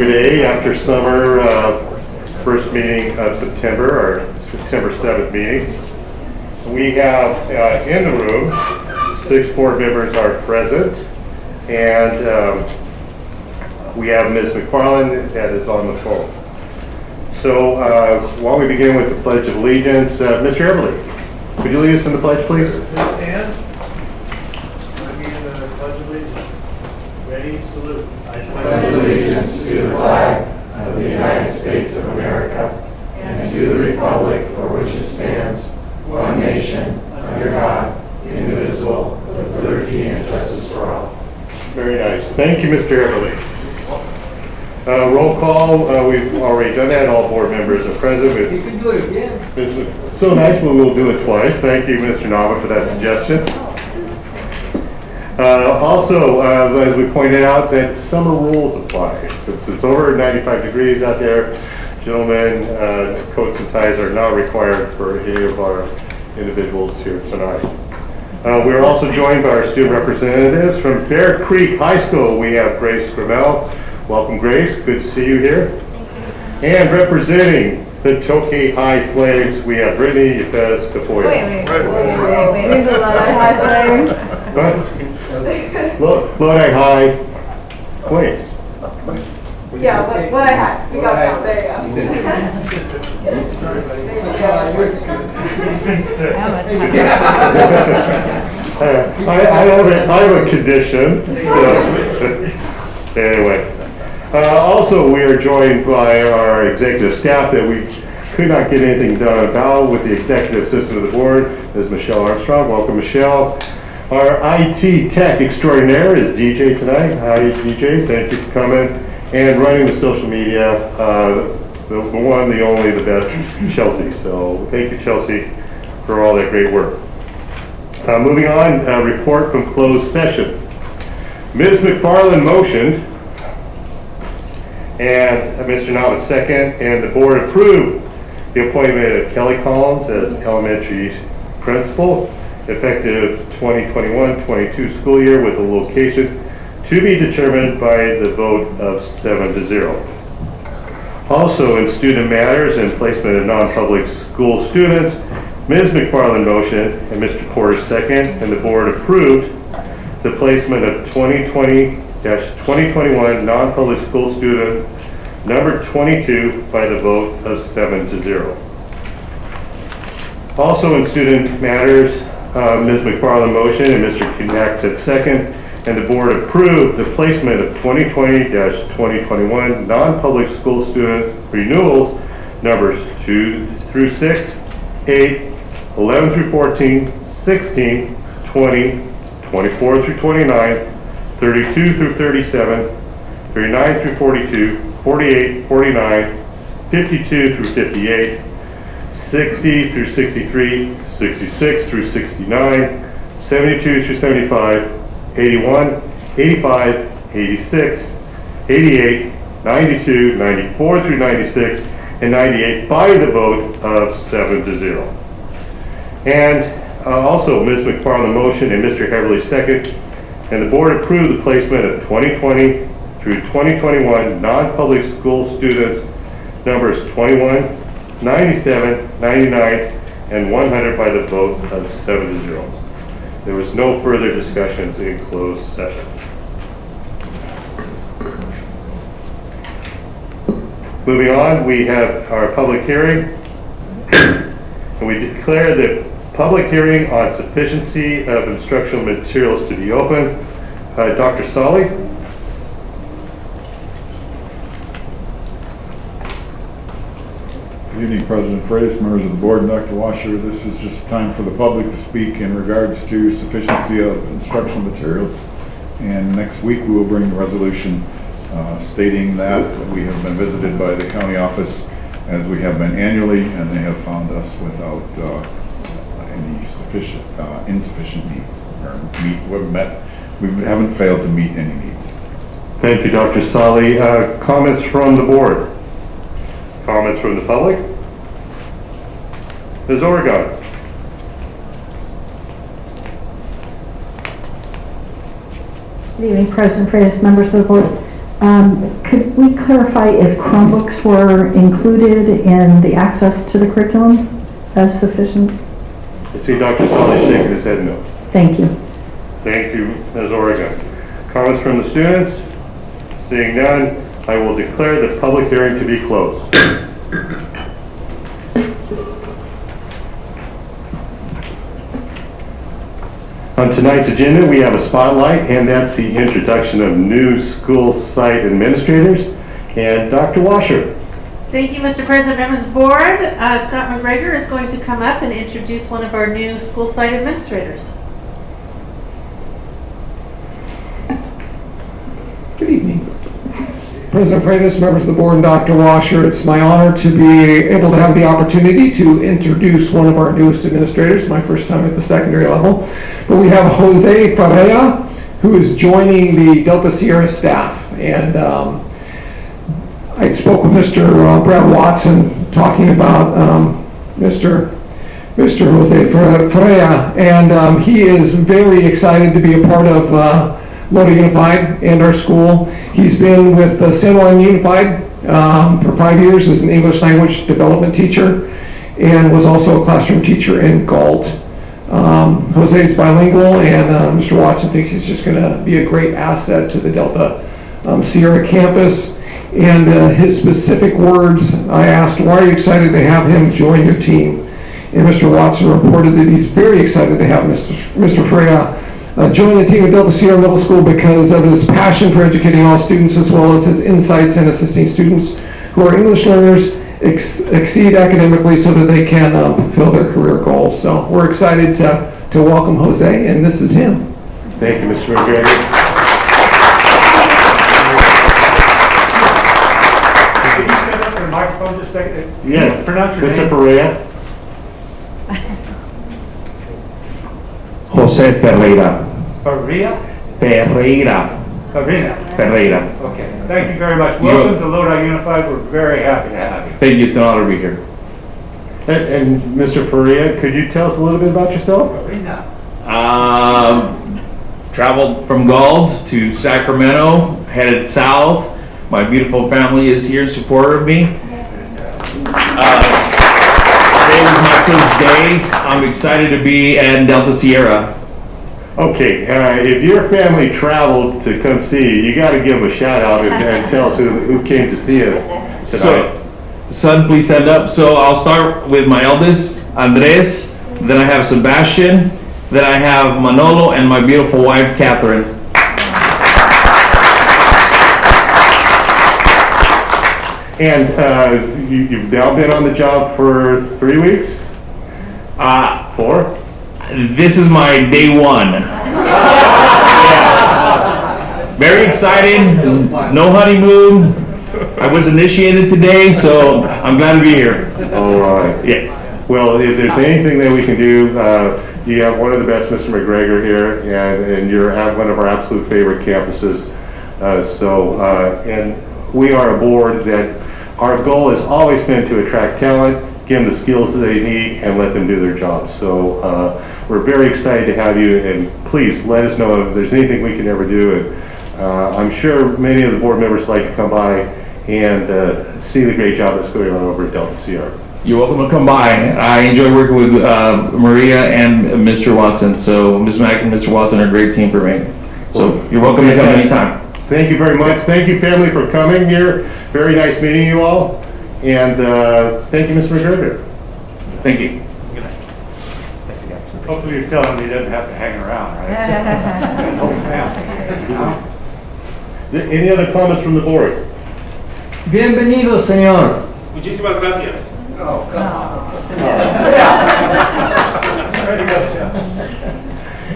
Today, after summer, first meeting of September, our September 7th meeting. We have in the room, 6 board members are present, and we have Ms. McFarland that is on the phone. So while we begin with the Pledge of Allegiance, Mr. Everly, could you lead us in the pledge, please? Please stand. I begin the Pledge of Allegiance. Ready, salute. I pledge allegiance to the flag of the United States of America and to the republic for which it stands, one nation, under God, indivisible, with liberty and justice for all. Very nice. Thank you, Mr. Everly. Roll call, we've already done that. All board members are present. You can do it again. It's so nice, but we'll do it twice. Thank you, Mr. Nava, for that suggestion. Also, as we pointed out, that summer rules apply. Since it's over 95 degrees out there, gentlemen, coats and ties are not required for any of our individuals here tonight. We're also joined by our student representatives from Bear Creek High School. We have Grace Grimmel. Welcome, Grace. Good to see you here. And representing the Tokay High Flames, we have Brittany Yepez Kapoya. Wait. The Lodi High Flames. Lodi High Flames. Yeah, what I had. We got that. There you go. He's been sick. I have a condition. So anyway. Also, we are joined by our executive staff that we could not get anything done about with the executive assistant of the board, Ms. Michelle Armstrong. Welcome, Michelle. Our IT tech extraordinaire is DJ tonight. Hi, DJ. Thank you for coming. And running the social media, the one, the only, the best, Chelsea. So thank you, Chelsea, for all that great work. Moving on, a report from closed session. Ms. McFarland motioned, and Mr. Nava second, and the board approved the appointment of Kelly Collins as elementary principal, effective 2021-22 school year, with a location to be determined by the vote of 7-0. Also, in student matters and placement of non-public school students, Ms. McFarland motioned and Mr. Porter second, and the board approved the placement of 2020-2021 non-public school student number 22 by the vote of 7-0. Also, in student matters, Ms. McFarland motioned and Mr. Knack said second, and the board approved the placement of 2020-2021 non-public school student renewals numbers 2 through 6, 8, 11 through 14, 16, 20, 24 through 29, 32 through 37, 39 through 42, 48, 49, 52 through 58, 60 through 63, 66 through 69, 72 through 75, 81, 85, 86, 88, 92, 94 through 96, and 98 by the vote of 7-0. And also Ms. McFarland motion and Mr. Heverly second, and the board approved the placement of 2020 through 2021 non-public school students numbers 21, 97, 99, and 100 by the vote of 7-0. There was no further discussions in closed session. Moving on, we have our public hearing, and we declare the public hearing on sufficiency of instructional materials to be open. Dr. Solly. Good evening, President Freitas, members of the board, and Dr. Washer. This is just time for the public to speak in regards to sufficiency of instructional materials. And next week we will bring a resolution stating that we have been visited by the county office, as we have been annually, and they have found us without any insufficient needs. We haven't failed to meet any needs. Thank you, Dr. Solly. Comments from the board? Comments from the public? Ms. Oregon. Good evening, President Freitas, members of the board. Could we clarify if Chromebooks were included in the access to the curriculum as sufficient? I see Dr. Sully shaking his head no. Thank you. Thank you, Ms. Oregon. Comments from the students? Seeing none, I will declare the public hearing to be closed. On tonight's agenda, we have a spotlight, and that's the introduction of new school site administrators. And Dr. Washer. Thank you, Mr. President, members of the board. Scott McGregor is going to come up and introduce one of our new school site administrators. Good evening. President Freitas, members of the board, and Dr. Washer, it's my honor to be able to have the opportunity to introduce one of our newest administrators, my first time at the secondary level. But we have Jose Ferreira, who is joining the Delta Sierra staff. And I spoke with Mr. Brad Watson talking about Mr. Jose Ferreira, and he is very excited to be a part of Lodi Unified and our school. He's been with San Juan Unified for 5 years as an English language development teacher, and was also a classroom teacher in Galt. Jose is bilingual, and Mr. Watson thinks he's just going to be a great asset to the Delta Sierra campus. And his specific words, I asked, why are you excited to have him join your team? And Mr. Watson reported that he's very excited to have Mr. Freya join the team at Delta Sierra Middle School because of his passion for educating all students, as well as his insights in assisting students who are English learners exceed academically so that they can fulfill their career goals. So we're excited to welcome Jose, and this is him. Thank you, Mr. McGregor. Can you stand up for the microphone just a second? Yes, Pronounce your Mr. name. Perea. Jose Ferreira. Faria? Ferreira. Farina. Ferreira. Okay, thank you very much. Welcome to Lodi Unified. We're very happy to have you. Thank you. It's an honor to be here. And Mr. Faria, could you tell us a little bit about yourself? Farina. Traveled from Galt to Sacramento, headed south. My beautiful family is here in support of me. Today was my first day. I'm excited to be at Delta Sierra. Okay, if your family traveled to come see you, you got to give a shout out and tell us who came to see us tonight. So, son, please stand up. So I'll start with my eldest, Andres. Then I have Sebastian. Then I have Manolo and my beautiful wife, Catherine. And you've now been on the job for 3 weeks? 4? This is my day one. Very excited. No honeymoon. I was initiated today, so I'm glad to be here. All right. Yeah. Well, if there's anything that we can do, you have one of the best, Mr. McGregor here, and you're at one of our absolute favorite campuses. And we are a board that our goal has always been to attract talent, give them the skills that they need, and let them do their job. So we're very excited to have you, and please let us know if there's anything we can ever do. And I'm sure many of the board members would like to come by and see the great job that's going on over at Delta Sierra. You're welcome to come by. I enjoy working with Maria and Mr. Watson. So Ms. Mack and Mr. Watson are a great team for me. So you're welcome to come anytime. Thank you very much. Thank you, family, for coming here. Very nice meeting you all. And thank you, Mr. McGregor. Thank you. Hopefully you're telling me he doesn't have to hang around, right? Whole family. Any other comments from the board? Bienvenido, señor. Muchísimas gracias. Oh, come on.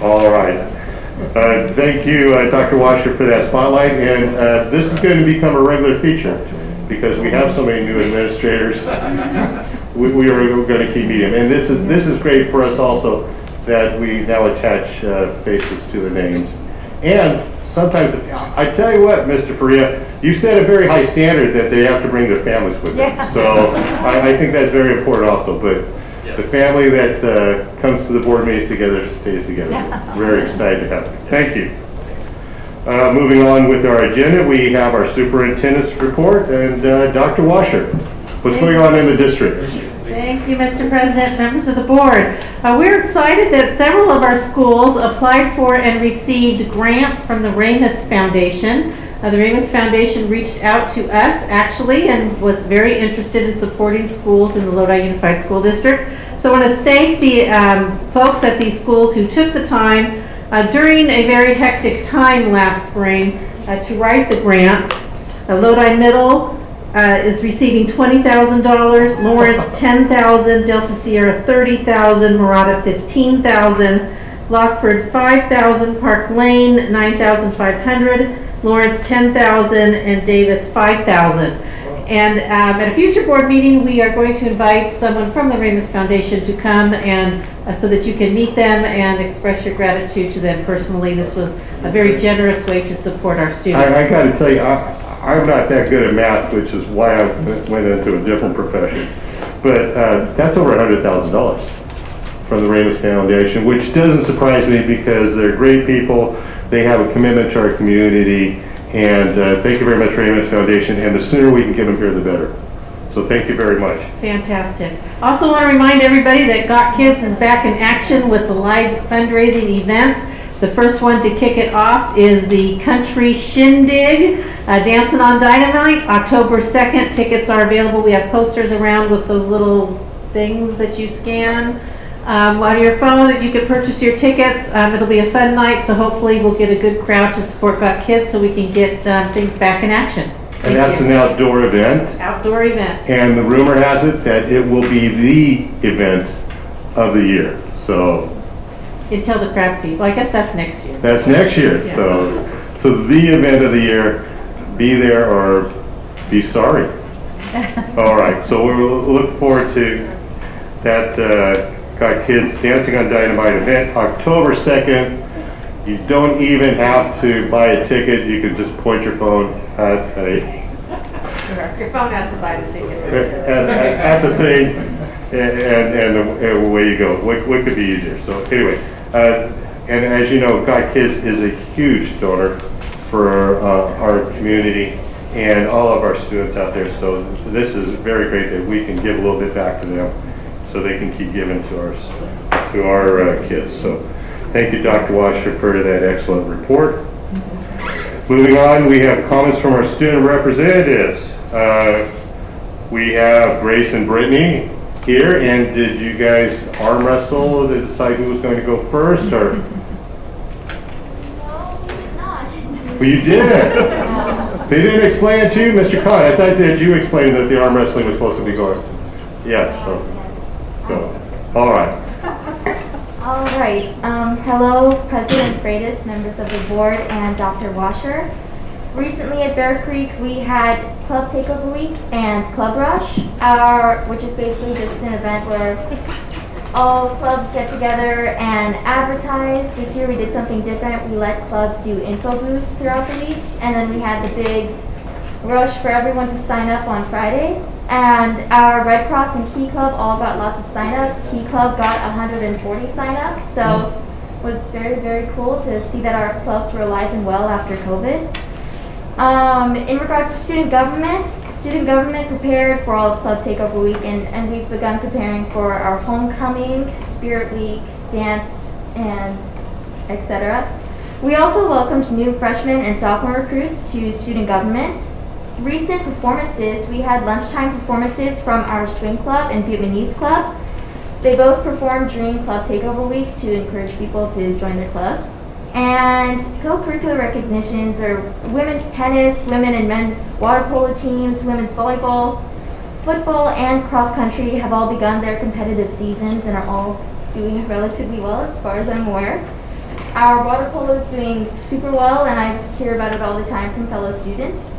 All right. Thank you, Dr. Washer, for that spotlight. And this is going to become a regular feature because we have so many new administrators. We are going to keep meeting them. And this is great for us also that we now attach faces to the names. And sometimes, I tell you what, Mr. Faria, you set a very high standard that they have to bring their families with them. Yeah. So I think that's very important also. But the family that comes to the board meetings together stays together. Very excited to have you. Thank you. Moving on with our agenda, we have our superintendent's report and Dr. Washer. What's going on in the district? Thank you, Mr. President, members of the board. We're excited that several of our schools applied for and received grants from the Ramus Foundation. The Ramus Foundation reached out to us actually and was very interested in supporting schools in the Lodi Unified School District. So I want to thank the folks at these schools who took the time during a very hectic time last spring to write the grants. Lodi Middle is receiving $20,000, Lawrence $10,000, Delta Sierra $30,000, Murata $15,000, Lockford $5,000, Park Lane $9,500, Lawrence $10,000, and Davis $5,000. And at a future board meeting, we are going to invite someone from the Ramus Foundation to come and so that you can meet them and express your gratitude to them personally. This was a very generous way to support our students. I got to tell you, I'm not that good at math, which is why I went into a different profession. But that's over $100,000 from the Ramus Foundation, which doesn't surprise me because they're great people. They have a commitment to our community. And thank you very much, Ramus Foundation. And the sooner we can get them here, the better. So thank you very much. Fantastic. Also want to remind everybody that Got Kids is back in action with the live fundraising events. The first one to kick it off is the Country Shindig, Dancing on Dynamite, October 2nd. Tickets are available. We have posters around with those little things that you scan on your phone that you can purchase your tickets. It'll be a fun night, so hopefully we'll get a good crowd to support Got Kids so we can get things back in action. And that's an outdoor event. Outdoor event. And the rumor has it that it will be the event of the year. So Until the crowd feed. Well, I guess that's next year. that's next year. Yeah. So the event of the year, be there or be sorry. All right, so we'll look forward to that Got Kids Dancing on Dynamite event, October 2nd. You don't even have to buy a ticket. You can just point your phone at Your phone has to buy the ticket. at the thing, and away you go. What could be easier? So anyway, and as you know, Got Kids is a huge donor for our community and all of our students out there. So this is very great that we can give a little bit back to them, so they can keep giving to our kids. So thank you, Dr. Washer, for that excellent report. Moving on, we have comments from our student representatives. We have Grace and Brittany here, and did you guys arm wrestle to decide who was going to go first, or? No, we did not. Well, you didn't. They didn't explain it to you, Mr. Khan. I thought that you explained that the arm wrestling was supposed to be going. Yes. So, all right. All right. Hello, President Freitas, members of the board, and Dr. Washer. Recently at Bear Creek, we had Club Takeover Week and Club Rush, which is basically just an event where all clubs get together and advertise. This year we did something different. We let clubs do info booths throughout the week, and then we had the big rush for everyone to sign up on Friday. And our Red Cross and Key Club all got lots of sign-ups. Key Club got 140 sign-ups, so it was very, very cool to see that our clubs were alive and well after COVID. In regards to student government prepared for all of Club Takeover Week, and we've begun preparing for our homecoming, Spirit Week, dance, and etc. We also welcomed new freshmen and sophomore recruits to student government. Recent performances, we had lunchtime performances from our swing club and Vietnamese club. They both performed during Club Takeover Week to encourage people to join their clubs. And co-curricular recognitions are women's tennis, women and men water polo teams, women's volleyball, football, and cross country have all begun their competitive seasons and are all doing relatively well as far as I'm aware. Our water polo is doing super well, and I hear about it all the time from fellow students.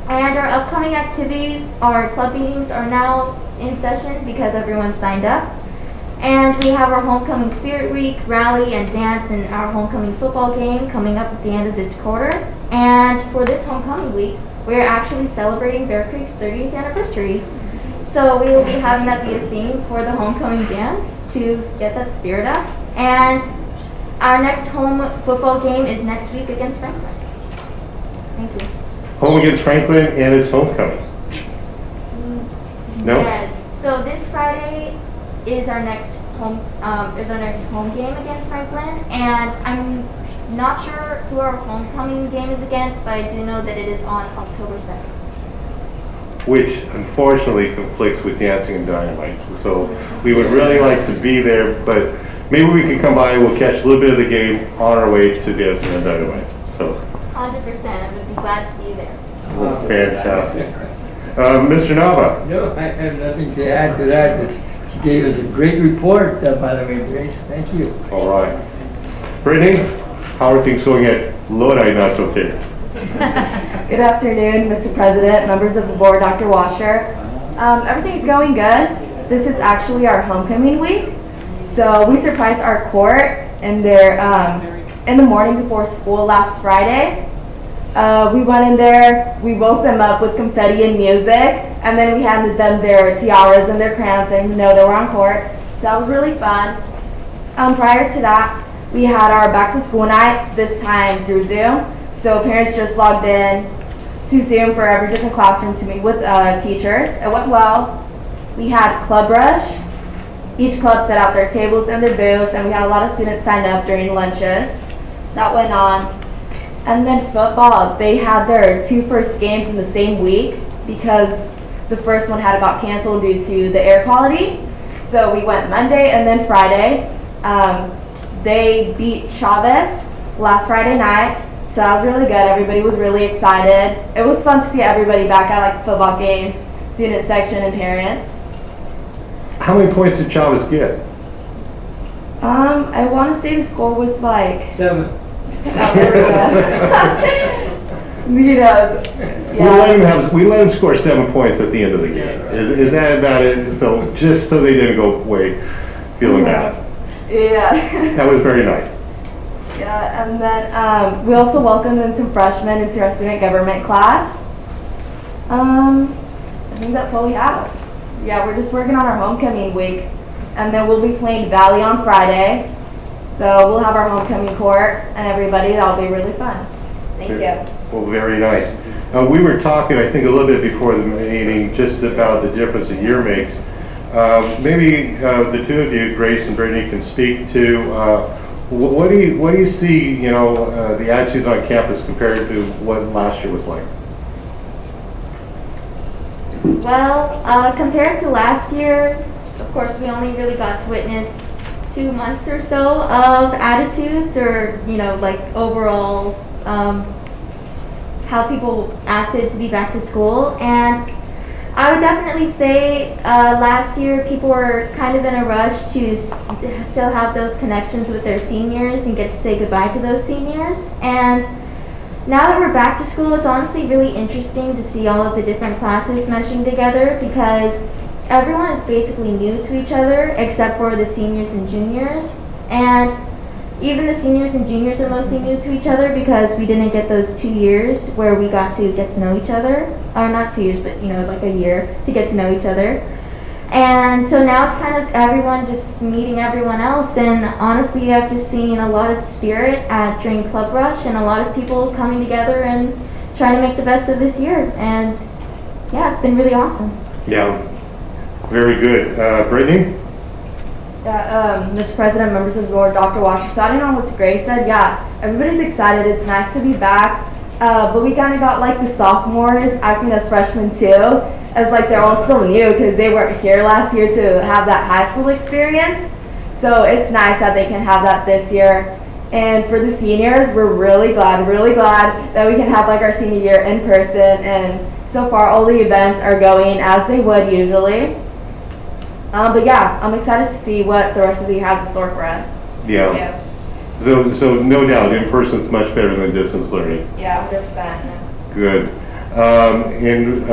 And our upcoming activities, our club meetings are now in session because everyone signed up. And we have our Homecoming Spirit Week, rally and dance, and our homecoming football game coming up at the end of this quarter. And for this homecoming week, we're actually celebrating Bear Creek's 30th anniversary. So we will be having that be a theme for the homecoming dance to get that spirit up. And our next home football game is next week against Franklin. Thank you. Home against Franklin and its homecoming. No? Yes, so this Friday is our next home game against Franklin, and I'm not sure who our homecoming game is against, but I do know that it is on October 2nd. Which unfortunately conflicts with Dancing and Dynamite. So we would really like to be there, but maybe we can come by, we'll catch a little bit of the game on our way to Dancing and Dynamite. So 100%, I would be glad to see you there. fantastic. Mr. Nava? No, I have nothing to add to that. She gave us a great report, by the way, Grace. Thank you. All right. Brittany, how are things going at Lodi Not So Care? Good afternoon, Mr. President, members of the board, Dr. Washer. Everything's going good. This is actually our homecoming week. So we surprised our court in the morning before school last Friday. We went in there, we woke them up with confetti and music, and then we handed them their tiaras and their crowns and they were on court. So that was really fun. Prior to that, we had our back to school night, this time through Zoom. So parents just logged in to Zoom for every different classroom to meet with teachers. It went well. We had Club Rush. Each club set out their tables and their booths, and we had a lot of students sign up during lunches. That went on. And then football, they had their two first games in the same week because the first one had got canceled due to the air quality. So we went Monday and then Friday. They beat Chavez last Friday night. So that was really good. Everybody was really excited. It was fun to see everybody back at like football games, student section and parents. How many points did Chavez get? I want to say the score was like 7. oh, there we go. Yeah. We let him score 7 points at the end of the game. Is that about it? So just so they didn't go away feeling bad. Yeah. That was very nice. Yeah, and then we also welcomed in some freshmen into our student government class. I think that's all we have. Yeah, we're just working on our homecoming week, and then we'll be playing Valley on Friday. So we'll have our homecoming court and everybody. That'll be really fun. Thank you. Well, very nice. We were talking, I think, a little bit before the meeting, just about the difference a year makes. Maybe the two of you, Grace and Brittany, can speak to what do you see? The attitudes on campus compared to what last year was like. Well, compared to last year, of course, we only really got to witness 2 months or so of attitudes or, like overall how people acted to be back to school. And I would definitely say last year people were kind of in a rush to still have those connections with their seniors and get to say goodbye to those seniors. And now that we're back to school, it's honestly really interesting to see all of the different classes meshing together because everyone is basically new to each other except for the seniors and juniors. And even the seniors and juniors are mostly new to each other because we didn't get those 2 years where we got to get to know each other. Or not 2 years, but like a year to get to know each other. And so now it's kind of everyone just meeting everyone else. And honestly, I've just seen a lot of spirit during Club Rush and a lot of people coming together and trying to make the best of this year. And yeah, it's been really awesome. Yeah, very good. Brittany? Yeah, Mr. President, members of the board, Dr. Washer, so adding on what Grace said, yeah, everybody's excited. It's nice to be back. But we kind of got like the sophomores acting as freshmen too, as like they're all so new because they weren't here last year to have that high school experience. So it's nice that they can have that this year. And for the seniors, we're really glad that we can have like our senior year in person. And so far, all the events are going as they would usually. But yeah, I'm excited to see what the rest of the year has in store for us. Yeah. So no doubt, in person is much better than distance learning. Yeah, 100%. Good. And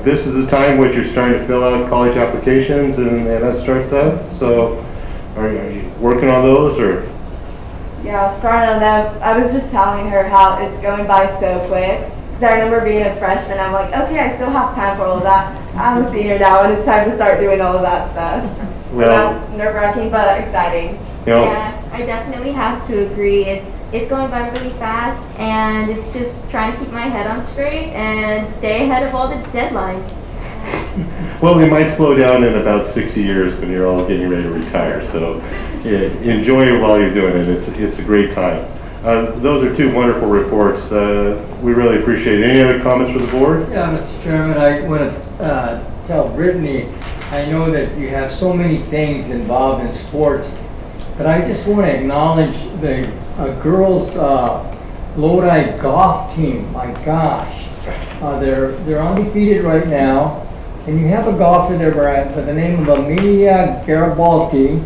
this is the time which you're starting to fill out college applications and that starts up. So are you working on those or? Yeah, I was starting on them. I was just telling her how it's going by so quick. Because I remember being a freshman, I'm like, okay, I still have time for all of that. I'm a senior now and it's time to start doing all of that stuff. So Well, that's nerve-wracking but exciting. You know, Yeah, I definitely have to agree. It's going by really fast, and it's just trying to keep my head on straight and stay ahead of all the deadlines. well, they might slow down in about 60 years when you're all getting ready to retire. So enjoy it while you're doing it. It's a great time. Those are two wonderful reports. We really appreciate it. Any other comments from the board? Yeah, Mr. Chairman, I want to tell Brittany, I know that you have so many things involved in sports, but I just want to acknowledge the girls' Lodi golf team. My gosh, they're undefeated right now, and you have a golfer there by the name of Amelia Garibaldi,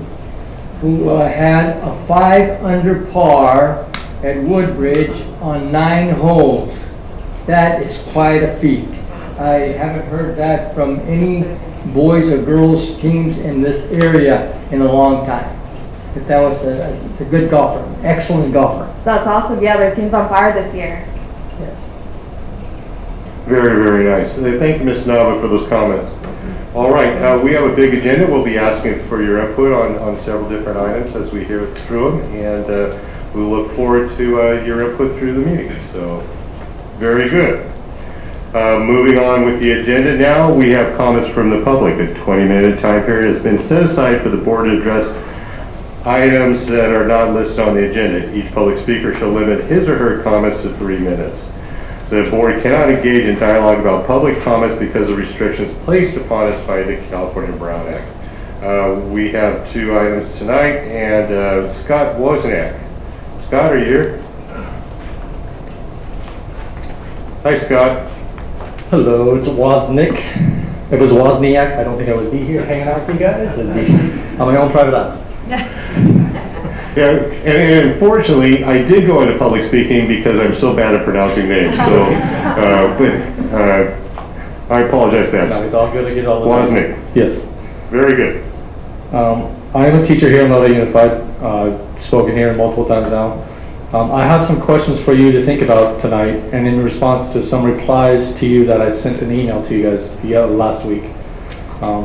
who had a 5 under par at Woodbridge on 9 holes. That is quite a feat. I haven't heard that from any boys or girls teams in this area in a long time. But that was it's a good golfer, excellent golfer. That's awesome. Yeah, their team's on fire this year. Yes. Very, very nice. Thank you, Ms. Nava, for those comments. All right, we have a big agenda. We'll be asking for your input on several different items as we hear through them, and we look forward to your input through the meeting. So, very good. Moving on with the agenda now, we have comments from the public. A 20-minute time period has been set aside for the board to address items that are not listed on the agenda. Each public speaker shall limit his or her comments to 3 minutes. The board cannot engage in dialogue about public comments because of restrictions placed upon us by the California Brown Act. We have 2 items tonight, and Scott Wozniak. Scott, are you here? Hi, Scott. Hello, it's Wozniak. If it was Wozniak, I don't think I would be here hanging out with you guys. I'd be on my own private island. Yeah, and unfortunately, I did go into public speaking because I'm so bad at pronouncing names. So, I apologize for that. No, it's all good. I get all the Wozniak. Yes. Very good. I am a teacher here in Lodi Unified. Spoken here multiple times now. I have some questions for you to think about tonight, and in response to some replies to you that I sent an email to you guys last week.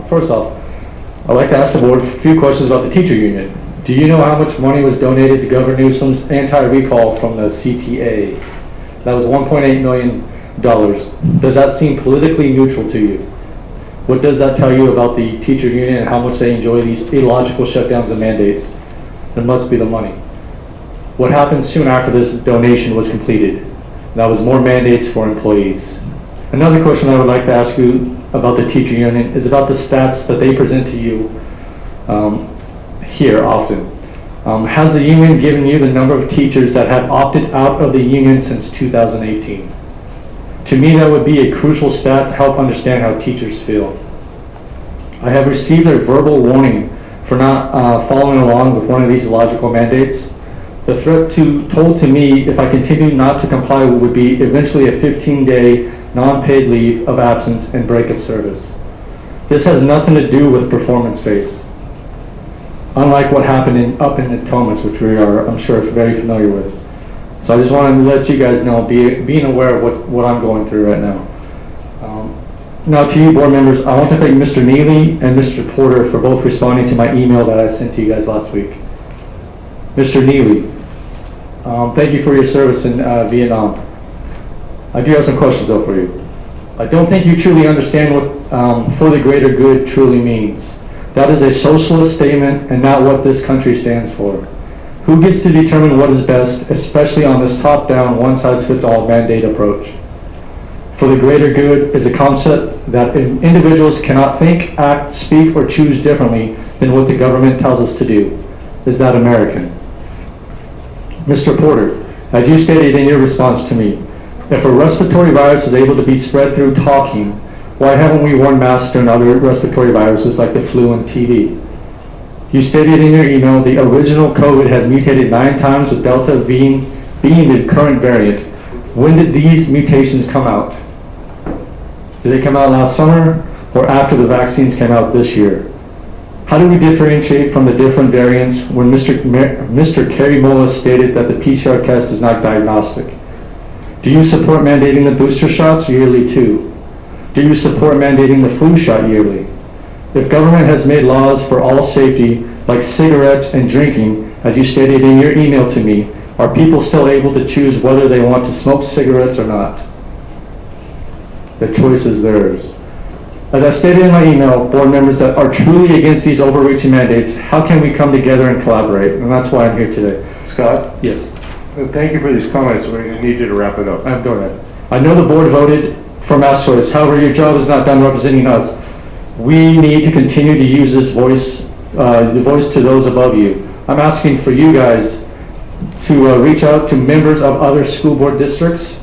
First off, I'd like to ask the board a few questions about the teacher union. Do you know how much money was donated to Governor Newsom's anti-recall from the CTA? That was $1.8 million. Does that seem politically neutral to you? What does that tell you about the teacher union and how much they enjoy these illogical shutdowns and mandates? It must be the money. What happened soon after this donation was completed? That was more mandates for employees. Another question I would like to ask you about the teacher union is about the stats that they present to you here often. Has the union given you the number of teachers that have opted out of the union since 2018? To me, that would be a crucial stat to help understand how teachers feel. I have received a verbal warning for not following along with one of these illogical mandates. The threat told to me if I continue not to comply would be eventually a 15-day non-paid leave of absence and break of service. This has nothing to do with performance-based, unlike what happened up in Thomas, which we are, I'm sure, very familiar with. So I just wanted to let you guys know, being aware of what I'm going through right now. Now to you board members, I want to thank Mr. Neely and Mr. Porter for both responding to my email that I sent to you guys last week. Mr. Neely, thank you for your service in Vietnam. I do have some questions though for you. I don't think you truly understand what for the greater good truly means. That is a socialist statement and not what this country stands for. Who gets to determine what is best, especially on this top-down, one-size-fits-all mandate approach? For the greater good is a concept that individuals cannot think, act, speak, or choose differently than what the government tells us to do. Is that American? Mr. Porter, as you stated in your response to me, if a respiratory virus is able to be spread through talking, why haven't we worn masks during other respiratory viruses like the flu and TB? You stated in your email the original COVID has mutated 9 times with Delta being the current variant. When did these mutations come out? Did they come out last summer or after the vaccines came out this year? How do we differentiate from the different variants when Mr. Kerry Mullis stated that the PCR test is not diagnostic? Do you support mandating the booster shots yearly too? Do you support mandating the flu shot yearly? If government has made laws for all safety, like cigarettes and drinking, as you stated in your email to me, are people still able to choose whether they want to smoke cigarettes or not? The choice is theirs. As I stated in my email, board members that are truly against these overreaching mandates, how can we come together and collaborate? And that's why I'm here today. Scott, Yes, thank you for these comments. We need you to wrap it up. I'm going ahead. I know the board voted for mass choice. However, your job is not done representing us. We need to continue to use this voice, the voice to those above you. I'm asking for you guys to reach out to members of other school board districts,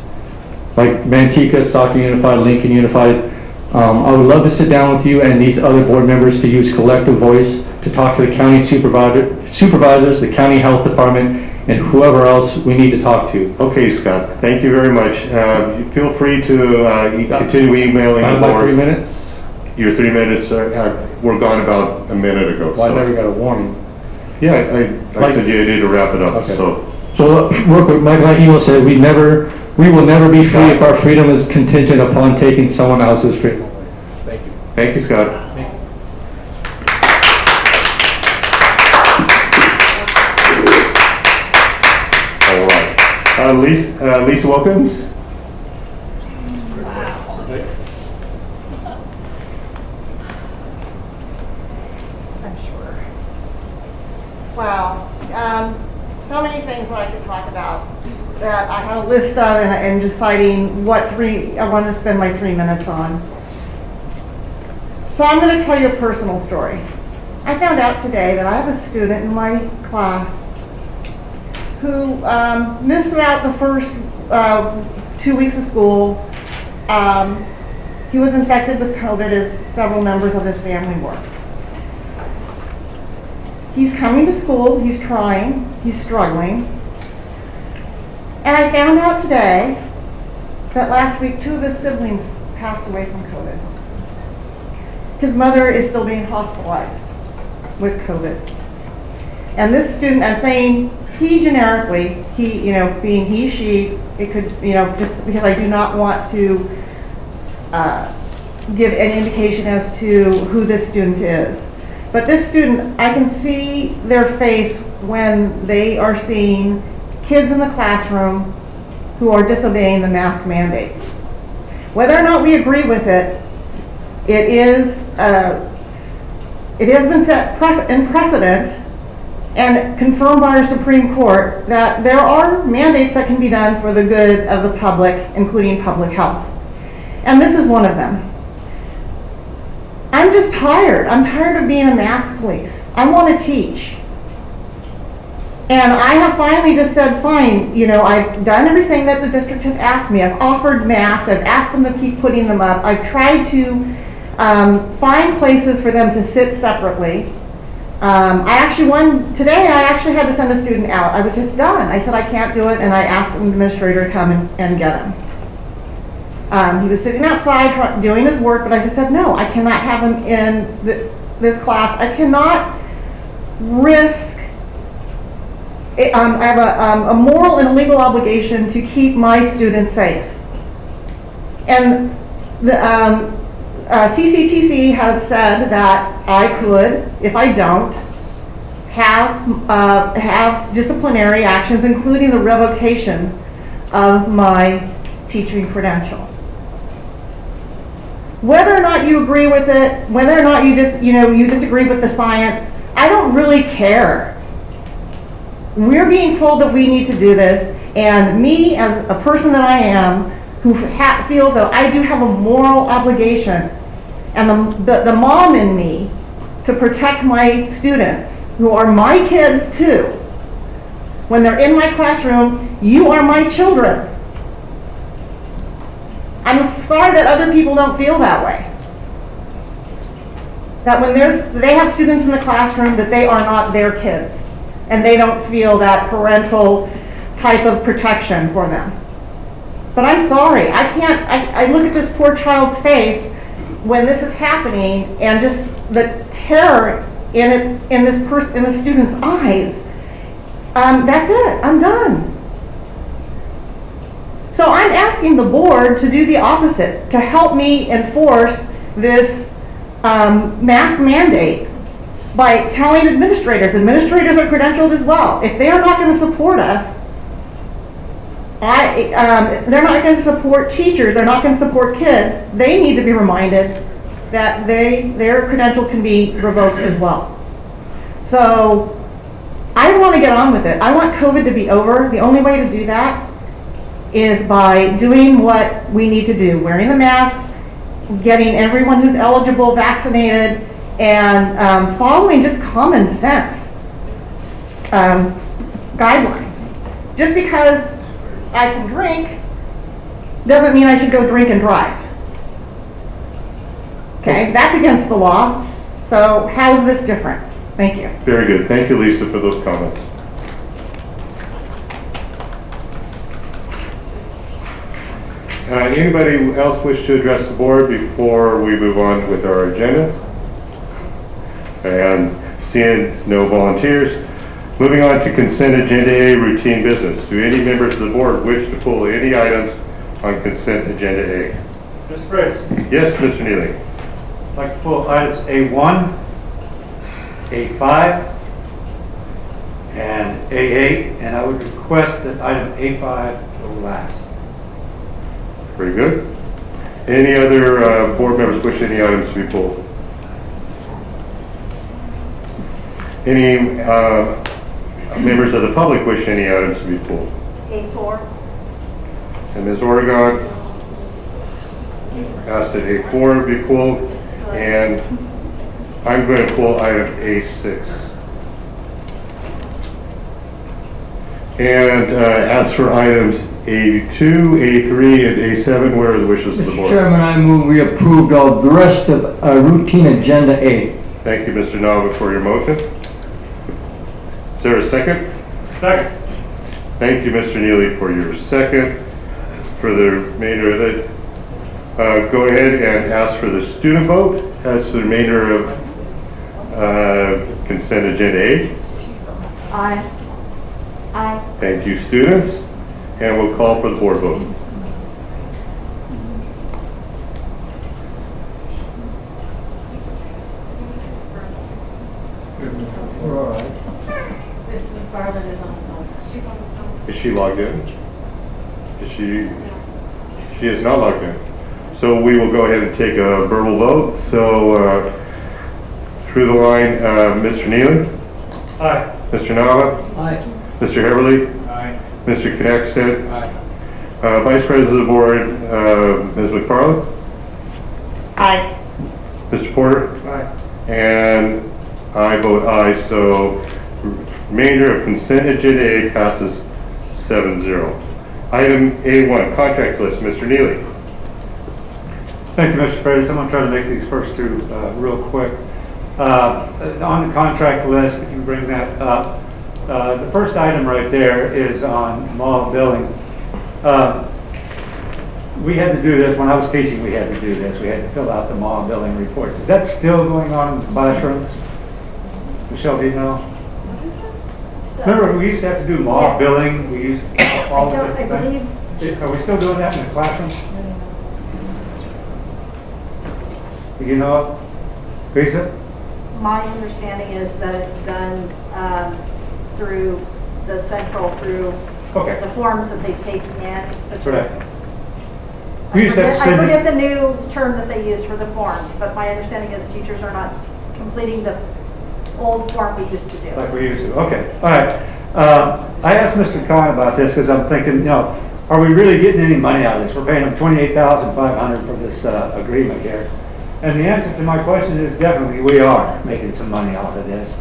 like Manteca, Stockton Unified, Lincoln Unified. I would love to sit down with you and these other board members to use collective voice to talk to the county supervisors, the county health department, and whoever else we need to talk to. Okay, Scott, thank you very much. Feel free to continue emailing I the have my board. 3 minutes. Your 3 minutes were gone about a minute ago. Well, I so- never got a warning. Yeah, I said you needed to wrap it up, Okay. so. So real quick, my email said we will never be free if our freedom is contingent upon taking someone else's freedom away. Thank you. Thank you, Scott. All right. Lisa Wilkins? I'm sure. Wow. So many things that I could talk about that I had a list of and deciding what three I wanted to spend my 3 minutes on. So I'm going to tell you a personal story. I found out today that I have a student in my class who missed out the first 2 weeks of school. He was infected with COVID, as several members of his family were. He's coming to school, he's trying, he's struggling. And I found out today that last week 2 of his siblings passed away from COVID. His mother is still being hospitalized with COVID. And this student, I'm saying he generically, he, being he, she, it could, just because I do not want to give any indication as to who this student is. But this student, I can see their face when they are seeing kids in the classroom who are disobeying the mask mandate. Whether or not we agree with it, it has been set in precedent and confirmed by our Supreme Court that there are mandates that can be done for the good of the public, including public health. And this is one of them. I'm just tired. I'm tired of being a mask police. I want to teach. And I have finally just said, fine, I've done everything that the district has asked me. I've offered masks. I've asked them to keep putting them up. I've tried to find places for them to sit separately. Today I actually had to send a student out. I was just done. I said I can't do it, and I asked an administrator to come and get him. He was sitting outside doing his work, but I just said, no, I cannot have him in this class. I cannot risk, I have a moral and legal obligation to keep my students safe. And the CCTC has said that I could, if I don't, have disciplinary actions, including the revocation of my teaching credential. Whether or not you agree with it, whether or not you disagree with the science, I don't really care. We're being told that we need to do this, and me as a person that I am, who feels that I do have a moral obligation, and the mom in me, to protect my students, who are my kids too. When they're in my classroom, you are my children. I'm sorry that other people don't feel that way. That when they have students in the classroom, that they are not their kids, and they don't feel that parental type of protection for them. But I'm sorry, I look at this poor child's face when this is happening, and just the terror in the student's eyes. That's it, I'm done. So I'm asking the board to do the opposite, to help me enforce this mask mandate. by telling administrators are credentialed as well. If they are not going to support us, they're not going to support teachers, they're not going to support kids, they need to be reminded that their credentials can be revoked as well. So I want to get on with it. I want COVID to be over. The only way to do that is by doing what we need to do, wearing the mask, getting everyone who's eligible vaccinated, and following just common sense guidelines. Just because I can drink doesn't mean I should go drink and drive. Okay, that's against the law. So how is this different? Thank you. Very good. Thank you, Lisa, for those comments. Anybody else wish to address the board before we move on with our agenda? And seeing no volunteers, moving on to consent agenda A, routine business. Do any members of the board wish to pull any items on consent agenda A? Mr. Briggs, Yes, Mr. Neely. I'd like to pull items A1, A5, and A8, and I would request that item A5 go last. Very good. Any other board members wish any items to be pulled? Any members of the public wish any items to be pulled? A4. And Ms. Oregon asked that A4 be pulled, and I'm going to pull item A6. And as for items A2, A3, and A7, where are the wishes of the Mr. board? Chairman, I move we approved all the rest of routine agenda A. Thank you, Mr. Nava, for your motion. Is there a second? Second. Thank you, Mr. Neely, for your second. For the remainder of it, go ahead and ask for the student vote as the remainder of consent agenda A. Aye. Aye. Thank you, students. And we'll call for the board vote. We're all right. Ms. Garland is on the phone. She's on the phone. Is she logged in? Is she? She is not logged in. So we will go ahead and take a verbal vote. So through the line, Mr. Neely? Aye. Mr. Nava? Aye. Mr. Heberly? Aye. Mr. Knexted? Aye. Vice President of the Board, Ms. McFarland? Aye. Mr. Porter? Aye. And I vote aye, so remainder of consent agenda A passes 7-0. Item A1, contracts list, Mr. Neely. Thank you, Mr. Freitas. I'm going to try to make these first two real quick. On the contract list, if you bring that up, the first item right there is on mall billing. We had to do this, when I was teaching, we had to do this. We had to fill out the mall billing reports. Is that still going on in the classrooms? Michelle, do you know? Remember, we used to have to do mall billing. We used all the different things. Are we still doing that in the classroom? Do you know, Lisa? My understanding is that it's done through the central, through Okay. the forms that they take in, such Correct. as, We used to have to I send forget it. the new term that they use for the forms, but my understanding is teachers are not completing the old form we used to do. Like we used to, okay, all right. I asked Mr. Khan about this because I'm thinking, you know, are we really getting any money out of this? We're paying them $28,500 for this agreement here. And the answer to my question is definitely we are making some money off of this.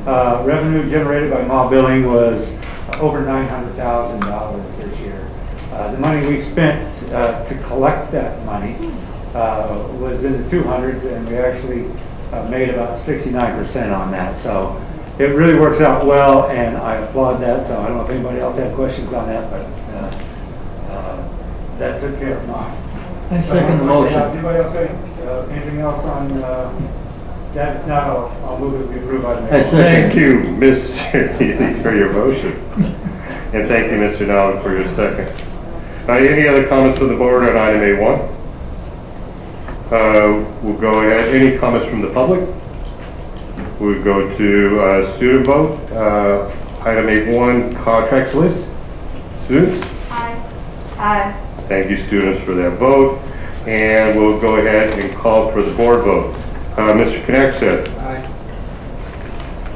Revenue generated by mall billing was over $900,000 this year. The money we spent to collect that money was in the 200s, and we actually made about 69% on that. So it really works out well, and I applaud that. So I don't know if anybody else had questions on that, but that took care of mine. I second the motion. Anybody else got anything else on that? No, I'll move it, we approve item I A. second. Thank you, Mr. Neely, for your motion. And thank you, Mr. Nowlan, for your second. Any other comments from the board on item A1? We'll go ahead. Any comments from the public? We go to student vote. Item 8.1, contracts list. Students? Aye. Aye. Thank you, students, for that vote. And we'll go ahead and call for the board vote. Mr. Conexet? Aye.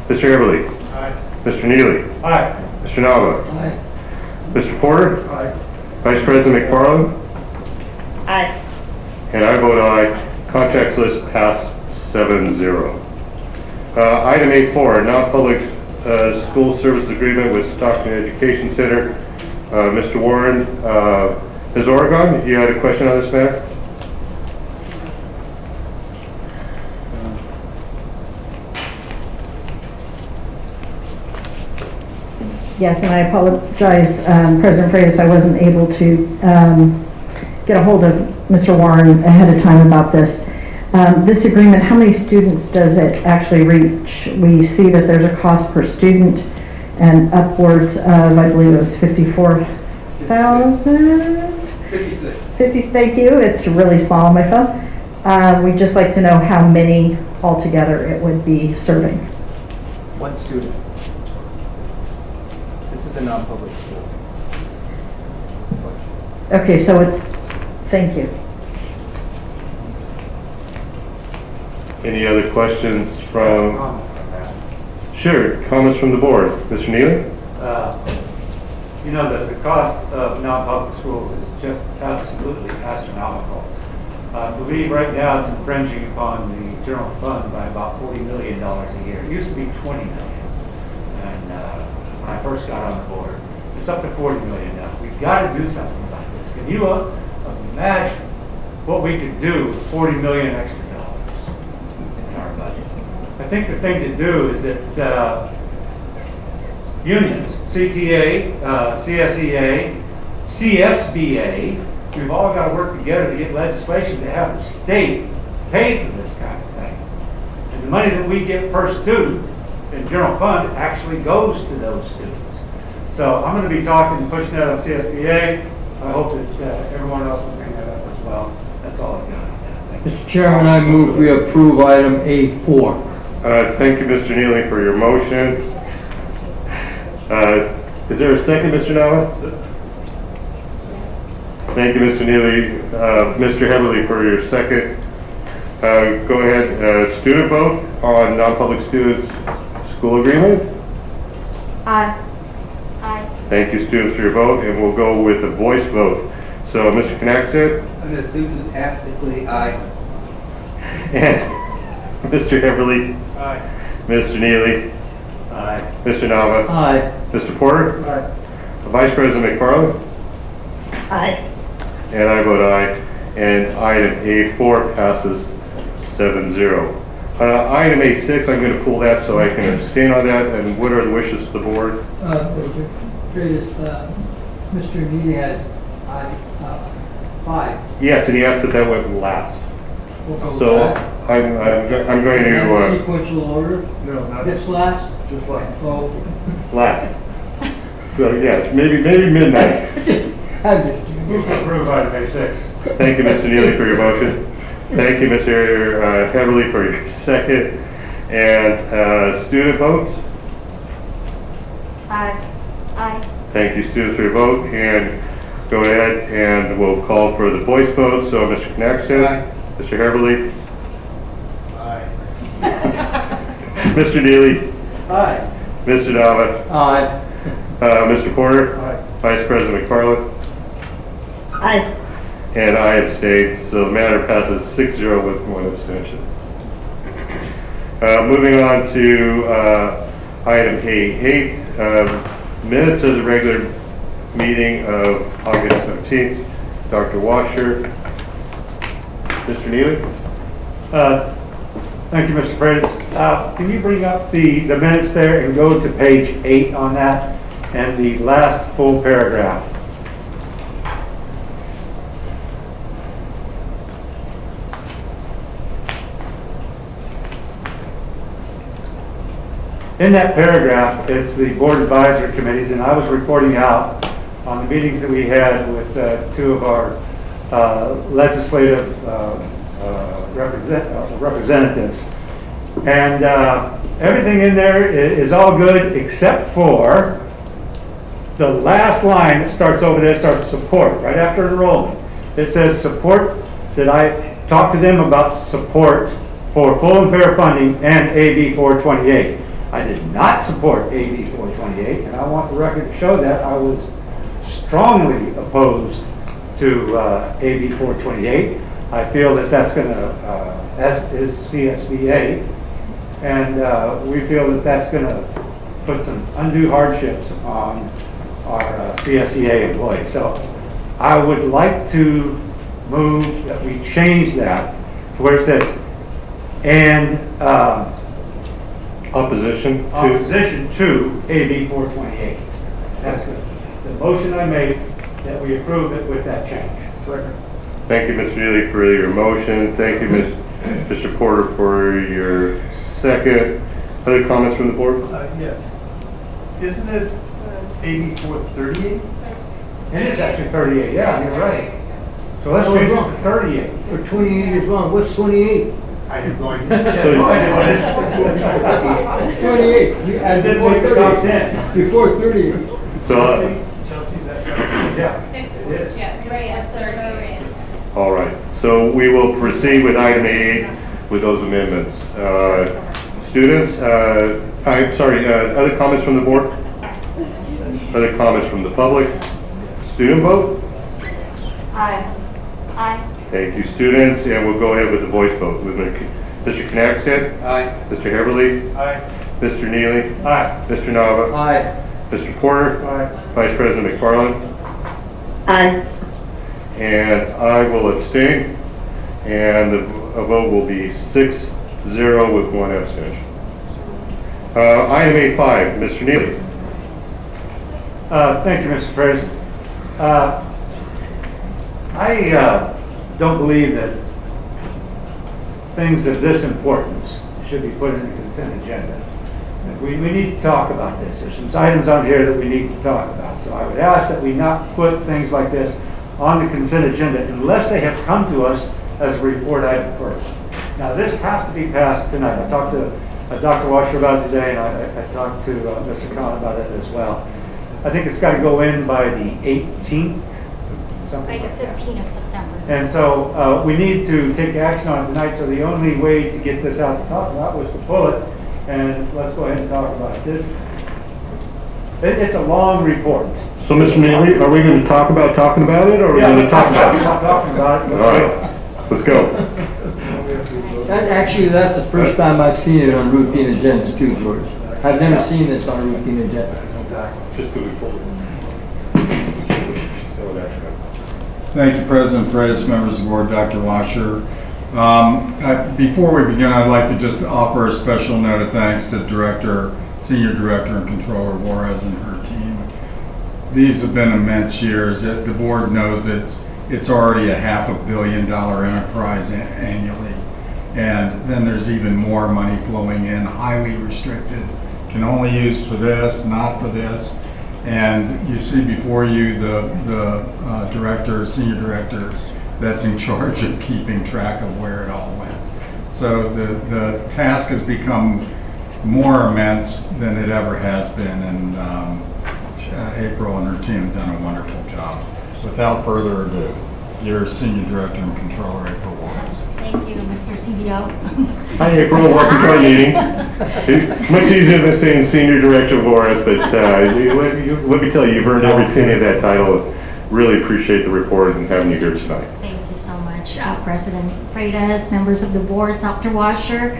Mr. Everly? Aye. Mr. Neely? Aye. Mr. Nava? Aye. Mr. Porter? Aye. Vice President McFarland? Aye. And I vote aye. Contracts list passed 7-0. Item 8.4, non-public school service agreement with Stockton Education Center. Mr. Warren, Ms. Oregon, you had a question on this matter? Yes, and I apologize, President Freitas, I wasn't able to get a hold of Mr. Warren ahead of time about this. This agreement, how many students does it actually reach? We see that there's a cost per student and upwards of, I believe it was 54,000? 56. 50, thank you, it's really small on my phone. We'd just like to know how many altogether it would be serving. One student. This is a non-public school. Okay, so it's, thank you. Any other questions from? Sure, comments from the board. Mr. Neely? You know, the cost of non-public schools is just absolutely astronomical. I believe right now it's infringing upon the general fund by about $40 million a year. It used to be $20 million. And when I first got on the board, it's up to $40 million now. We've got to do something about this. Can you imagine what we could do with $40 million extra dollars in our budget? I think the thing to do is that unions, CTA, CSEA, CSBA, we've all got to work together to get legislation to have the state pay for this kind of thing. And the money that we get per student in general fund actually goes to those students. So I'm going to be talking and pushing that on CSBA. I hope that everyone else will bring that up as well. That's all I've got. Thank you. Mr. Chairman, I move we approve item A4. Thank you, Mr. Neely, for your motion. Is there a second, Mr. Nava? Thank you, Mr. Neely. Mr. Heberly, for your second. Go ahead. Student vote on non-public students school agreement. Aye. Aye. Thank you, students, for your vote, and we'll go with a voice vote. So, Mr. Knaxton And the students asked aye. and Mr. Heberly, Aye. Mr. Neely, Aye. Mr. Nava, Aye. Mr. Porter, Aye. Vice President McFarland, Aye. and I vote aye. And item A4 passes 7-0. Item A6, I'm going to pull that so I can abstain on that. And what are the wishes of the board? Mr. Freitas, Mr. Neely has 5. Yes, and he asked that that went last. We'll go So last. I'm going Not to sequential order. No, not This last? just last. Oh. last. So yeah, maybe midnight. I'm just. Move to approve item A6. Thank you, Mr. Neely, for your motion. Thank you, Mr. Heberly, for your second. And student vote? Aye. Aye. Thank you, students, for your vote. And go ahead and we'll call for the voice vote. So Mr. Knaxton, Aye. Mr. Heberly, Aye. Mr. Neely, Aye. Mr. Nava, Aye. Mr. Porter, Aye. Vice President McFarland, Aye. and I abstain. So the matter passes 6-0 with one abstention. Moving on to item A8, minutes of the regular meeting of August 15th. Dr. Washer. Mr. Neely? Thank you, Mr. Freitas. Can you bring up the minutes there and go to page 8 on that and the last full paragraph? In that paragraph, it's the board advisory committees, and I was reporting out on the meetings that we had with two of our legislative representatives. And everything in there is all good except for the last line that starts over there, starts support, right after enrollment. It says support, that I talked to them about support for full and fair funding and AB 428. I did not support AB 428, and I want the record to show that I was strongly opposed to AB 428. I feel that that's going to, as is CSBA, and we feel that that's going to put some undue hardships on our CSEA employees. So I would like to move that we change that to where it says, and opposition to AB 428. That's the motion I made, that we approve it with that change. Second. Thank you, Mr. Neely, for your motion. Thank you, Mr. Porter, for your second. Other comments from the board? Yes. Isn't it AB 438? It is actually 38, yeah, you're right. So let's change it to 38. Or 28 is wrong. What's 28? I have no idea. It's 28. You add Didn't before make the top 30. 10. Before 30. So, Chelsea's at Yeah, it is. all right. So we will proceed with item 8 with those amendments. Students, I'm sorry, other comments from the board? Other comments from the public? Student vote? Aye. Aye. Thank you, students, and we'll go ahead with the voice vote. With Mr. Knackstedt? Aye. Mr. Heberly? Aye. Mr. Neely? Aye. Mr. Nava? Aye. Mr. Porter? Aye. Vice President McFarland? Aye. And I will abstain, and a vote will be 6-0 with 1 abstention. Item 8.5, Mr. Neely. Thank you, Mr. President. I don't believe that things of this importance should be put in the consent agenda. We need to talk about this. There's some items on here that we need to talk about. So I would ask that we not put things like this on the consent agenda unless they have come to us as a report item first. Now, this has to be passed tonight. I talked to Dr. Washer about it today, and I talked to Mr. Khan about it as well. I think it's got to go in by the 18th, something like that. 15th of September. And so we need to take action on it tonight, so the only way to get this out to talk about was to pull it, and let's go ahead and talk about it. It's a long report. So, Mr. Neely, are we going to talk about talking about it, or are we going to talk about it? Talking about it. All right, let's go. Actually, that's the first time I've seen it on routine agenda too, George. I've never seen this on a routine agenda. Just because we pulled it. Thank you, President Freitas, members of the board, Dr. Washer. Before we begin, I'd like to just offer a special note of thanks to Senior Director and Controller Juarez and her team. These have been immense years. The board knows it's already a $500 million enterprise annually. And then there's even more money flowing in, highly restricted, can only use for this, not for this. And you see before you the director, senior director, that's in charge of keeping track of where it all went. So the task has become more immense than it ever has been, and April and her team have done a wonderful job. Without further ado, your Senior Director and Controller, April Juarez. Thank you, Mr. CBO. Hi, April. Welcome to our meeting. Much easier than saying Senior Director Juarez, but let me tell you, you've earned every penny of that title. Really appreciate the report and having you here tonight. Thank you so much, President Freitas, members of the board, Dr. Washer.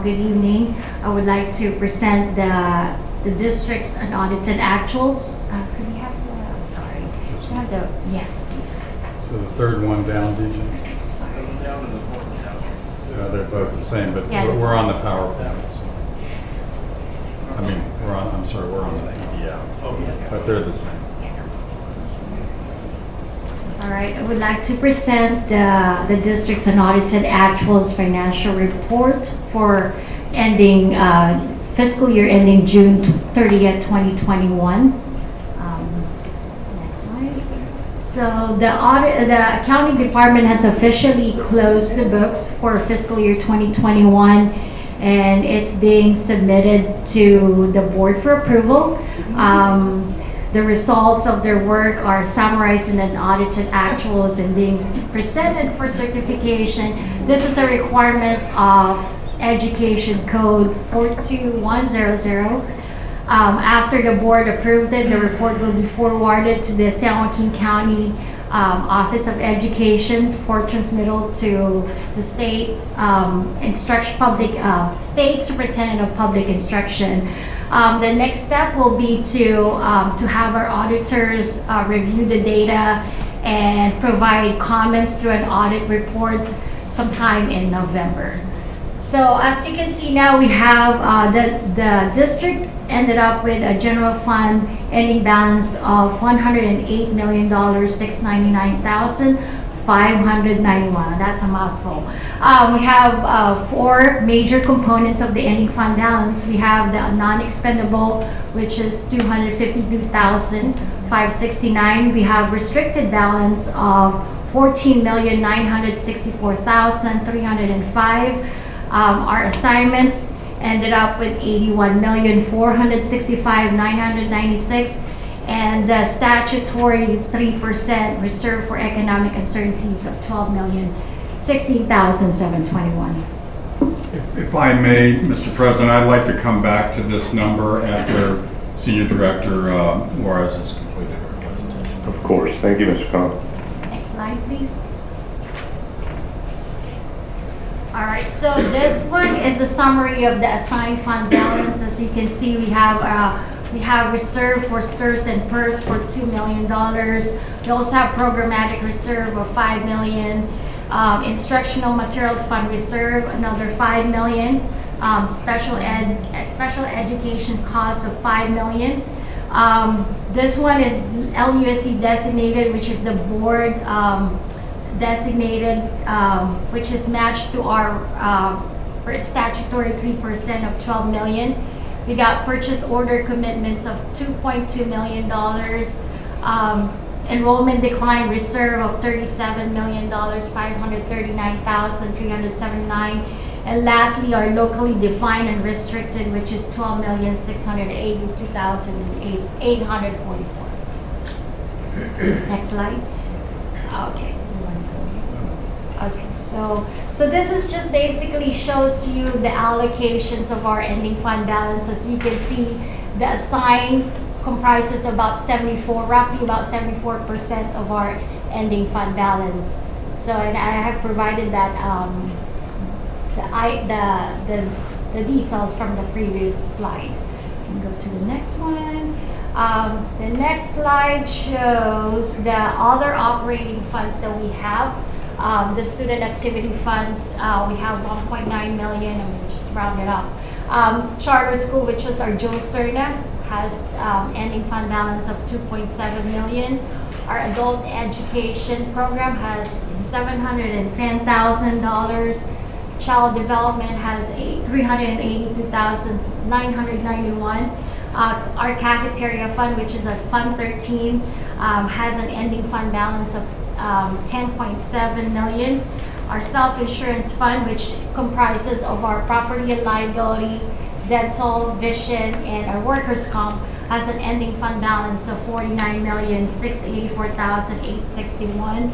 Good evening. I would like to present the district's unaudited actuals. Could we have the, I'm sorry. This Have the, yes, please. So the third one down, Dejan? Sorry. They're both the same, but Yeah. we're on the PowerPoint. So. I mean, we're on the PDF, but they're the same. All right, I would like to present the district's unaudited actuals financial report for ending fiscal year ending June 30th, 2021. Next slide. So the accounting department has officially closed the books for fiscal year 2021. and it's being submitted to the board for approval. The results of their work are summarized in an audited actuals and being presented for certification. This is a requirement of Education Code 42100. After the board approved it, the report will be forwarded to the San Joaquin County Office of Education for transmittal to the state state superintendent of public instruction. The next step will be to have our auditors review the data and provide comments through an audit report sometime in November. So as you can see now, we have the district ended up with a general fund ending balance of $108,699,591. That's a mouthful. We have 4 major components of the ending fund balance. We have the non-expendable, which is $252,569. We have restricted balance of $14,964,305. Our assignments ended up with $81,465,996, and the statutory 3% reserve for economic uncertainties of $12,016,721. If I may, Mr. President, I'd like to come back to this number after Senior Director Juarez has completed her presentation. Of course. Thank you, Mr. Khan. Next slide, please. All right, so this one is the summary of the assigned fund balance. As you can see, we have reserve for STIRS and PERS for $2 million. We also have programmatic reserve of $5 million. Instructional materials fund reserve, another $5 million. Special education costs of $5 million. This one is LUSC designated, which is the board designated, which is matched to our statutory 3% of $12 million. We got purchase order commitments of $2.2 million. Enrollment decline reserve of $37 million, $539,379. And lastly, our locally defined and restricted, which is $12,682,844. Next slide. Okay. Okay, so this is just basically shows you the allocations of our ending fund balance. As you can see, the assigned comprises roughly about 74% of our ending fund balance. So, and I have provided that the details from the previous slide. Go to the next one. The next slide shows the other operating funds that we have. The student activity funds, we have 1.9 million, and we just round it up. Charter school, which is our Joe Cerna, has ending fund balance of 2.7 million. Our adult education program has $710,000. Child development has $382,991. Our cafeteria fund, which is at Fund 13, has an ending fund balance of 10.7 million. Our self-insurance fund, which comprises of our property and liability, dental, vision, and our workers' comp, has an ending fund balance of 49,684,861.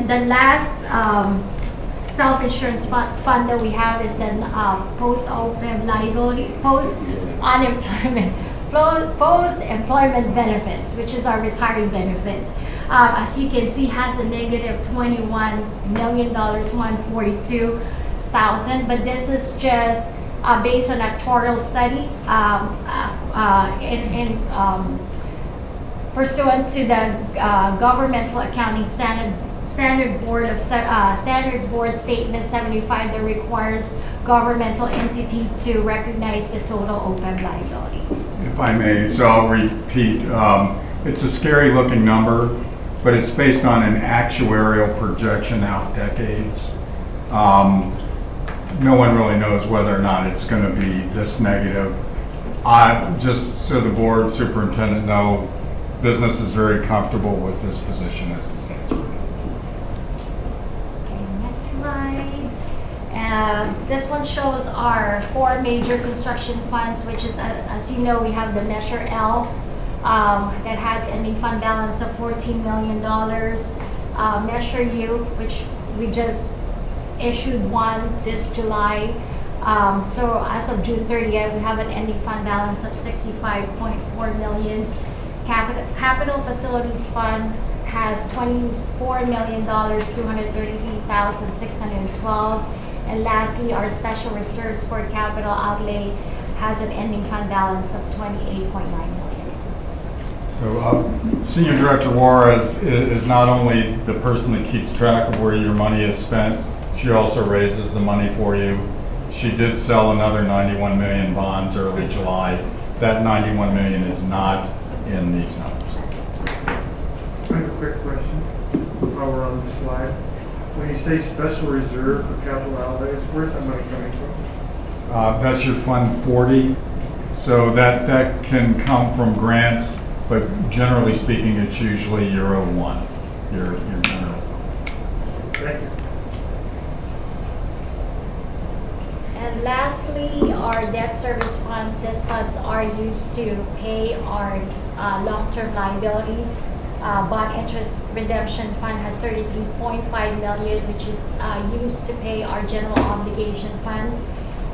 The last self-insurance fund that we have is the post-employment benefits, which is our retiree benefits. As you can see, has a negative $21 million, $142,000, but this is just based on actuarial study pursuant to the governmental accounting standard board statement 75 that requires governmental entity to recognize the total OPEB liability. If I may, so I'll repeat. It's a scary looking number, but it's based on an actuarial projection out decades. No one really knows whether or not it's going to be this negative. Just so the board superintendent know, business is very comfortable with this position as it stands right now. Okay, next slide. And This one shows our 4 major construction funds, which is, as you know, we have the Measure L that has ending fund balance of $14 million. Measure U, which we just issued one this July. So as of June 30th, we have an ending fund balance of $65.4 million. Capital Facilities Fund has $24 million, 233,612. And lastly, our special reserves for capital outlay has an ending fund balance of $28.9 million. So Senior Director Juarez is not only the person that keeps track of where your money is spent, she also raises the money for you. She did sell another 91 million bonds early July. That 91 million is not in these numbers. I have a quick question while we're on the slide. When you say special reserve for capital outlays, where's that money coming from? That's your Fund 40. So that can come from grants, but generally speaking, it's usually Euro 1, your general fund. Thank you. And lastly, our debt service funds. These funds are used to pay our long-term liabilities. Bond interest redemption fund has $33.5 million, which is used to pay our general obligation funds.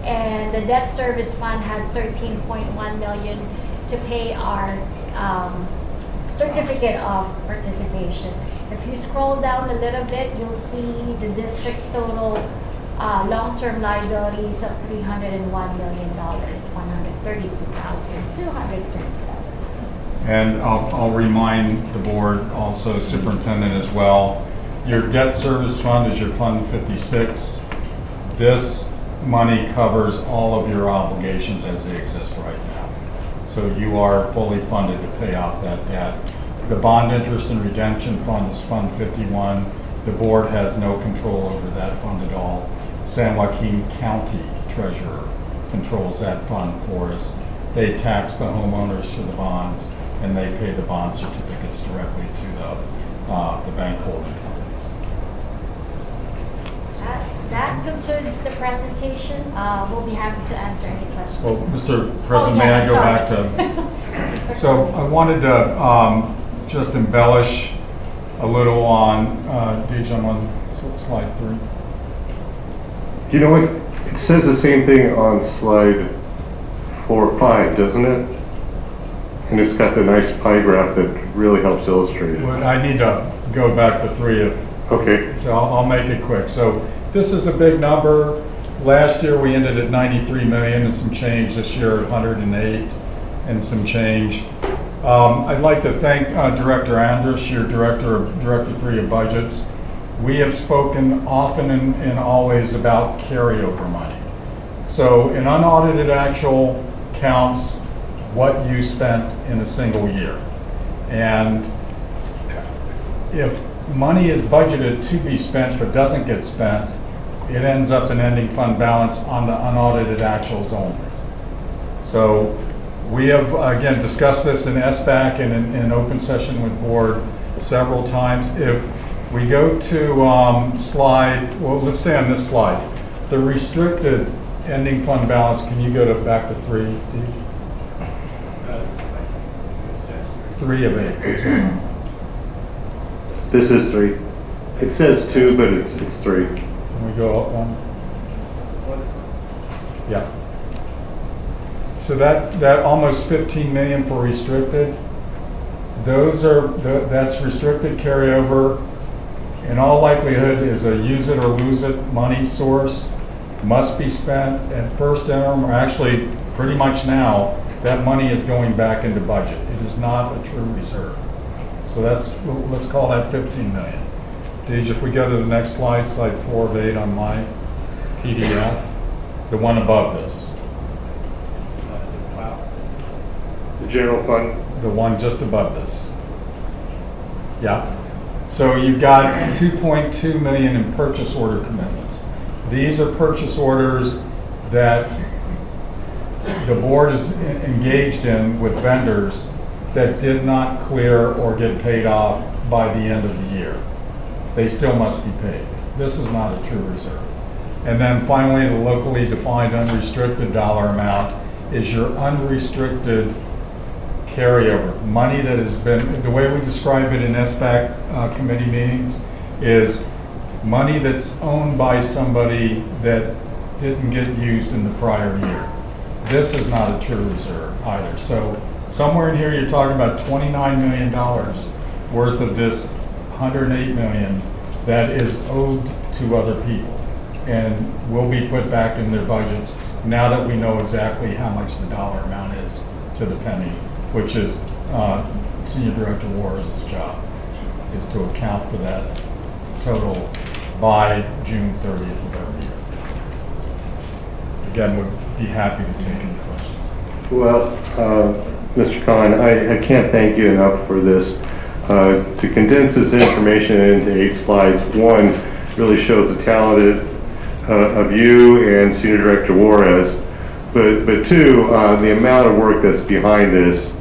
And the debt service fund has $13.1 million to pay our certificate of participation. If you scroll down a little bit, you'll see the district's total long-term liabilities of $301 million, 132,237. And I'll remind the board, also Superintendent as well, your debt service fund is your Fund 56. This money covers all of your obligations as they exist right now. So you are fully funded to pay off that debt. The bond interest and redemption fund is Fund 51. The board has no control over that fund at all. San Joaquin County Treasurer controls that fund for us. They tax the homeowners for the bonds, and they pay the bond certificates directly to the bank holding companies. That concludes the presentation. We'll be happy to answer any questions. Well, Mr. President, may I go back to? So I wanted to just embellish a little on, DJ, I'm on slide 3. You know what? It says the same thing on slide 5, doesn't it? And it's got the nice pie graph that really helps illustrate it. But I need to go back to 3 of. Okay. So I'll make it quick. So this is a big number. Last year we ended at 93 million and some change. This year 108 and some change. I'd like to thank Director Andrus, your Director 3 of Budgets. We have spoken often and always about carryover money. So an unaudited actual counts what you spent in a single year. And if money is budgeted to be spent but doesn't get spent, it ends up in ending fund balance on the unaudited actuals only. So we have, again, discussed this in SBAC and in open session with board several times. If we go to slide, well, let's stay on this slide. The restricted ending fund balance, can you go to back to 3? 3 of 8. This is 3. It says 2, but it's 3. Can we go up one? Yeah. So that almost 15 million for restricted, that's restricted carryover. In all likelihood is a use it or lose it money source, must be spent at first interim, or actually pretty much now, that money is going back into budget. It is not a true reserve. So let's call that 15 million. Deej, if we go to the next slide, slide 4 of 8 on my PDF, the one above this. The general fund? The one just above this. Yeah. So you've got 2.2 million in purchase order commitments. These are purchase orders that the board is engaged in with vendors that did not clear or get paid off by the end of the year. They still must be paid. This is not a true reserve. And then finally, the locally defined unrestricted dollar amount is your unrestricted carryover. Money that has been, the way we describe it in SBAC committee meetings is money that's owned by somebody that didn't get used in the prior year. This is not a true reserve either. So somewhere in here, you're talking about $29 million worth of this $108 million that is owed to other people and will be put back in their budgets now that we know exactly how much the dollar amount is to the penny, which is Senior Director Warres' job, is to account for that total by June 30th of every year. Again, would be happy to take any questions. Well, Mr. Khan, I can't thank you enough for this. To condense this information into 8 slides, one, really shows the talent of you and Senior Director Warres, but two, the amount of work that's behind this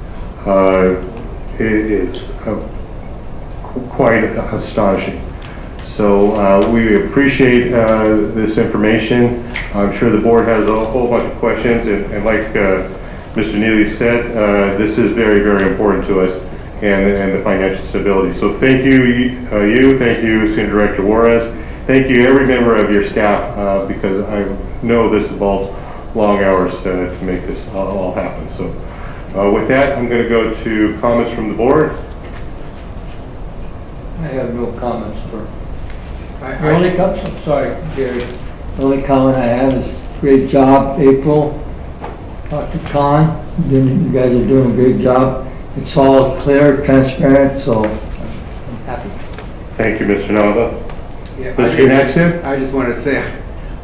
is quite astonishing. So we appreciate this information. I'm sure the board has a whole bunch of questions, and like Mr. Neely said, this is very, very important to us and the financial stability. So thank you, thank you, Senior Director Warres. Thank you, every member of your staff, because I know this involves long hours to make this all happen. So with that, I'm going to go to comments from the board. I have no comments for. The only comment, I'm sorry, Gary. The only comment I have is great job, April. Dr. Khan, you guys are doing a great job. It's all clear, transparent, so I'm happy. Thank you, Mr. Nava. Yeah, Mr. Natson? I just want to say,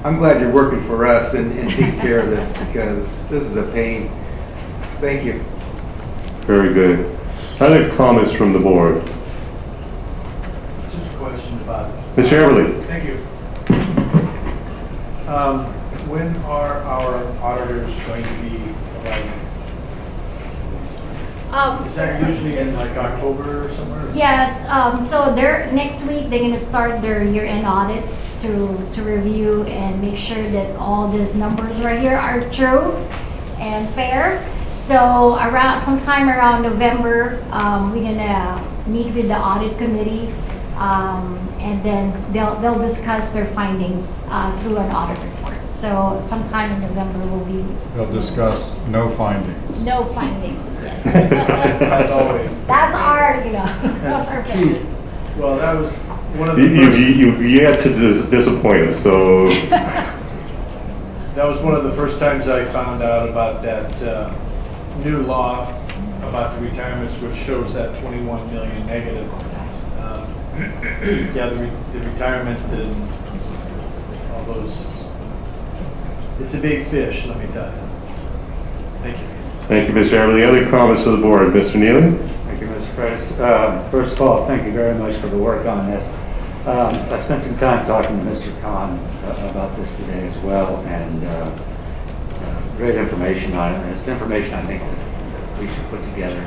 I'm glad you're working for us and taking care of this, because this is a pain. Thank you. Very good. Other comments from the board? Just a question about it. Mr. Everly? Thank you. When are our auditors going to be arriving? Is that usually in like October or somewhere? Yes, so next week, they're gonna start their year-end audit to review and make sure that all these numbers right here are true and fair. So sometime around November, we're gonna meet with the audit committee, and then they'll discuss their findings through an audit report. So sometime in November will be. They'll discuss no findings. No findings, yes. As always. That's our, that's our findings. Well, that was one of the You had to disappoint us, so. That was one of the first times I found out about that new law about the retirements, which shows that 21 million negative. Yeah, the retirement and all those. It's a big fish, let me tell you. So, thank you. Thank you, Mr. Everly. Other comments to the board? Mr. Neely? Thank you, Mr. Freitas. First of all, thank you very much for the work on this. I spent some time talking to Mr. Khan about this today as well, and great information on it. And it's information I think that we should put together.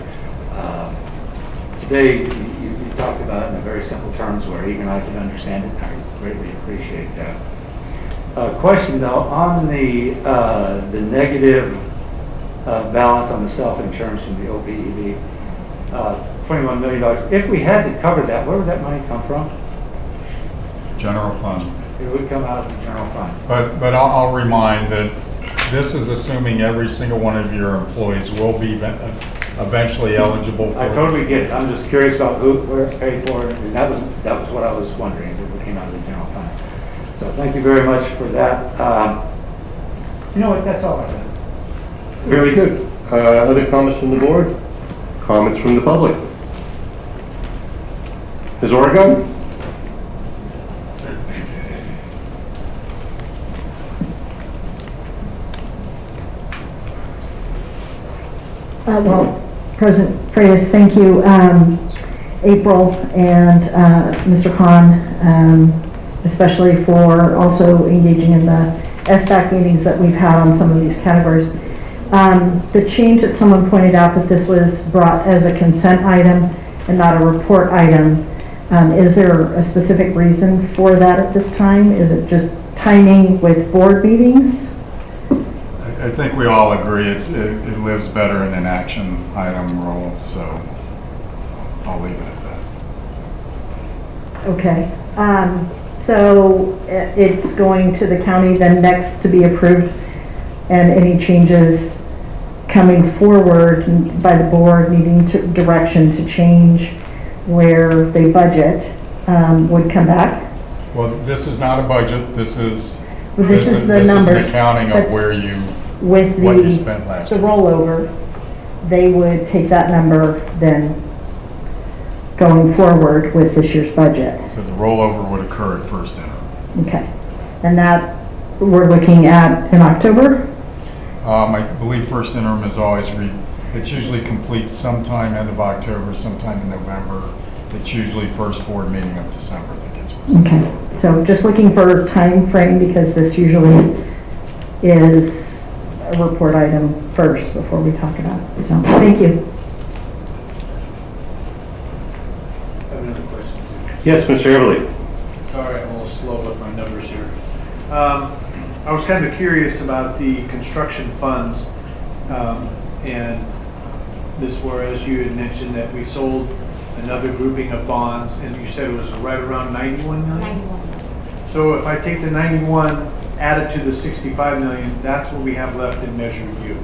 Today, you talked about it in very simple terms where even I can understand it. I greatly appreciate that. Question though, on the negative balance on the self-insurance from the OPEB, $21 million. If we had to cover that, where would that money come from? General fund. It would come out of the general fund. But I'll remind that this is assuming every single one of your employees will be eventually eligible for. I totally get it. I'm just curious about where it paid for it. And that was what I was wondering, if it came out of the general fund. So thank you very much for that. You know what, that's all I got. Very good. Other comments from the board? Comments from the public? Ms. Oregon? Well, President Freitas, thank you, April and Mr. Khan, especially for also engaging in the SBAC meetings that we've had on some of these categories. The change that someone pointed out that this was brought as a consent item and not a report item, is there a specific reason for that at this time? Is it just timing with board meetings? I think we all agree it lives better in an action item role, so I'll leave it at that. Okay, so it's going to the county then next to be approved, and any changes coming forward by the board needing direction to change where they budget would come back? Well, this is not a budget, this is the this numbers. is an accounting of where With what you spent last the year. rollover, they would take that number then going forward with this year's budget. So the rollover would occur at first interim. Okay. And that we're looking at in October? I believe first interim is always, it's usually complete sometime end of October, sometime in November. It's usually first board meeting of December that gets presented. Okay. So just looking for time frame because this usually is a report item first before we talk about it. So thank you. I have another question too. Yes, Mr. Everly. Sorry, I'm a little slow with my numbers here. I was kind of curious about the construction funds, and this, whereas you had mentioned that we sold another grouping of bonds, and you said it was right around 91 million? 91. So if I take the 91 added to the 65 million, that's what we have left in Measure U.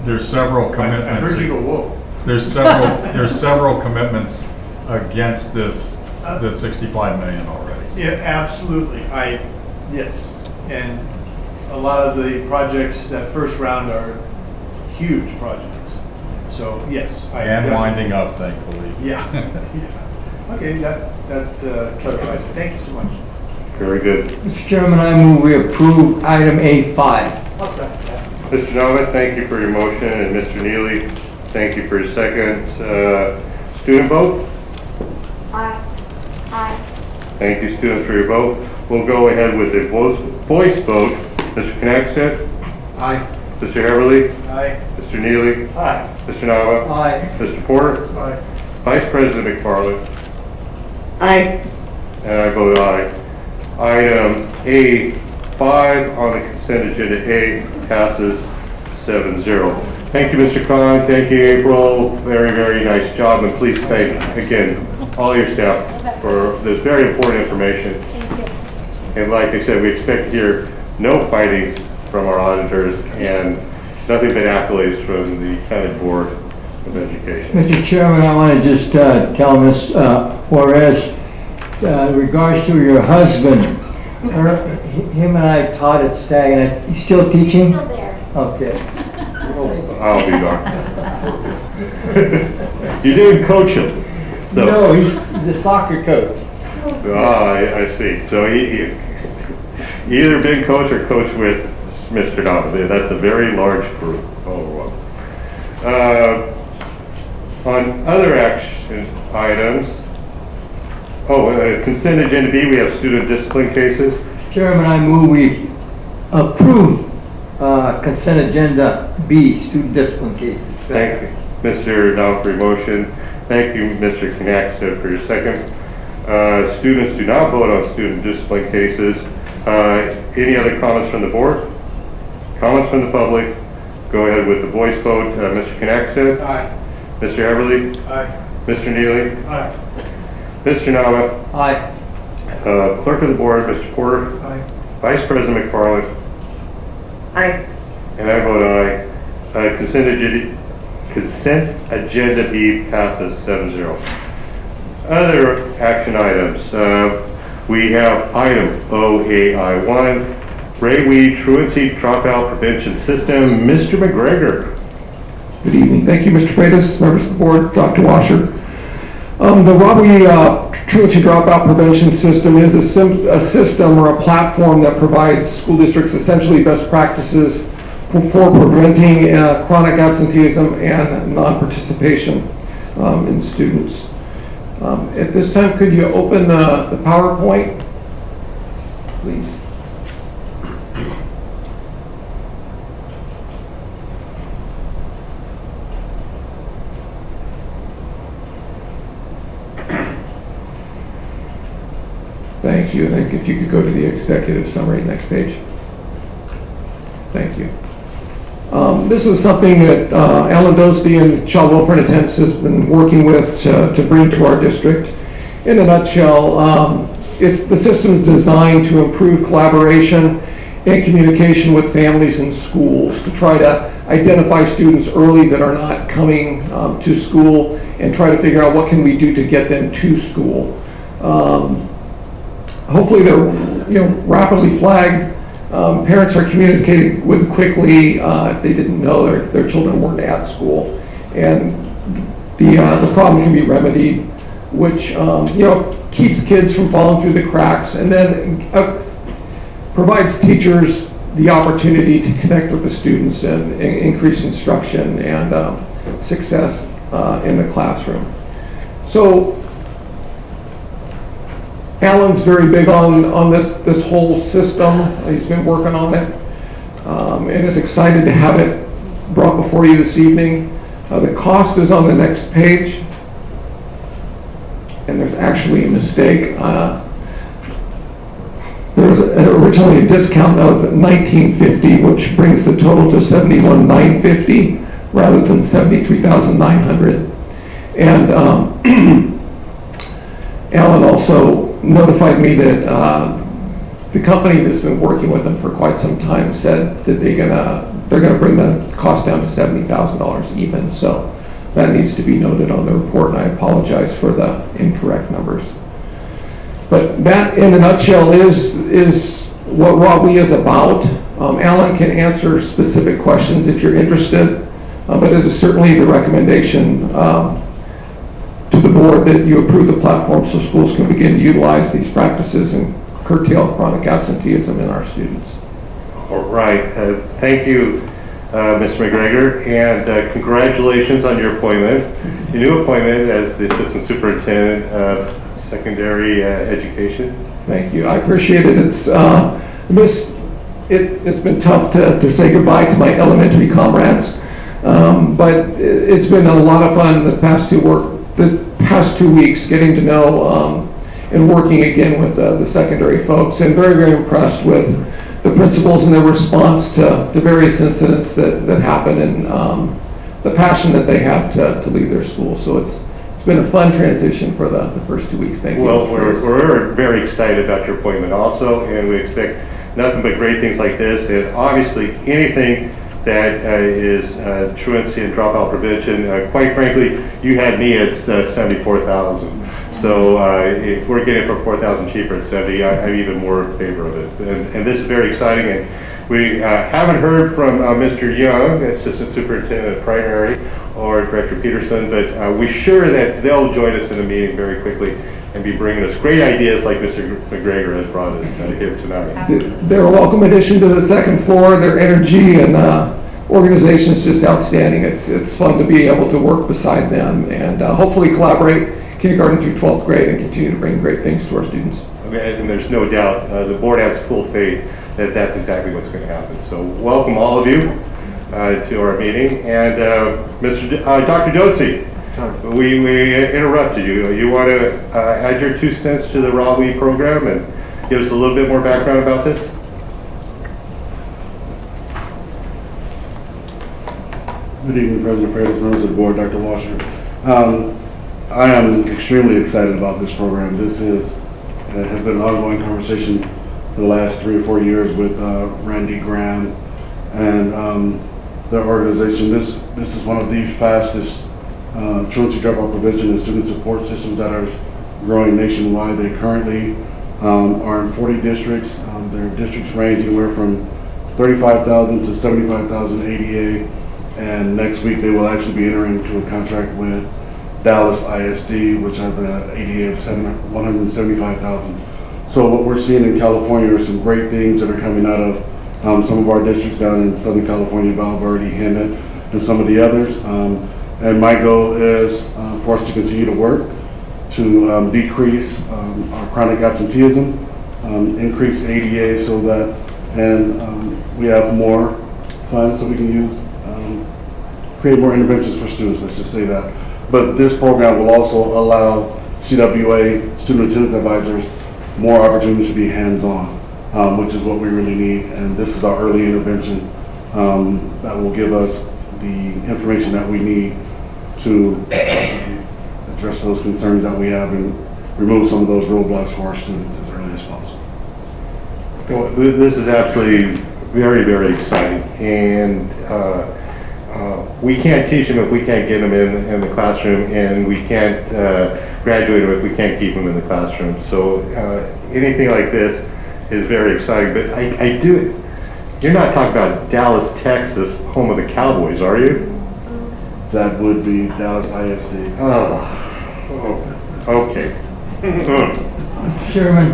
There's several I commitments. heard you go, whoa. There's several commitments against the 65 million already. Yeah, absolutely. Yes. And a lot of the projects, that first round are huge projects. So, yes. And winding up, thankfully. Yeah. Yeah. Okay, that clarifies it. Thank you so much. Very good. Mr. Chairman, I move we approve item A5. Mr. Nova, thank you for your motion, and Mr. Neely, thank you for your second. Student vote? Aye. Aye. Thank you, students, for your vote. We'll go ahead with a voice vote. Mr. Knaxet? Aye. Mr. Heberly? Aye. Mr. Neely? Aye. Mr. Nava? Aye. Mr. Porter? Aye. Vice President McFarland? Aye. And I vote aye. Item A5 on the consent agenda A passes 7-0. Thank you, Mr. Khan. Thank you, April. Very, very nice job. And please thank, again, all your staff for this very important information. Thank you. And like I said, we expect to hear no findings from our auditors and nothing but accolades from the County Board of Education. Mr. Chairman, I want to just tell Ms. Juarez, in regards to your husband, him and I taught at Stag, and he's still teaching? Still there. Okay. I'll be darned. You didn't coach him? So. No, he's a soccer coach. I see. So he either been coach or coach with Mr. Donovan. That's a very large group. Oh, wow. On other action items, consent agenda B, we have student discipline cases. Chairman, I move we approve consent agenda B, student discipline cases. Thank you, Mr. Down, for your motion. Thank you, Mr. Knaxton, for your second. Students do not vote on student discipline cases. Any other comments from the board? Comments from the public? Go ahead with the voice vote. Mr. Knaxton? Aye. Mr. Everly? Aye. Mr. Neely? Aye. Mr. Nava? Aye. Clerk of the board, Mr. Porter? Aye. Vice President McFarland? Aye. And I vote aye. Consent agenda B passes 7-0. Other action items. We have item OAI1, Ray Truancy Dropout Prevention System. Mr. McGregor. Good evening. Thank you, Mr. Freitas, members of the board, Dr. Washer. The Robbery Truancy Dropout Prevention System is a system or a platform that provides school districts essentially best practices for preventing chronic absenteeism and non-participation in students. At this time, could you open the PowerPoint, please? Thank Thank you. And if you could go to the executive summary, next page. Thank you. This is something that Alan Dostey and Child Welfare and Attendance has been working with to bring to our district. In a nutshell, the system is designed to improve collaboration and communication with families and schools to try to identify students early that are not coming to school and try to figure out what can we do to get them to school. Hopefully they're rapidly flagged. Parents are communicated with quickly if they didn't know their children weren't at school. And the problem can be remedied, which keeps kids from falling through the cracks, and then provides teachers the opportunity to connect with the students and increase instruction and success in the classroom. So Alan's very big on this whole system. He's been working on it and is excited to have it brought before you this evening. The cost is on the next page, and there's actually a mistake. There was originally a discount of $1,950, which brings the total to $71,950 rather than $73,900. And Alan also notified me that the company that's been working with them for quite some time said that they're gonna bring the cost down to $70,000 even. So that needs to be noted on the report, and I apologize for the incorrect numbers. But that, in a nutshell, is what ROWE is about. Alan can answer specific questions if you're interested, but it is certainly the recommendation to the board that you approve the platform so schools can begin to utilize these practices and curtail chronic absenteeism in our students. All right. Thank you, Mr. McGregor, and congratulations on your appointment, your new appointment as the Assistant Superintendent of Secondary Education. Thank you. I appreciate it. It's been tough to say goodbye to my elementary comrades, but it's been a lot of fun the past 2 weeks getting to know and working again with the secondary folks, and very, very impressed with the principals and their response to various incidents that happen, and the passion that they have to leave their school. So it's been a fun transition for the first 2 weeks. Thank you. Well, we're very excited about your appointment also, and we expect nothing but great things like this, and obviously anything that is truancy and dropout prevention. Quite frankly, you had me at 74,000. So if we're getting it for 4,000 cheaper at 70, I'm even more in favor of it. And this is very exciting. And we haven't heard from Mr. Young, Assistant Superintendent of Primary, or Director Peterson, but we're sure that they'll join us in a meeting very quickly and be bringing us great ideas like Mr. McGregor has brought us here tonight. They're a welcome addition to the second floor. Their energy and organization is just outstanding. It's fun to be able to work beside them and hopefully collaborate kindergarten through 12th grade and continue to bring great things to our students. Okay, and there's no doubt the board has full faith that that's exactly what's going to happen. So welcome all of you to our meeting. And Dr. Dostey, we interrupted you. You want to add your 2 cents to the ROWE program and give us a little bit more background about this? Good evening, President Freitas, members of the board, Dr. Washer. I am extremely excited about this program. This has been an ongoing conversation for the last 3 or 4 years with Randy Graham and their organization. This is one of the fastest truancy dropout prevention and student support systems that are growing nationwide. They currently are in 40 districts. Their districts range anywhere from 35,000 to 75,000 ADA. And next week they will actually be entering into a contract with Dallas ISD, which has an ADA of 175,000. So what we're seeing in California are some great things that are coming out of some of our districts down in Southern California, Val Verde, Hemet, and some of the others. And my goal is for us to continue to work to decrease our chronic absenteeism, increase ADA so that, and we have more funds so we can use, create more interventions for students, let's just say that. But this program will also allow CWA, student attendance advisors, more opportunity to be hands-on, which is what we really need. And this is our early intervention that will give us the information that we need to address those concerns that we have and remove some of those roadblocks for our students as early as possible. Well, this is absolutely very, very exciting, and we can't teach them if we can't get them in the classroom, and we can't graduate them if we can't keep them in the classroom. So anything like this is very exciting. But you're not talking about Dallas, Texas, home of the Cowboys, are you? That would be Dallas ISD. Oh, okay. Sherman.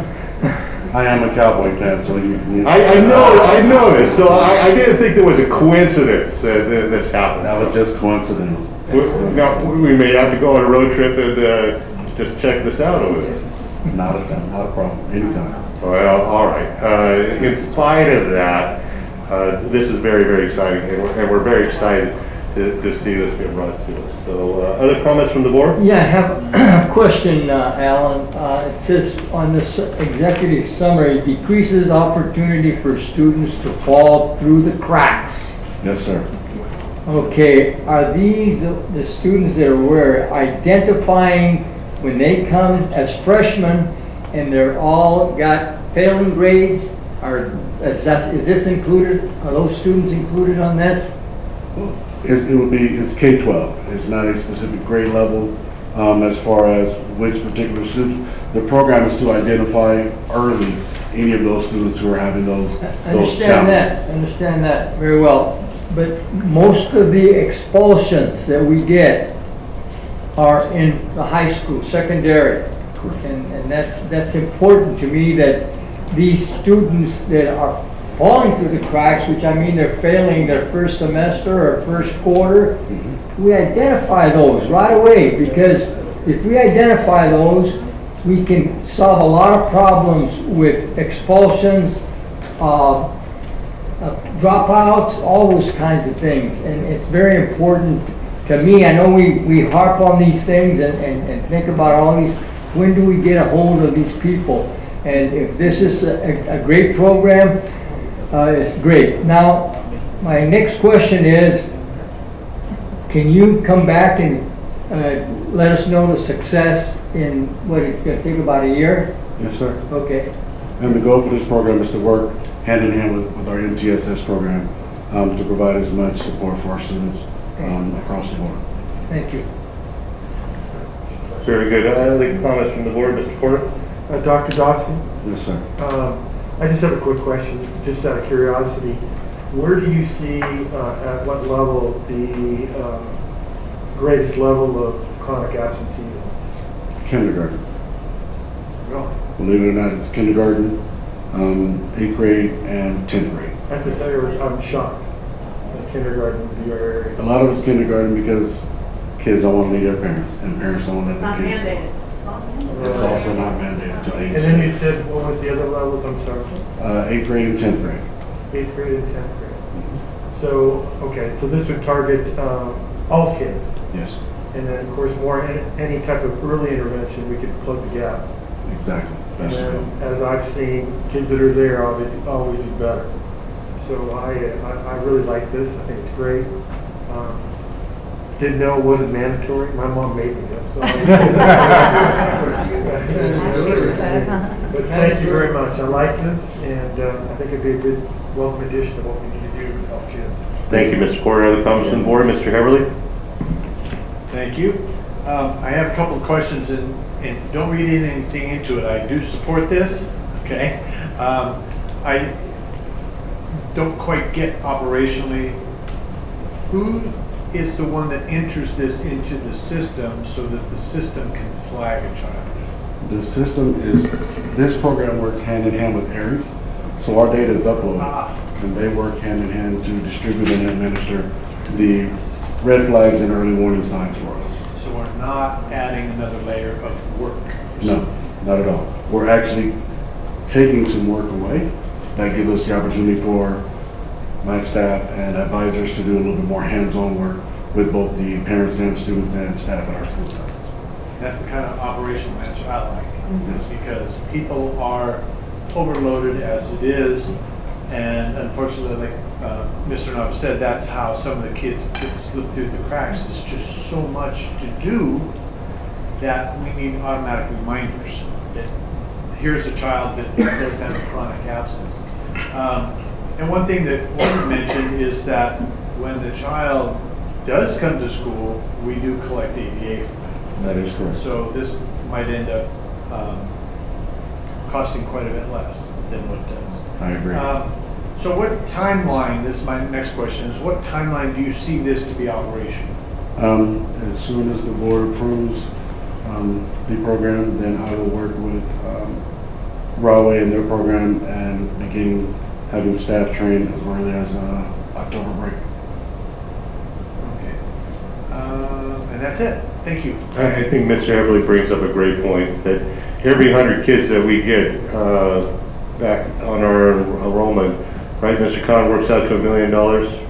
I am a Cowboy fan, so you can. I know this, so I didn't think there was a coincidence that this happened. That was just coincidental. Now, we may have to go on a road trip and just check this out over there. Not a problem, anytime. Well, all right. In spite of that, this is very, very exciting, and we're very excited to see this get brought to us. So, other comments from the board? Yeah, I have a question, Alan. It says on this executive summary, decreases opportunity for students to fall through the cracks. Yes, sir. Okay, are these the students that are identifying when they come as freshmen and they're all got failing grades? Is this included? Are those students included on this? It's K-12. It's not a specific grade level as far as which particular students. The program is to identify early any of those students who are having those challenges. I understand that very well. But most of the expulsions that we get are in the high school, secondary. And that's important to me, that these students that are falling through the cracks, which I mean they're failing their first semester or first quarter, we identify those right away, because if we identify those, we can solve a lot of problems with expulsions, dropouts, all those kinds of things. And it's very important to me. I know we harp on these things and think about all these. When do we get a hold of these people? And if this is a great program, it's great. Now, my next question is, can you come back and let us know the success in what it's going to take about a year? Yes, sir. Okay. And the goal for this program is to work hand in hand with our MTSS program to provide as much support for our students across the board. Thank you. Very good. Any comments from the board, Mr. Porter? Dr. Doxey? Yes, sir. I just have a quick question, just out of curiosity. Where do you see, at what level, the greatest level of chronic absenteeism? Kindergarten. Really? Believe it or not, it's kindergarten, 8th grade, and 10th grade. I have to tell you, I'm shocked that kindergarten would be our area. A lot of it's kindergarten because kids don't want to leave their parents, and parents don't let their kids go. It's also not mandated until age 6. And then you said, what was the other levels, I'm sorry? 8th grade and 10th grade. 8th grade and 10th grade. So, okay, so this would target all kids. Yes. And then, of course, any type of early intervention, we could plug the gap. Exactly. And That's true. then, as I've seen, kids that are there always do better. So I really like this. I think it's great. Didn't know it wasn't mandatory. My mom made me go. So but thank you very much. I like this, and I think it'd be a good, welcome addition to what we need to do to help kids. Thank you, Mr. Porter. Other comments from the board? Mr. Heverly? Thank you. I have a couple of questions, and don't read anything into it. I do support this, okay? I don't quite get operationally, who is the one that enters this into the system so that the system can flag a child? The system is, this program works hand in hand with ARES, so our data is uploaded, and they work hand in hand to distribute and administer the red flags and early warning signs for us. So we're not adding another layer of work? No, not at all. We're actually taking some work away. That gives us the opportunity for my staff and advisors to do a little bit more hands-on work with both the parents and students and staff at our school sites. That's the kind of operational answer I like. because people are overloaded as it is, and unfortunately, like Mr. Nob said, that's how some of the kids get slipped through the cracks. It's just so much to do that we need automatic reminders that here's a child that does have a chronic absence. And one thing that wasn't mentioned is that when the child does come to school, we do collect ADA from that. That is correct. So this might end up costing quite a bit less than what it does. I agree. So what timeline, this is my next question, is what timeline do you see this to be operational? As soon as the board approves the program, then I will work with Rahway and their program and begin having staff trained as early as October break. Okay. And that's it. Thank you. I think Mr. Everly brings up a great point, that every 100 kids that we get back on our enrollment, right, Mr. Khan, works out to $1 million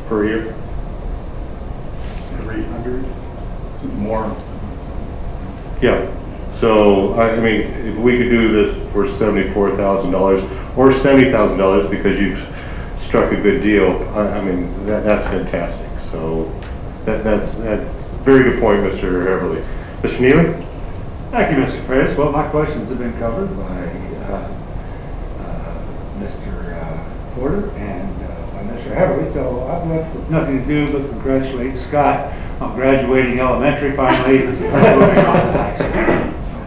per year? Every 100, more. Yeah. So, I mean, if we could do this for $74,000 or $70,000 because you've struck a good deal, I mean, that's fantastic. So, that's very good point, Mr. Everly. Mr. Neely? Thank you, Mr. Freitas. Well, my questions have been covered by Mr. Porter and by Mr. Everly, so I'm left with nothing to do but congratulate Scott on graduating elementary finally. And moving on to high school.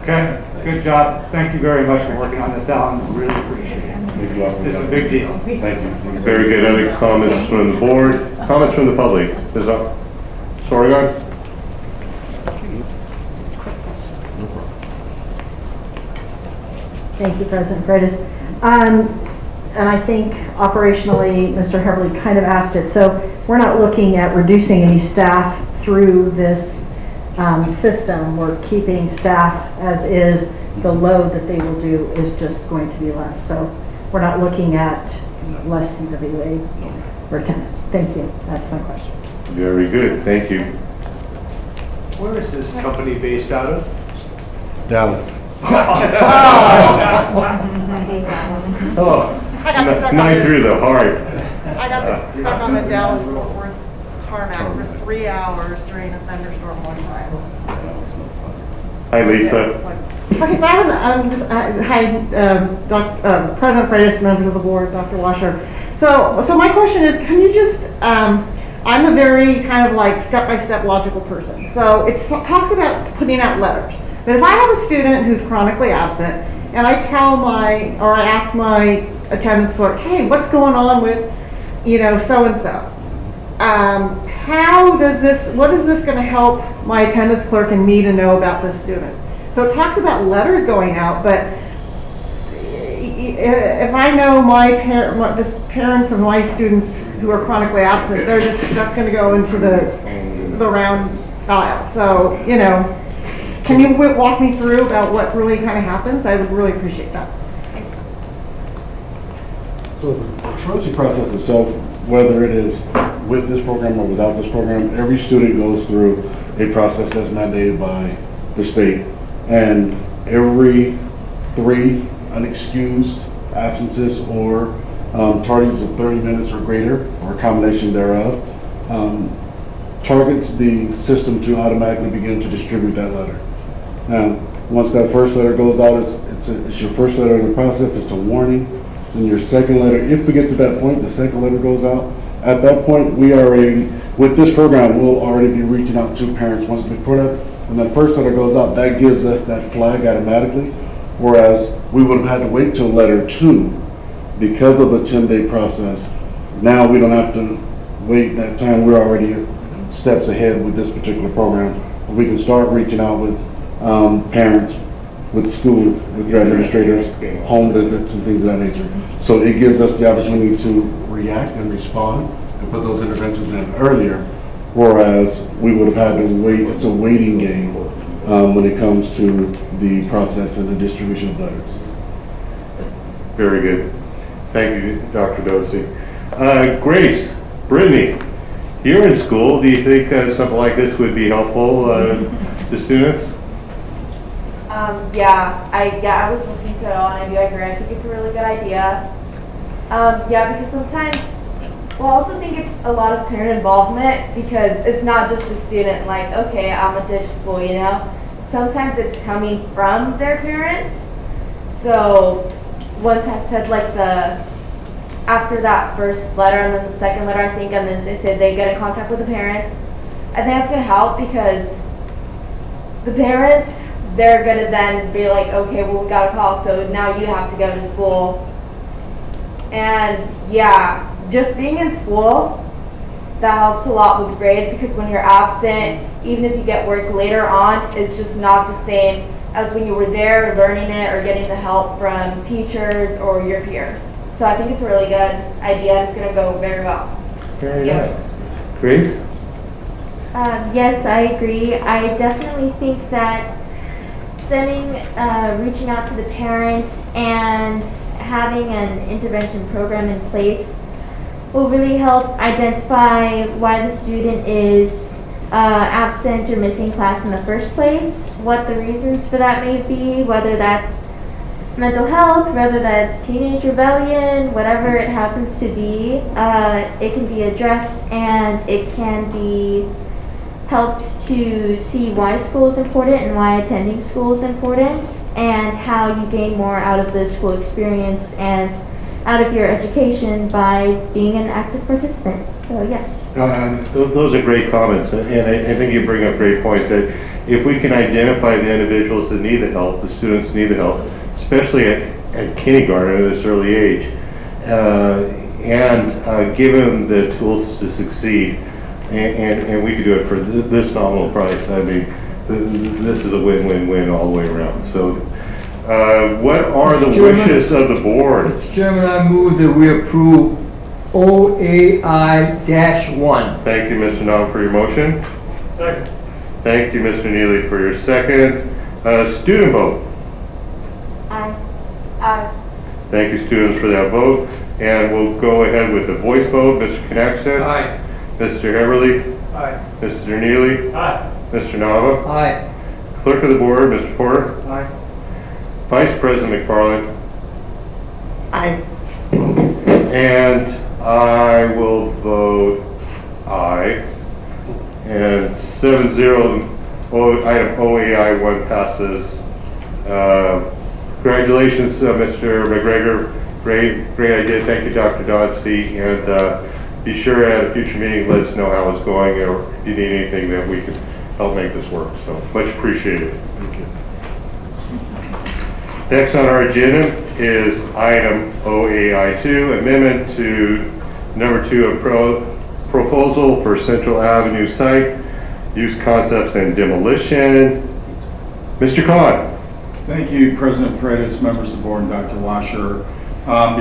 Okay, good job. Thank you very much for working on this, Alan. Really appreciate it. It's a big deal. Thank you. Very good. Other comments from the board? Comments from the public? Ms. Sorry, Thank you, President Freitas. And I think operationally, Mr. Heverly kind of asked it. So we're not looking at reducing any staff through this system. We're keeping staff as is. The load that they will do is just going to be less. So we're not looking at less CWA or attendance. Thank you. That's my question. Very good. Thank you. Where is this company based out of? Dallas. Oh, I got stuck nice on through the heart. I got stuck on the Dallas-Fort Worth tarmac for 3 hours during a thunderstorm one time. Hi, Lisa. Okay, so President Freitas, members of the board, Dr. Washer. So my question is, can you just, I'm a very kind of like step-by-step logical person. So it talks about putting out letters. But if I have a student who's chronically absent and I I ask my attendance clerk, hey, what's going on with, so-and-so? What is this going to help my attendance clerk and me to know about this student? So it talks about letters going out, but if I know the parents of my students who are chronically absent, that's going to go into the round file. So, can you walk me through about what really kind of happens? I would really appreciate that. So the truancy process itself, whether it is with this program or without this program, every student goes through a process that's mandated by the state. And every 3 unexcused absences or tardies of 30 minutes or greater, or a combination thereof, targets the system to automatically begin to distribute that letter. Now, once that first letter goes out, it's your first letter in the process, it's a warning. Then your second letter, if we get to that point, the second letter goes out. At that point, with this program, we'll already be reaching out to parents once before that. When that first letter goes out, that gives us that flag automatically, whereas we would have had to wait till letter 2 because of a 10-day process. Now we don't have to wait that time. We're already steps ahead with this particular program. We can start reaching out with parents, with school, with their administrators, home visits and things of that nature. So it gives us the opportunity to react and respond and put those interventions in earlier, whereas we would have had to wait. It's a waiting game when it comes to the process and the distribution of letters. Very good. Thank you, Dr. Dosey. Grace, Brittany, you're in school. Do you think something like this would be helpful to students? I was listening to it all and I do agree. I think it's a really good idea. Because sometimes, I also think it's a lot of parent involvement because it's not just the student like, okay, I'm a ditch school, you know? Sometimes it's coming from their parents. So once I said like after that first letter and then the second letter, I think, and then they said they get in contact with the parents. I think that's gonna help because the parents, they're gonna then be like, okay, well, we got a call, so now you have to go to school. And just being in school, that helps a lot with grades because when you're absent, even if you get work later on, it's just not the same as when you were there learning it or getting the help from teachers or your peers. So I think it's a really good idea. It's gonna go very well. Very nice. Grace? Yes, I agree. I definitely think that reaching out to the parents and having an intervention program in place will really help identify why the student is absent or missing class in the first place, what the reasons for that may be, whether that's mental health, whether that's teenage rebellion, whatever it happens to be, it can be addressed and it can be helped to see why school is important and why attending school is important and how you gain more out of the school experience and out of your education by being an active participant. So yes. Those are great comments, and I think you bring up great points that if we can identify the individuals that need the help, the students need the help, especially at kindergarten at this early age, and give them the tools to succeed, and we could do it for this nominal price. I mean, this is a win-win-win all the way around. So, what are the wishes of the board? Mr. Chairman, I move that we approve OAI-1. Thank you, Mr. Nam, for your motion. Second. Thank you, Mr. Neely, for your second. Student vote. Aye. Thank you, students, for that vote. And we'll go ahead with the voice vote. Mr. Connection? Aye. Mr. Heberly? Aye. Mr. Neely? Aye. Mr. Nava? Aye. Clerk of the board, Mr. Porter? Aye. Vice President McFarland? Aye. And I will vote aye. And 7-0, item OAI-1 passes. Congratulations, Mr. McGregor. Great idea. Thank you, Dr. Dodsey. And be sure at a future meeting, let us know how it's going or if you need anything that we can help make this work. So much appreciated. Thank you. Next on our agenda is item OAI-2, amendment to number 2 of proposal for Central Avenue site, use concepts and demolition. Mr. Khan. Thank you, President Freitas, members of the board, and Dr. Washer.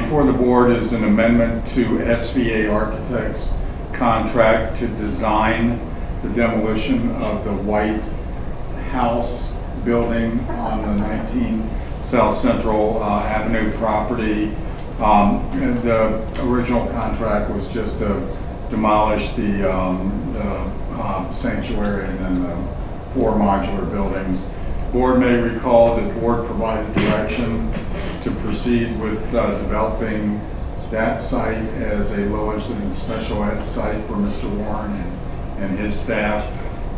Before the board is an amendment to SVA Architects contract to design the demolition of the White House building on the 19 South Central Avenue property. The original contract was just to demolish the sanctuary and then the 4 modular buildings. Board may recall that the board provided direction to proceed with developing that site as a low incidence special ed site for Mr. Warren and his staff.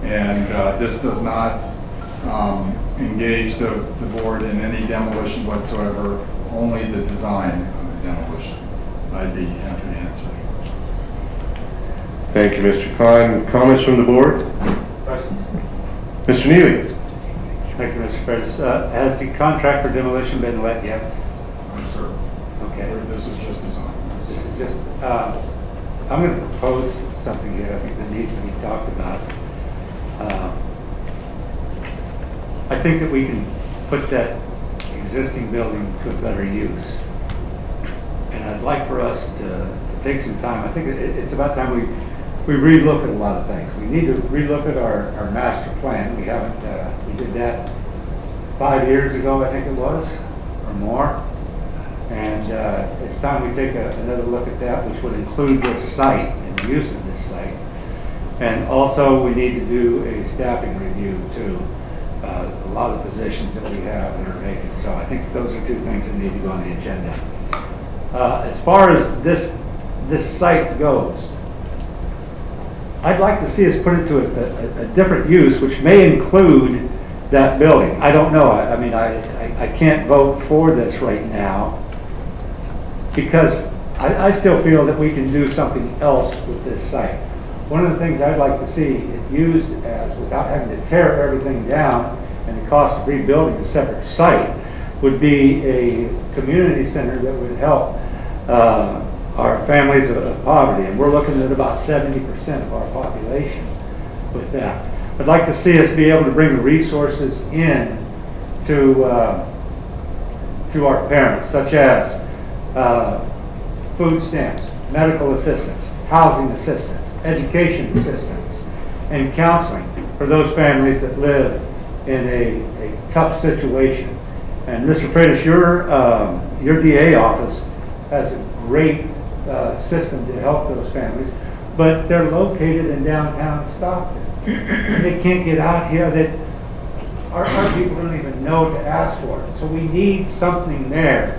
And this does not engage the board in any demolition whatsoever, only the design of the demolition. I'd be happy to answer. Thank you, Mr. Khan. Comments from the board? Mr. Neely. Thank you, Mr. President. Has the contract for demolition been let yet? No, sir. Okay. This is just design. This is just, I'm going to propose something here I think that needs to be talked about. I think that we can put that existing building to a better use. And I'd like for us to take some time. I think it's about time we relook at a lot of things. We need to relook at our master plan. We haven't, we did that 5 years ago, I think it was, or more. And it's time we take another look at that, which would include this site and the use of this site. And also we need to do a staffing review too. a lot of positions that we have that are vacant. So I think those are two things that need to go on the agenda. As far as this site goes, I'd like to see us put it to a different use, which may include that building. I don't know. I mean, I can't vote for this right now because I still feel that we can do something else with this site. One of the things I'd like to see it used as, without having to tear everything down and the cost of rebuilding a separate site, would be a community center that would help our families of poverty. And we're looking at about 70% of our population with that. I'd like to see us be able to bring the resources in to our parents, such as food stamps, medical assistance, housing assistance, education assistance, and counseling for those families that live in a tough situation. And Mr. Freitas, your DA office has a great system to help those families, but they're located in downtown Stockton. They can't get out here. That our people don't even know to ask for it. So we need something there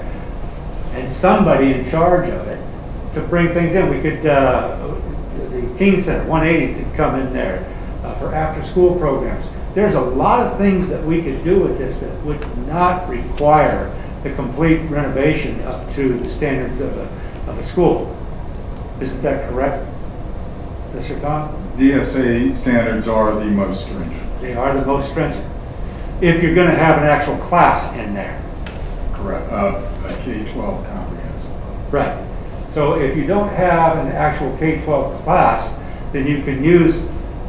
and somebody in charge of it to bring things in. We could, the Teen Center, 180 could come in there for after-school programs. There's a lot of things that we could do with this that would not require the complete renovation up to the standards of a school. Isn't that correct, Mr. Khan? DSA standards are the most stringent. They are the most stringent. If you're going to have an actual class in there. Correct. A K-12 comprehensive. Right. So if you don't have an actual K-12 class, then you can use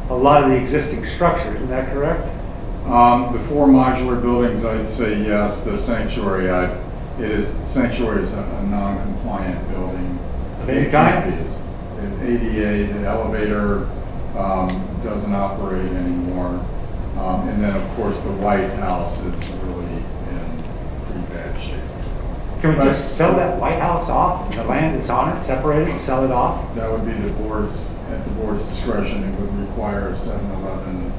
a lot of the existing structures. Isn't that correct? The 4 modular buildings, I'd say yes. The sanctuary, sanctuary is a non-compliant building. Of any kind? ADA, the elevator doesn't operate anymore. And then, of course, the White House is really in pretty bad shape. Can we just sell that White House off? The land that's on it, separate it and sell it off? That would be at the board's discretion. It would require a 7-Eleven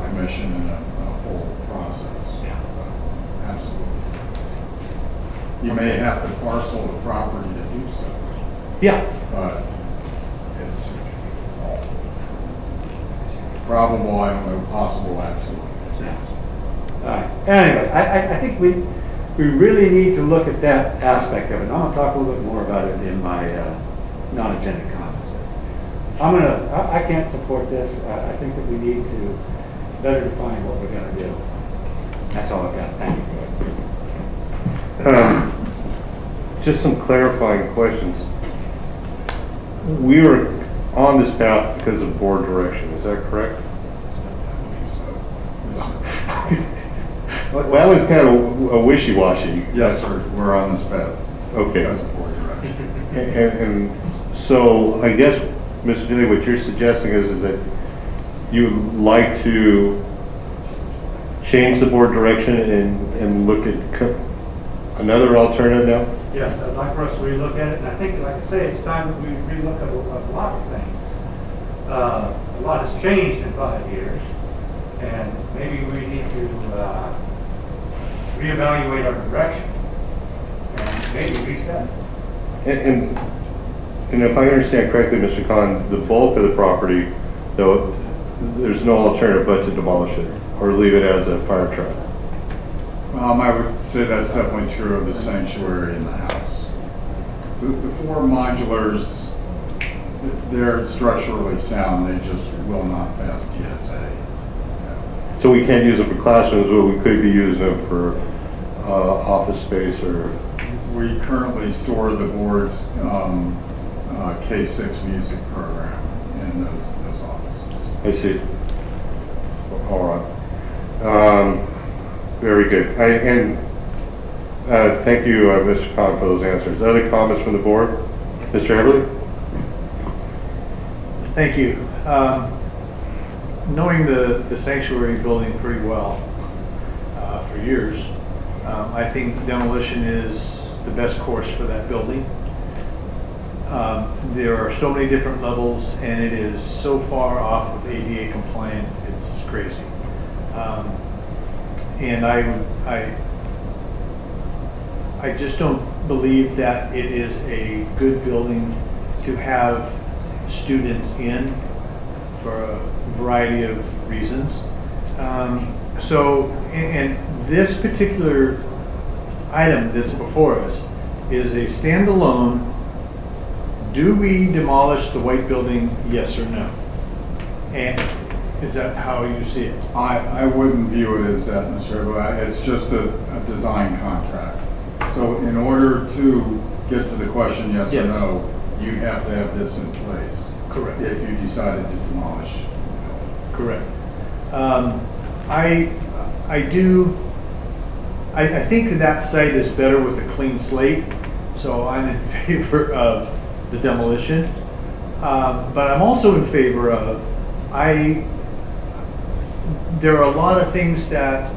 commission and a whole process. Yeah. Absolutely. You may have to parcel the property to do so. Yeah. But it's probable, I don't know, possible, absolutely. All right. Anyway, I think we really need to look at that aspect of it. I'm going to talk a little bit more about it in my non-agenda comments. I can't support this. I think that we need to better define what we're going to do. That's all I've got. Thank you. Just some clarifying questions. We were on this path because of board direction, is that correct? I believe so. Yes, sir. Well, that was kind of a wishy-washy. Yes, sir. We're on this path. Okay. Because of board direction. And so I guess, Mr. Dilly, what you're suggesting is that you would like to change the board direction and look at another alternative now? Yes, I'd like for us to relook at it, and I think, like I say, it's time that we relook at a lot of things. A lot has changed in 5 years, and maybe we need to reevaluate our direction and maybe reset. And if I understand correctly, Mr. Khan, the bulk of the property, though, there's no alternative but to demolish it or leave it as a fire truck. I would say that's definitely true of the sanctuary and the house. The 4 modulars, they're structurally sound, they just will not pass TSA. So we can't use them for classrooms, but we could be using them for office space or... We currently store the board's K-6 music program in those offices. I see. All right. Very good. Thank you, Mr. Khan, for those answers. Other comments from the board? Mr. Everly? Thank you. Knowing the sanctuary building pretty well for years, I think demolition is the best course for that building. There are so many different levels and it is so far off of ADA compliant, it's crazy. And I just don't believe that it is a good building to have students in for a variety of reasons. And this particular item that's before us is a standalone. Do we demolish the white building, yes or no? And is that how you see it? I wouldn't view it as that, Mr. Everett. It's just a design contract. So in order to get to the question yes or no, you have to have this in place. Correct. If you decided to demolish. Correct. I think that site is better with a clean slate, so I'm in favor of the demolition. But I'm also in favor of, there are a lot of things that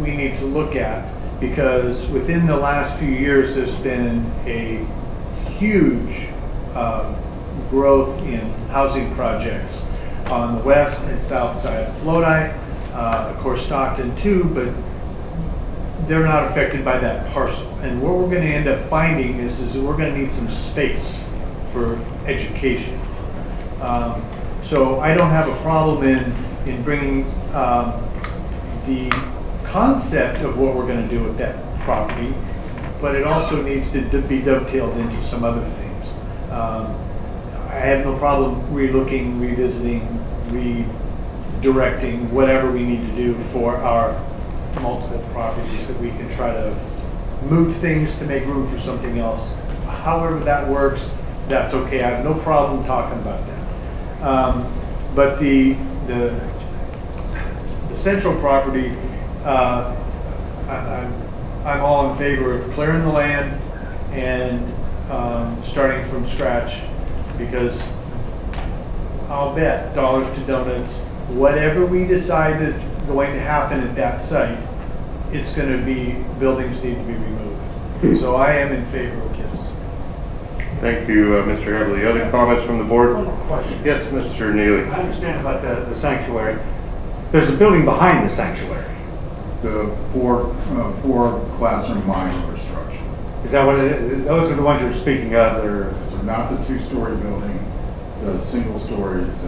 we need to look at, because within the last few years there's been a huge growth in housing projects on the west and south side of Lodi, of course Stockton too, but they're not affected by that parcel. And what we're going to end up finding is that we're going to need some space for education. So I don't have a problem in bringing the concept of what we're going to do with that property, but it also needs to be dovetailed into some other things. I have no problem relooking, revisiting, redirecting, whatever we need to do for our multiple properties, that we can try to move things to make room for something else. However that works, that's okay. I have no problem talking about that. But the central property, I'm all in favor of clearing the land and starting from scratch, because I'll bet dollars to donuts, whatever we decide is going to happen at that site, it's going to be, buildings need to be removed. So I am in favor of this. Thank you, Mr. Everly. Other comments from the board? One more question. Yes, Mr. Neely. I understand about the sanctuary. There's a building behind the sanctuary. The four classroom modular structure. Is that what it is? Those are the ones you're speaking of? So not the two-story building, the single stories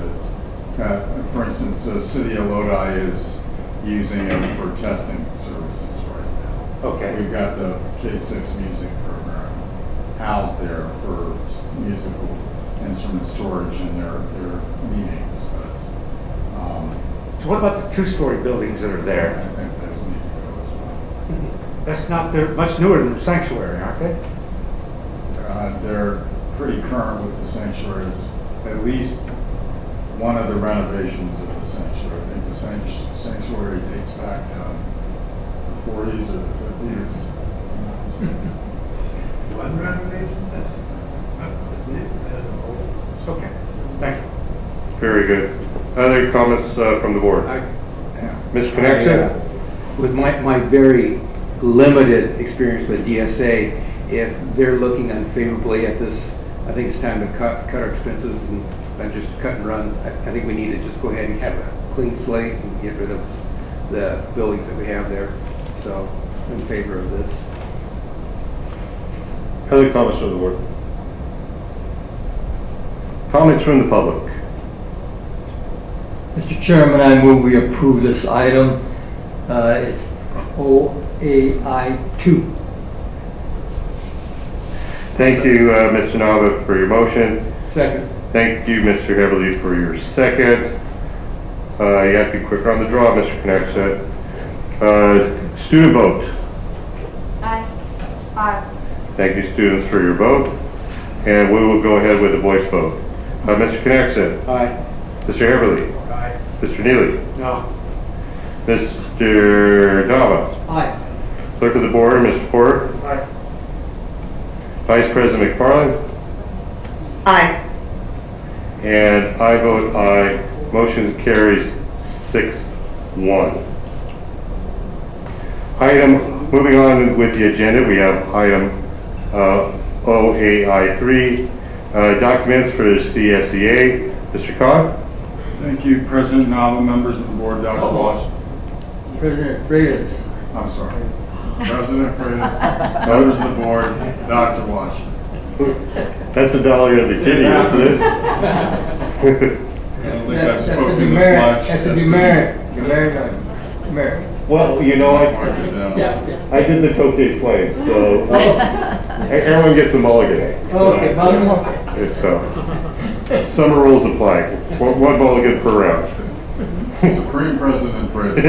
that, for instance, the city of Lodi is using it for testing services right now. Okay. We've got the K6 music program housed there for musical instrument storage in their meetings. But, so what about the two-story buildings that are there? I think those need to go as well. That's not, they're much newer than the sanctuary, aren't they? They're pretty current with the sanctuaries. At least one of the renovations of the sanctuary. I think the sanctuary dates back to the 40s or the 50s. One renovation? That's new. That's old. Okay. Thank you. Very good. Other comments from the board? Mr. Connection? With my very limited experience with DSA, if they're looking unfavorably at this, I think it's time to cut our expenses and not just cut and run. I think we need to just go ahead and have a clean slate and get rid of the buildings that we have there. So I'm in favor of this. Other comments from the board? Comments from the public? Mr. Chairman, I move we approve this item. It's OAI2. Thank you, Mr. Nava, for your motion. Second. Thank you, Mr. Heberly, for your second. You have to be quicker on the draw, Mr. Connection. Student vote. Aye. Aye. Thank you, students, for your vote. And we will go ahead with the voice vote. Mr. Connection. Aye. Mr. Heberly. Aye. Mr. Neely. No. Mr. Nava. Aye. Clerk of the board, Mr. Porter. Aye. Vice President McFarland. Aye. And I vote aye. Motion carries 6-1. Moving on with the agenda, we have item OAI3, documents for the CSEA. Mr. Kahn? Thank you, President Nava, members of the board, Dr. Walsh. President Freitas. I'm sorry. President Freitas, members of the board, Dr. Washington. That's the dollar of the kitty, isn't it? I don't think I've spoken this much. That's a demerit. Demerit. Well, you know, I did the Tokay Flames, so everyone gets a mulligan. Okay, It's, summer rules apply. One mulligan per round. Supreme President Freitas.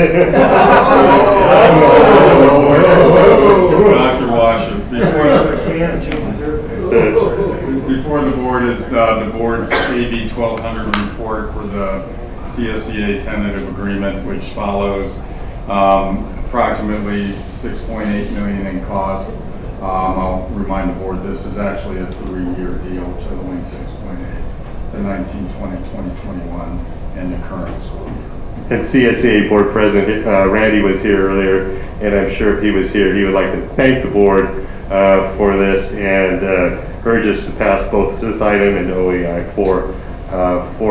Oh. Dr. Washington, before the board is the board's AB 1200 report for the CSEA tentative agreement, which follows approximately $6.8 million in cost. I'll remind the board this is actually a 3-year deal totaling $6.8, the 2020-2021, and the current school year. And CSEA Board President Randy was here earlier, and I'm sure if he was here, he would like to thank the board for this and urge us to pass both this item and OEI for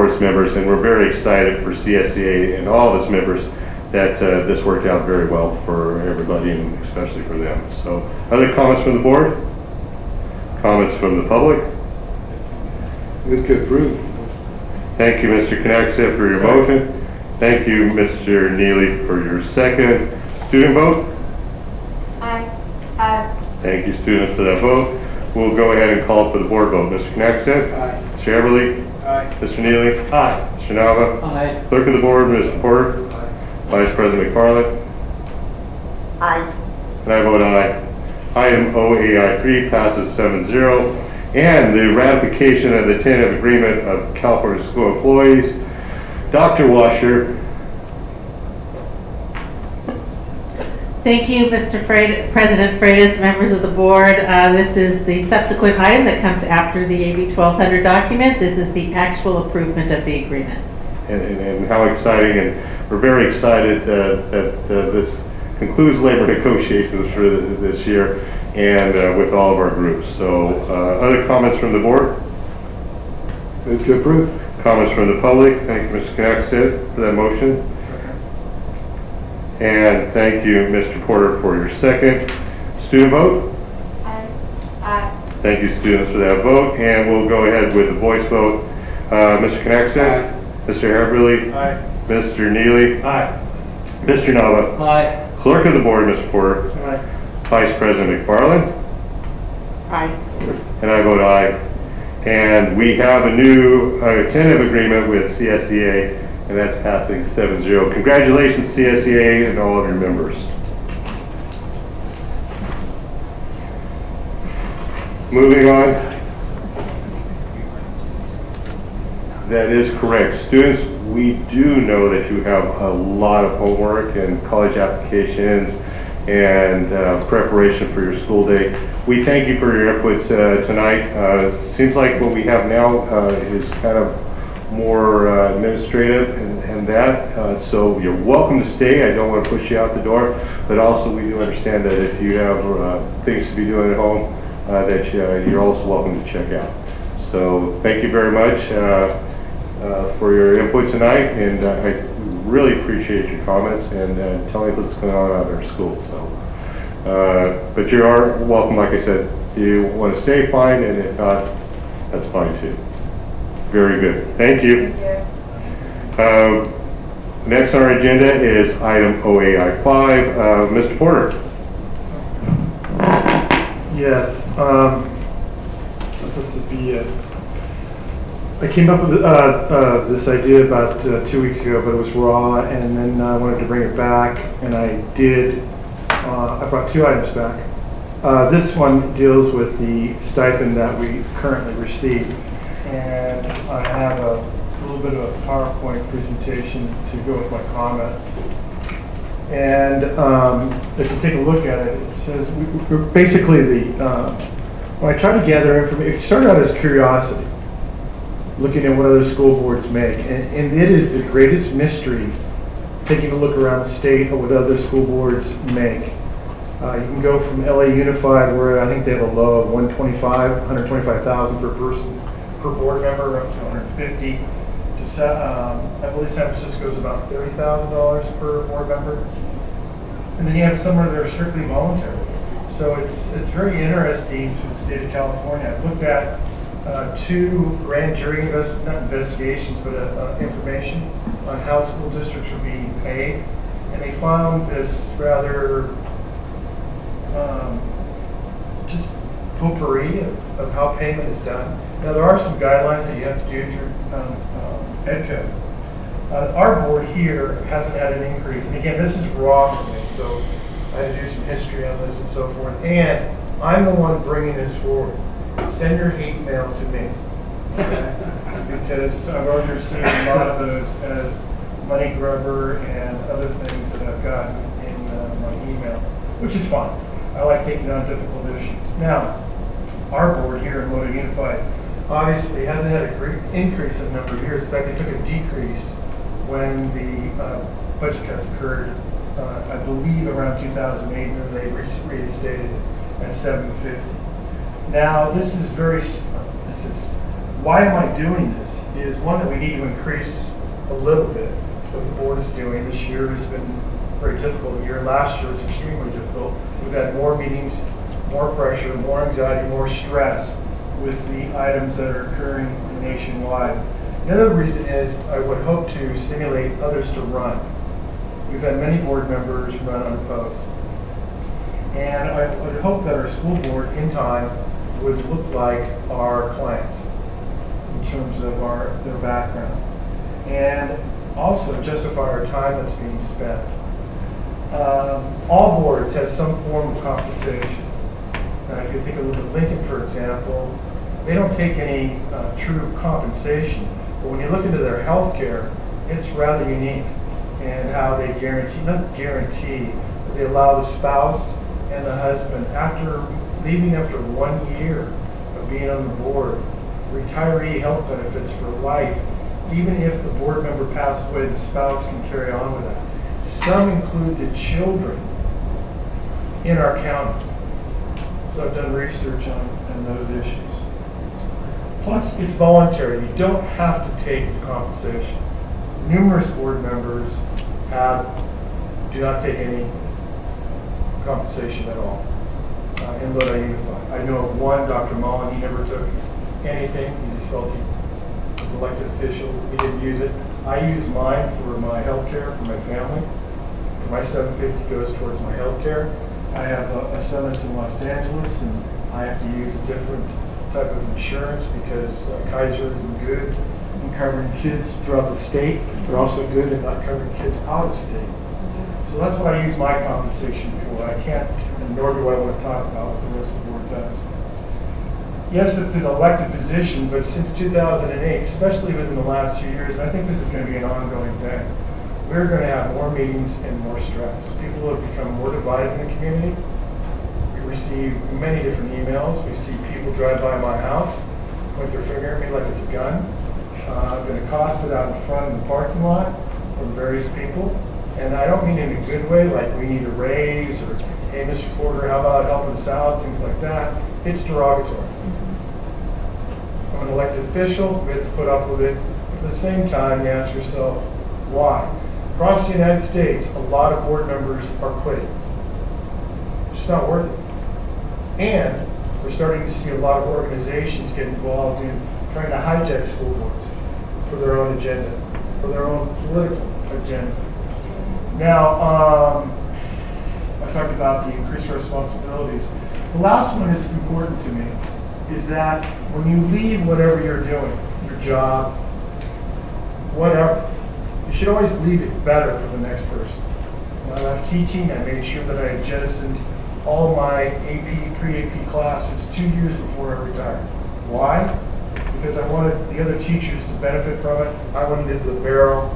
its members. And we're very excited for CSEA and all of its members that this worked out very well for everybody and especially for them. So, other comments from the board? Comments from the public? Move to approve. Thank you, Mr. Knackstedt, for your motion. Thank you, Mr. Neely, for your second. Student vote? Aye. Aye. Thank you, students, for that vote. We'll go ahead and call for the board vote. Mr. Knackstedt? Aye. Mr. Everly? Aye. Mr. Neely? Aye. Mr. Nava? Aye. Clerk of the board, Mr. Porter? Vice President McFarland? Aye. And I vote aye. Item OAI 3 passes 7-0. And the ratification of the tentative agreement of California school employees. Dr. Washer. Thank you, Mr. President Freitas, members of the board. This is the subsequent item that comes after the AB 1200 document. This is the actual approval of the agreement. And how exciting, and we're very excited that this concludes labor negotiations for this year and with all of our groups. So other comments from the board? Move to approve. Comments from the public? Thank you, Mr. Knackstedt, for that motion. And thank you, Mr. Porter, for your second. Student vote? Aye. Aye. Thank you, students, for that vote. And we'll go ahead with the voice vote. Mr. Knackstedt? Mr. Harebrily? Aye. Mr. Neely? Aye. Mr. Nava? Aye. Clerk of the board, Mr. Porter? Aye. Vice President McFarland? Aye. And I vote aye. And we have a new tentative agreement with CSEA, and that's passing 7-0. Congratulations, CSEA, and all of your members. Moving on. That is correct. Students, we do know that you have a lot of homework and college applications and preparation for your school day. We thank you for your input tonight. Seems like what we have now is kind of more administrative and that. So you're welcome to stay. I don't want to push you out the door, but also we do understand that if you have things to be doing at home, that you're also welcome to check out. So thank you very much for your input tonight, and I really appreciate your comments and telling us what's going on at our schools. So, but you are welcome. Like I said, if you want to stay, fine, and if not, that's fine too. Very good. Thank you. Thank you. Next on our agenda is item OAI 5. Mr. Porter. Yes. This would be I came up with this idea about 2 weeks ago, but it was raw, and then I wanted to bring it back, and I did. I brought 2 items back. This one deals with the stipend that we currently receive, and I have a little bit of a PowerPoint presentation to go with my comments. And if you take a look at it, it says we're basically when I try to gather information, it started out as curiosity, looking at what other school boards make, and it is the greatest mystery taking a look around the state at what other school boards make. You can go from LA Unified, where I think they have a low of 125,000 per person per board member, up to 150. To I believe San Francisco is about $30,000 per board member. And then you have some that are strictly voluntary. So it's very interesting to the state of California. I've looked at two grand jury not investigations, but information on how school districts are being paid. And they found this rather just potpourri of how payment is done. Now, there are some guidelines that you have to do through Ed Code. Our board here hasn't had an increase. And again, this is raw for me, so I had to do some history on this and so forth. And I'm the one bringing this forward. Send your hate mail to me. Because I've already received a lot of those as money grubber and other things that I've gotten in my email, which is fine. I like taking on difficult issues. Now, our board here in Lodi Unified obviously hasn't had a great increase in a number of years. In fact, they took a decrease when the budget cuts occurred, I believe around 2008, and then they reinstated it at $750. Now, why am I doing this? Is one that we need to increase a little bit what the board is doing. This year has been a very difficult year. Last year was extremely difficult. We've had more meetings, more pressure, more anxiety, more stress with the items that are occurring nationwide. The other reason is I would hope to stimulate others to run. We've had many board members run unopposed. And I would hope that our school board in time would look like our clients in terms of their background. And also justify our time that's being spent. All boards have some form of compensation. Now, if you take a look at Lincoln, for example, they don't take any true compensation. But when you look into their health care, it's rather unique in how they not guarantee, but they allow the spouse and the husband, leaving after 1 year of being on the board, retiree health benefits for life. Even if the board member passed away, the spouse can carry on with that. Some include the children in our county. So I've done research on those issues. Plus, it's voluntary. You don't have to take the compensation. Numerous board members do not take any compensation at all in Lodi Unified. I know of one, Dr. Mullen, he never took anything. He just felt he was an elected official. He didn't use it. I use mine for my health care, for my family. For my $750 goes towards my health care. I have a son that's in Los Angeles, and I have to use a different type of insurance because Kaiser isn't good in covering kids throughout the state. They're also good at not covering kids out of state. So that's what I use my compensation for. I can't, and nor do I want to talk about what the rest of the board does. Yes, it's an elected position, but since 2008, especially within the last 2 years, I think this is going to be an ongoing thing. We're going to have more meetings and more stress. People have become more divided in the community. We receive many different emails. We see people drive by my house, point their finger at me like it's a gun. I've been accosted out in front of the parking lot from various people. And I don't mean in a good way, like we need a raise, or hey, Mr. Porter, how about helping us out, things like that. It's derogatory. I'm an elected official, we have to put up with it. At the same time, you ask yourself, why? Across the United States, a lot of board members are quitting. It's just not worth it. And we're starting to see a lot of organizations get involved in trying to hijack school boards for their own agenda, for their own political agenda. Now, I talked about the increased responsibilities. The last one is important to me, is that when you leave whatever you're doing, your job, whatever, you should always leave it better for the next person. When I left teaching, I made sure that I had jettisoned all my AP, pre-AP classes 2 years before I retired. Why? Because I wanted the other teachers to benefit from it. I went into the barrel,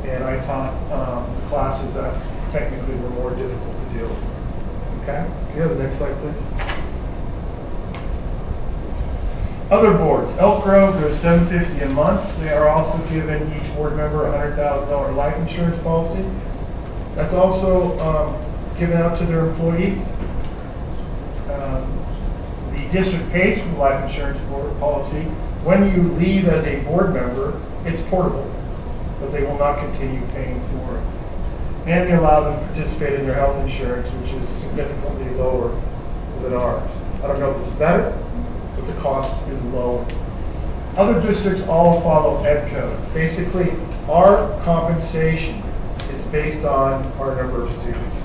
and I taught the classes that technically were more difficult to deal with. Okay? Can you have the next slide, please? Other boards. Elk Grove goes $750 a month. They are also giving each board member a $100,000 life insurance policy. That's also given out to their employees. The district pays for the life insurance policy. When you leave as a board member, it's portable, but they will not continue paying for it. and they allow them to participate in their health insurance, which is significantly lower than ours. I don't know if it's better, but the cost is lower. Other districts all follow Ed Code. Basically, our compensation is based on our number of students.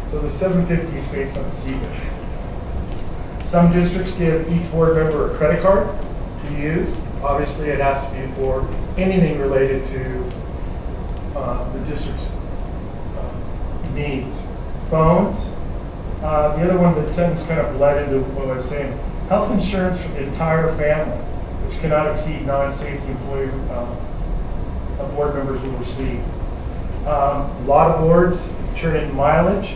So the 750 is based on CBIT. Some districts give each board member a credit card to use. Obviously, it has to be for anything related to the district's needs. Phones. The other one, the sentence kind of bled into what I was saying. Health insurance for the entire family, which cannot exceed non-safety employee board members will receive. A lot of boards turn in mileage.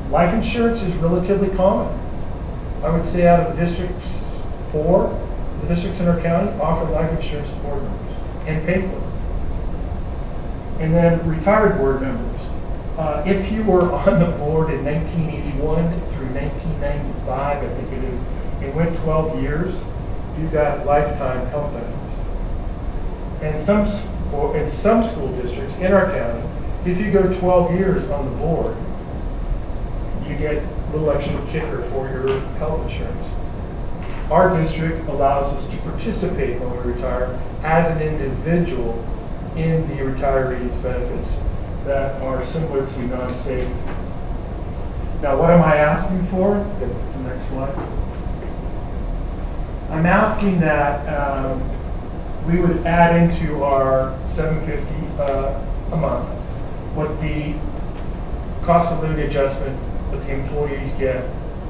Life insurance is relatively common. I would say out of the districts, 4, the districts in our county offer life insurance to board members and pay for it. And then retired board members. If you were on the board in 1981 through 1995, I think it is, and went 12 years, you got lifetime health benefits. And in some school districts in our county, if you go 12 years on the board, you get a little extra kicker for your health insurance. Our district allows us to participate when we retire as an individual in the retirees' benefits that are similar to non-safety. Now, what am I asking for? Get to the next slide. I'm asking that we would add into our $750 a month what the cost of living adjustment that the employees get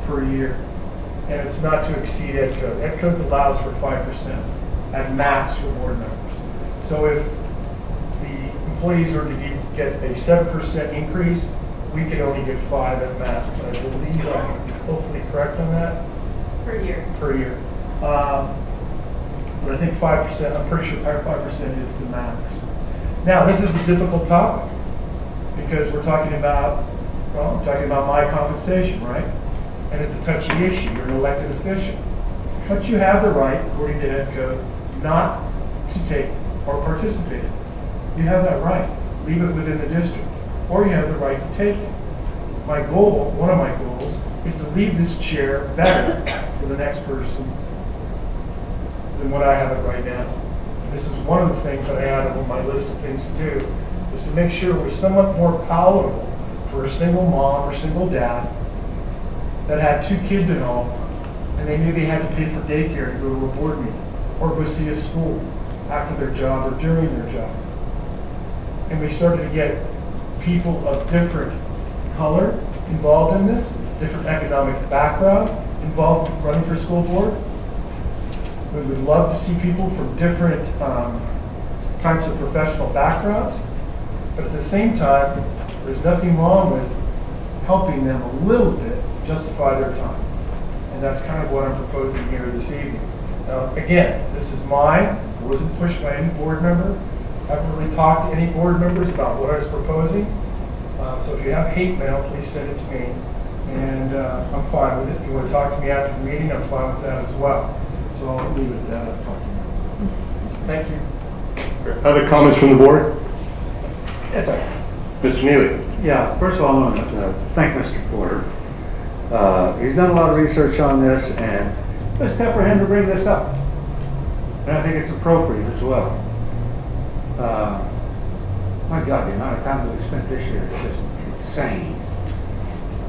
per year. And it's not to exceed Ed Code. Ed Code allows for 5% at max for board members. So if the employees were to get a 7% increase, we could only get 5 at max. I believe I'm hopefully correct on that. Per year. Per year. But I think 5%, I'm pretty sure 5% is the max. Now, this is a difficult topic because we're talking about, well, I'm talking about my compensation, right? And it's a touchy issue. You're an elected official. But you have the right, according to Ed Code, not to take or participate. You have that right. Leave it within the district. Or you have the right to take it. My goal, one of my goals, is to leave this chair better for the next person than what I have it right now. And this is one of the things that I added on my list of things to do, is to make sure we're somewhat more palatable for a single mom or single dad that had 2 kids at home, and they knew they had to pay for daycare to go to a board meeting, or go see a school after their job or during their job. And we started to get people of different color involved in this, different economic background involved in running for school board. We would love to see people from different types of professional backgrounds, but at the same time, there's nothing wrong with helping them a little bit justify their time. And that's kind of what I'm proposing here this evening. Now, again, this is mine. It wasn't pushed by any board member. I haven't really talked to any board members about what I was proposing. So if you have hate mail, please send it to me. And I'm fine with it. If you want to talk to me after the meeting, I'm fine with that as well. So I'll leave it at that. I'll talk to you. Thank you. Other comments from the board? Yes, sir. Mr. Neely. Yeah, first of all, I want to thank Mr. Porter. He's done a lot of research on this, and it's tough for him to bring this up. And I think it's appropriate as well. My God, the amount of time that we spent this year is just insane.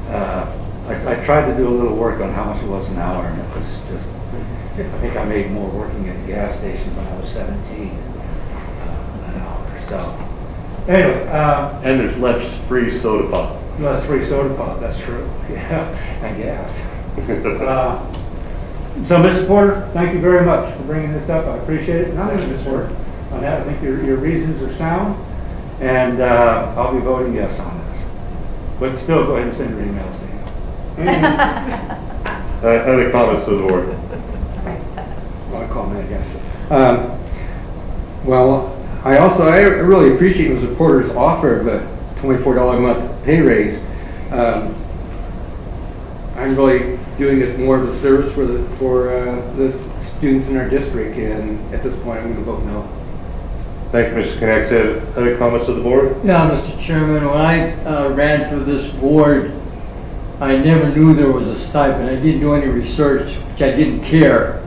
I tried to do a little work on how much it was an hour, and it was just, I think I made more working at the gas station when I was 17 an hour. So, anyway. And there's less free soda pop. Less free soda pop, that's true. Yeah, and gas. So, Mr. Porter, thank you very much for bringing this up. I appreciate it. And I'm going to support on that. I think your reasons are sound, and I'll be voting yes on this. But still, go ahead and send your emails to him. Other comments to the board? Well, comment, I guess. Well, I really appreciate Mr. Porter's offer of a $24 a month pay raise. I'm really doing this more of a service for the students in our district, and at this point, I'm going to vote no. Thank you, Mr. Knaxted. Other comments of the board? Yeah, Mr. Chairman, when I ran for this board, I never knew there was a stipend. I didn't do any research, which I didn't care.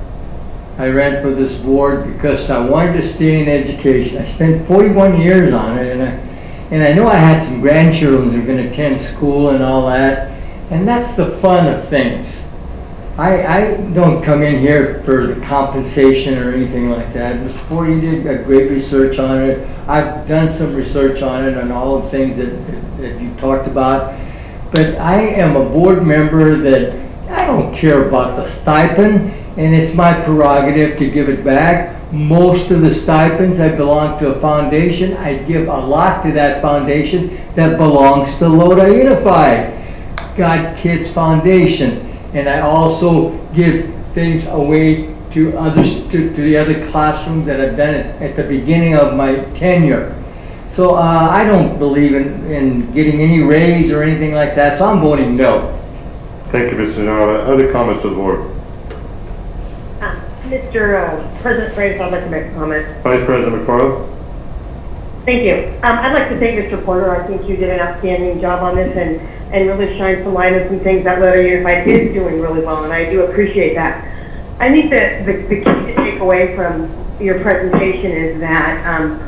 I ran for this board because I wanted to stay in education. I spent 41 years on it, and I know I had some grandchildren who were going to attend school and all that, and that's the fun of things. I don't come in here for the compensation or anything like that. Mr. Ford, you did a great research on it. I've done some research on it and all the things that you talked about. But I am a board member that I don't care about the stipend, and it's my prerogative to give it back. Most of the stipends, I belong to a foundation. I give a lot to that foundation that belongs to Lodi Unified, God Kids Foundation. And I also give things away to others, to the other classrooms that I've done at the beginning of my tenure. So I don't believe in getting any raise or anything like that, so I'm voting no. Thank you, Mr. Nava. Other comments to the board? Mr. President Freitas, I'd like to make a comment. Vice President McFarland? Thank you. I'd like to thank Mr. Porter. I think you did an outstanding job on this and really shined some light on some things that Lodi Unified is doing really well, and I do appreciate that. I think that the key to take away from your presentation is that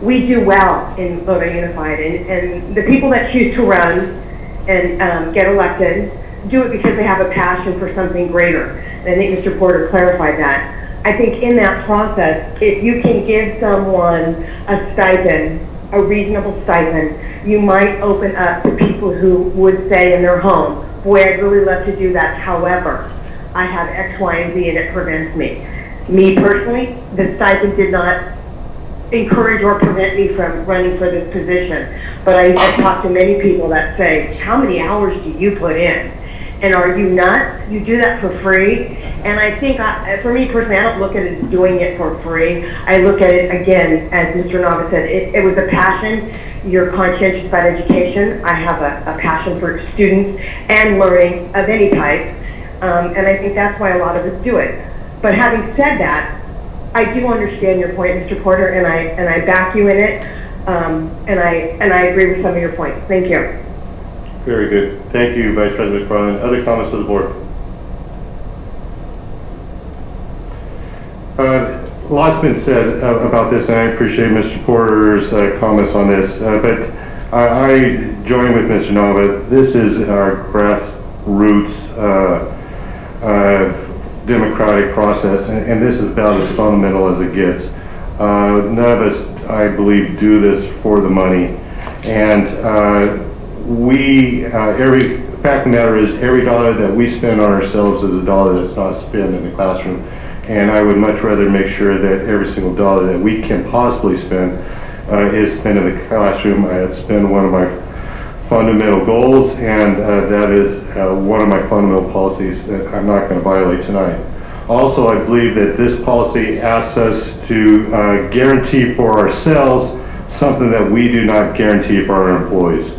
we do well in Lodi Unified, and the people that choose to run and get elected do it because they have a passion for something greater. And I think Mr. Porter clarified that. I think in that process, if you can give someone a stipend, a reasonable stipend, you might open up to people who would say in their home, boy, I'd really love to do that. However, I have X, Y, and Z and it prevents me. Me personally, the stipend did not encourage or prevent me from running for this position. But I've talked to many people that say, how many hours do you put in? And are you nuts? You do that for free? And I think, for me personally, I don't look at it as doing it for free. I look at it, again, as Mr. Nava said, it was a passion. You're conscientious about education. I have a passion for students and learning of any type. And I think that's why a lot of us do it. But having said that, I do understand your point, Mr. Porter, and I back you in it. And I agree with some of your points. Thank you. Very good. Thank you, Vice President McFarland. Other comments to the board? Lots been said about this, and I appreciate Mr. Porter's comments on this. But I join with Mr. Nava. This is our grassroots democratic process, and this is about as fundamental as it gets. None of us, I believe, do this for the money. And every fact of the matter is, every dollar that we spend on ourselves is a dollar that's not spent in the classroom. And I would much rather make sure that every single dollar that we can possibly spend is spent in the classroom. It's been one of my fundamental goals, and that is one of my fundamental policies that I'm not going to violate tonight. Also, I believe that this policy asks us to guarantee for ourselves something that we do not guarantee for our employees.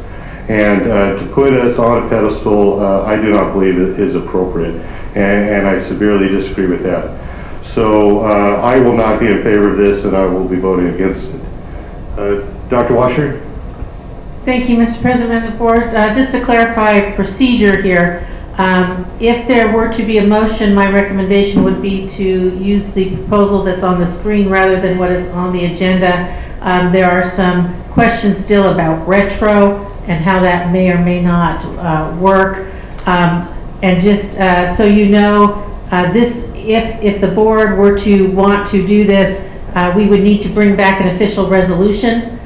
And to put us on a pedestal, I do not believe it is appropriate, and I severely disagree with that. So I will not be in favor of this, and I will be voting against it. Dr. Washer? Thank you, Mr. President of the Board. Just to clarify procedure here, if there were to be a motion, my recommendation would be to use the proposal that's on the screen rather than what is on the agenda. There are some questions still about retro and how that may or may not work. And just so you know, if the board were to want to do this, we would need to bring back an official resolution.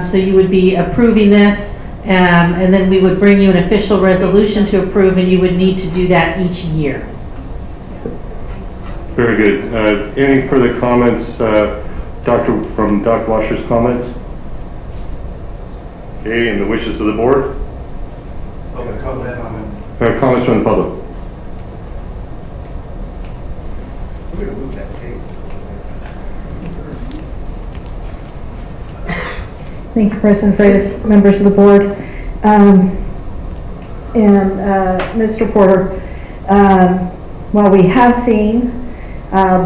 So you would be approving this, and then we would bring you an official resolution to approve, and you would need to do that each year. Very good. Any further comments, from Dr. Washer's comments? Okay, and the wishes of the board? Comments from the public? We're going to move that tape. Thank you, President Freitas, members of the board. And Mr. Porter, while we have seen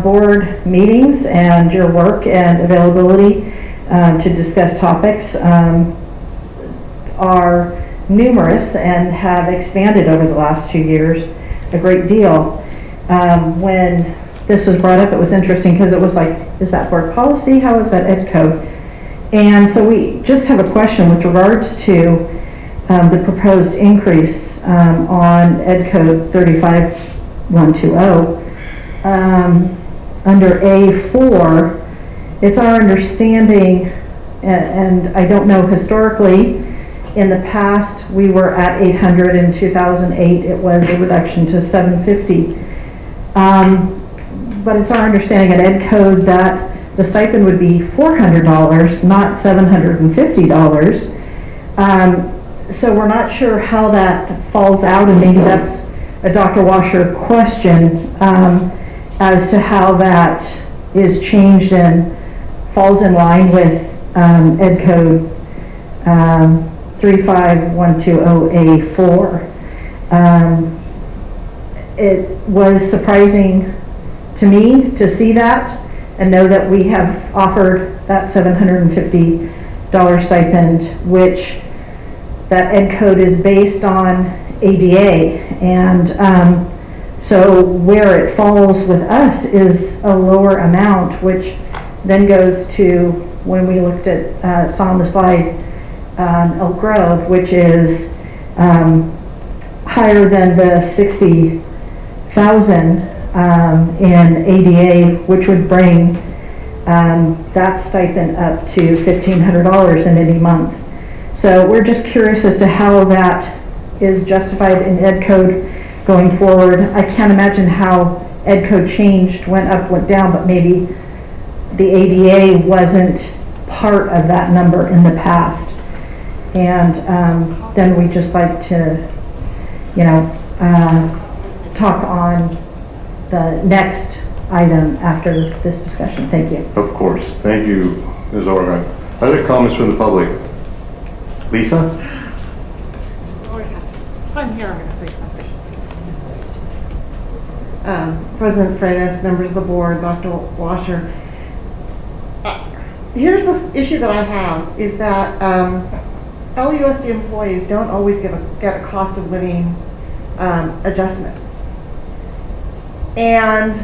board meetings and your work and availability, to discuss topics are numerous and have expanded over the last 2 years a great deal. When this was brought up, it was interesting because it was like, is that board policy? How is that ed code? And so we just have a question with regards to the proposed increase on ed code 35120. Under A4, it's our understanding, and I don't know historically, in the past, we were at 800. In 2008, it was a reduction to 750. But it's our understanding at Ed Code that the stipend would be $400, not $750. So we're not sure how that falls out, and maybe that's a Dr. Washer question as to how that is changed and falls in line with Ed Code 35120A4. It was surprising to me to see that and know that we have offered that $750 stipend, which that Ed Code is based on ADA. And so where it falls with us is a lower amount, which then goes to when we looked at, saw on the slide, Elk Grove, which is higher than the 60,000 in ADA, which would bring that stipend up to $1,500 in any month. So we're just curious as to how that is justified in Ed Code going forward. I can't imagine how Ed Code changed, went up, went down, but maybe the ADA wasn't part of that number in the past. And then we just like to, talk on the next item after this discussion. Thank you. Of course. Thank you, Ms. Organ. Other comments from the public? Lisa? I'm here, I'm going to say something. President Freitas, members of the board, Dr. Washer. Here's the issue that I have is that LUSD employees don't always get a cost of living adjustment. And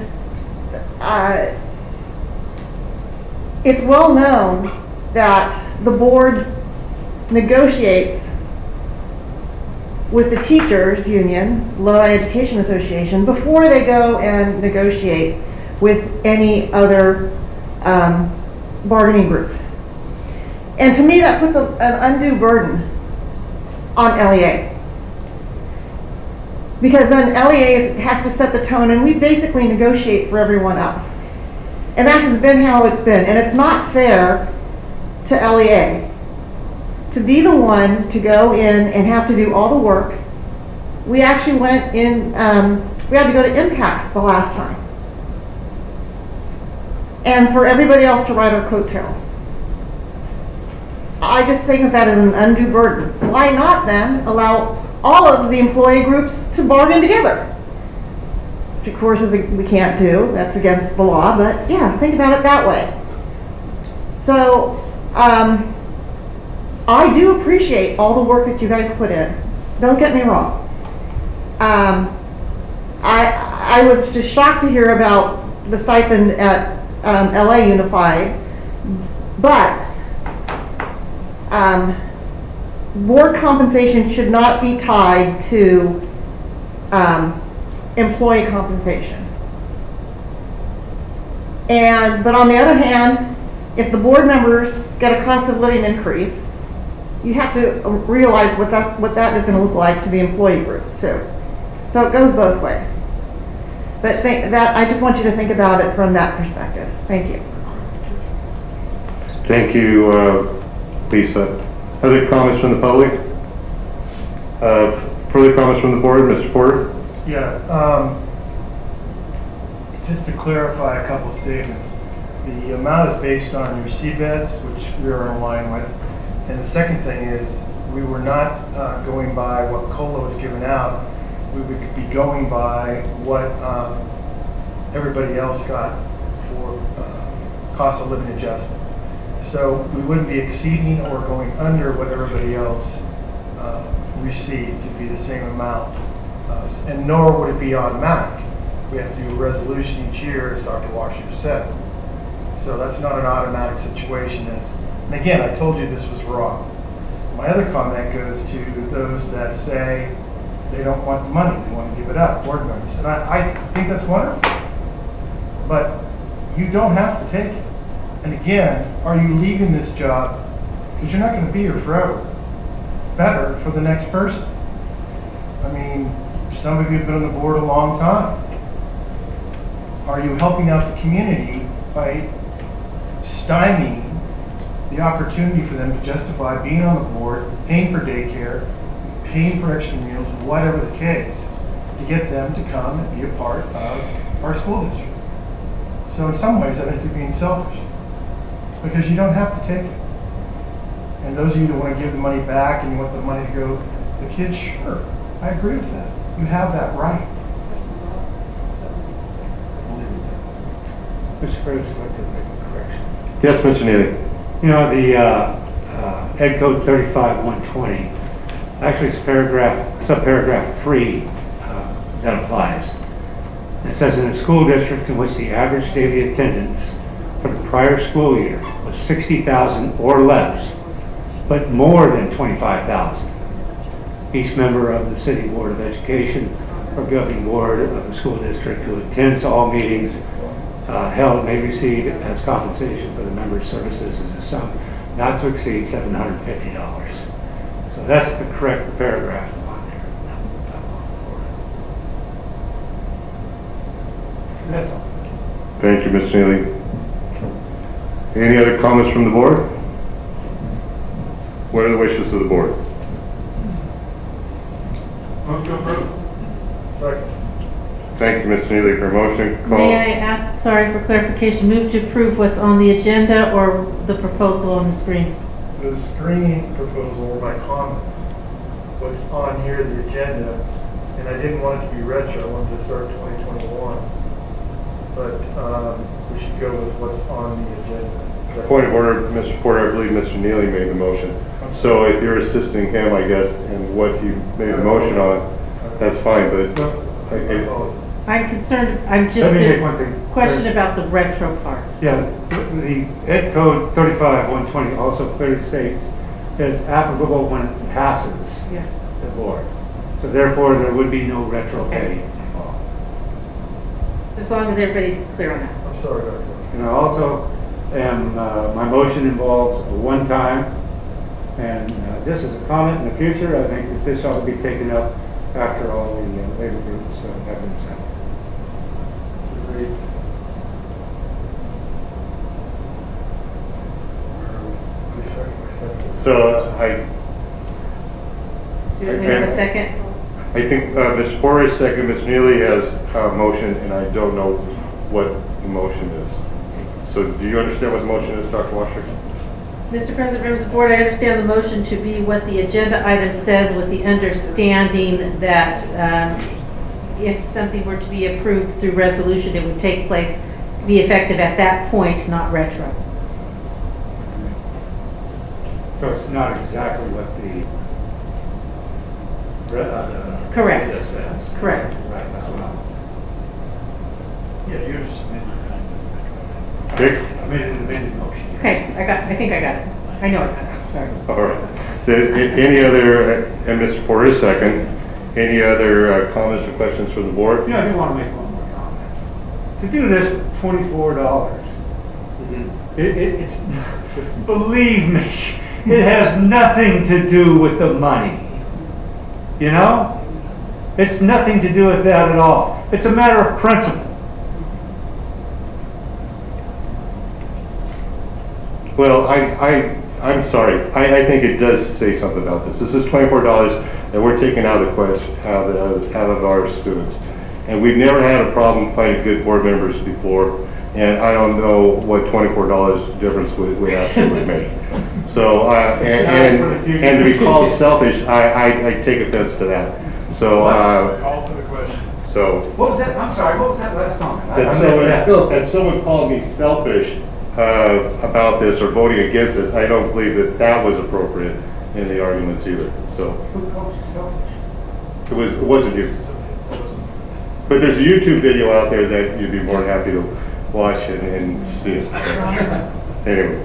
it's well known that the board negotiates with the teachers union, Lodi Education Association, before they go and negotiate with any other bargaining group. And to me, that puts an undue burden on LEA. Because then LEA has to set the tone, and we basically negotiate for everyone else. And that has been how it's been. And it's not fair to LEA to be the one to go in and have to do all the work. We actually went in, we had to go to impasse the last time. And for everybody else to ride our coattails. I just think that is an undue burden. Why not then allow all of the employee groups to bargain together? Which of course we can't do, that's against the law, but yeah, think about it that way. So, I do appreciate all the work that you guys put in. Don't get me wrong. I was just shocked to hear about the stipend at LA Unified, but board compensation should not be tied to employee compensation. But on the other hand, if the board members get a cost of living increase, you have to realize what that is going to look like to the employee groups too. So it goes both ways. But I just want you to think about it from that perspective. Thank you. Thank you, Lisa. Other comments from the public? Further comments from the board, Mr. Porter? Yeah, just to clarify a couple of statements. The amount is based on your seabeds, which we are in line with. And the second thing is, we were not going by what COLA was given out. We would be going by what everybody else got for cost of living adjustment. So we wouldn't be exceeding or going under what everybody else received. It'd be the same amount. And nor would it be automatic. We have to do a resolution each year, as Dr. Washer said. So that's not an automatic situation. And again, I told you this was wrong. My other comment goes to those that say they don't want the money, they want to give it up, board members. And I think that's wonderful. But you don't have to take it. And again, are you leaving this job because you're not going to be here forever? Better for the next person. I mean, some of you have been on the board a long time. Are you helping out the community by stymieing the opportunity for them to justify being on the board, paying for daycare, paying for extra meals, whatever the case, to get them to come and be a part of our school district? So in some ways, I think you're being selfish because you don't have to take it. And those of you that want to give the money back and you want the money to go to the kids, sure, I agree with that. You have that right. Mr. President, I'd like to make a correction. Yes, Mr. Neely. You know, the Ed Code 35120, actually it's subparagraph 3 that applies. It says in a school district in which the average daily attendance for the prior school year was 60,000 or less, but more than 25,000. Each member of the City Board of Education or governing board of the school district who attends all meetings held may receive as compensation for the member's services as a sum not to exceed $750. So that's the correct paragraph on there. That's all. Thank you, Mr. Neely. Any other comments from the board? What are the wishes of the board? Move to approve. Second. Thank you, Mr. Neely, for a motion. Call. May I ask, sorry for clarification, move to approve what's on the agenda or the proposal on the screen? The screen proposal or my comments, what's on here, the agenda, and I didn't want it to be retro, I wanted to start 2021. But we should go with what's on the agenda. Point of order, Mr. Porter, I believe Mr. Neely made the motion. So if you're assisting him, I guess, in what he made the motion on, that's fine, but I'm concerned, I'm just, Let me make there's one thing. a question about the retro part. Yeah, the Ed Code 35120 also clearly states that it's applicable when it passes Yes. the board. So therefore, there would be no retro pay involved. As long as everybody's clear on that. I'm sorry, Dr. And I also am, my motion involves a one-time, and this is a comment in the future. I think that this ought to be taken up after all the labor groups have been sent. Agreed. so Do we have a second? I think Mr. Porter is second, Ms. Neely has a motion, and I don't know what the motion is. So do you understand what the motion is, Dr. Washer? Mr. President, members of the board, I understand the motion to be what the agenda item says, with the understanding that if something were to be approved through resolution, it would take place, be effective at that point, not retro. So it's not exactly what the Correct. agenda says. Correct. Right, that's what Yeah, you're just amending. Okay. I made an amended motion. Okay, I think I got it. I know I got it, sorry. All right. So any other, and Mr. Porter is second, any other comments or questions from the board? Yeah, I do want to make one more comment. To do this for $24, it's, believe me, it has nothing to do with the money. You know? It's nothing to do with that at all. It's a matter of principle. Well, I'm sorry. I think it does say something about this. This is $24 that we're taking out of the question, out of our students. And we've never had a problem finding good board members before. And I don't know what $24 difference we actually would make. So, and to be called selfish, I take offense to that. So, Call for the question. So. What was that? I'm sorry, what was that last comment? That someone called me selfish, about this or voting against this, I don't believe that that was appropriate in the arguments either. So Who called you selfish? it wasn't you. But there's a YouTube video out there that you'd be more than happy to watch and see. Anyway,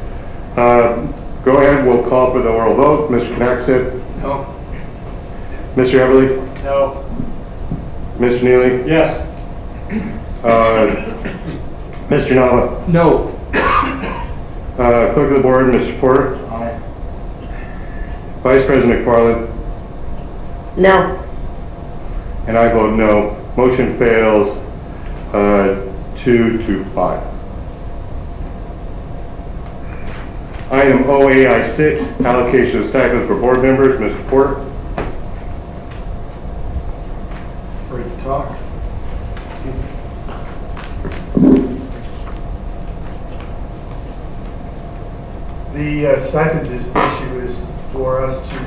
go ahead. We'll call for the oral vote. Mr. Knaxett? No. Mr. Everly? No. Mr. Neely? Yes. Mr. Nava? No. Clerk of the board, Mr. Porter? Aye. Vice President McFarland? No. And I vote no. Motion fails 2-5. Item OAI6, allocation of stipends for board members. Mr. Porter? Free to talk. The stipends issue is for us to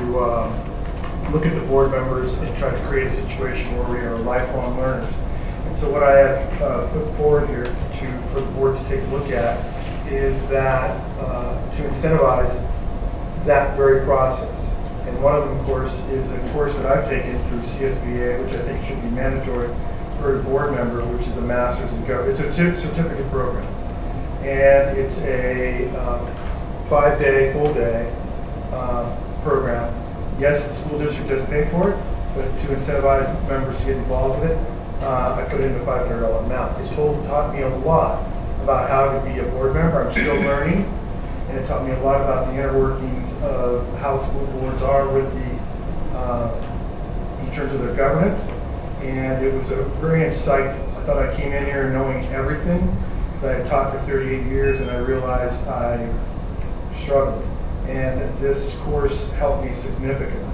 look at the board members and try to create a situation where we are lifelong learners. And so what I have put forward here for the board to take a look at is that to incentivize that very process. And one of them, of course, is a course that I've taken through CSBA, which I think should be mandatory for a board member, which is a master's in government. It's a certificate program. And it's a 5-day, full day program. Yes, the school district does pay for it, but to incentivize members to get involved with it, I put in a $500 amount. It taught me a lot about how to be a board member. I'm still learning, and it taught me a lot about the inner workings of how school boards are with the, in terms of their governance. And it was very insightful. I thought I came in here knowing everything, because I had taught for 38 years, and I realized I struggled. And this course helped me significantly.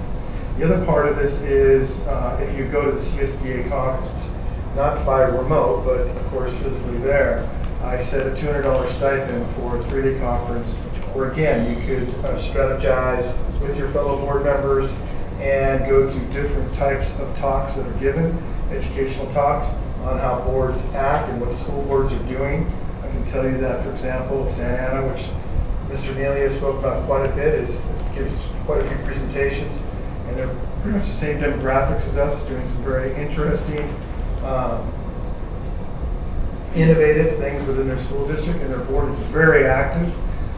The other part of this is if you go to the CSBA conference, not by remote, but of course physically there, I set a $200 stipend for a 3-day conference where again, you could strategize with your fellow board members and go to different types of talks that are given, educational talks on how boards act and what school boards are doing. I can tell you that, for example, Santa Ana, which Mr. Neely has spoke about quite a bit, gives quite a few presentations, and they're pretty much the same demographics as us, doing some very interesting, innovative things within their school district, and their board is very active,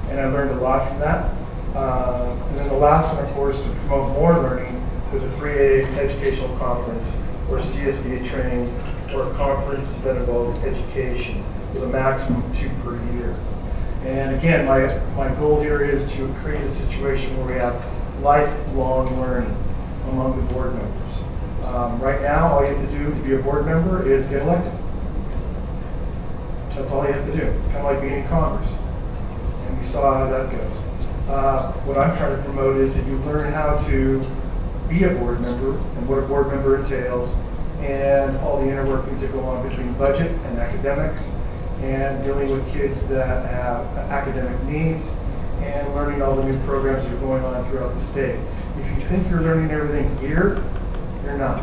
and I learned a lot from that. And then the last one, of course, to promote more learning, was a 3-day educational conference, or CSBA training, or a conference that involves education, with a maximum of 2 per year. And again, my goal here is to create a situation where we have lifelong learning among the board members. Right now, all you have to do to be a board member is get elected. That's all you have to do. It's kind of like being in Congress. And we saw how that goes. What I'm trying to promote is that you learn how to be a board member and what a board member entails and all the inner workings that go on between budget and academics and dealing with kids that have academic needs and learning all the new programs that are going on throughout the state. If you think you're learning everything here, you're not.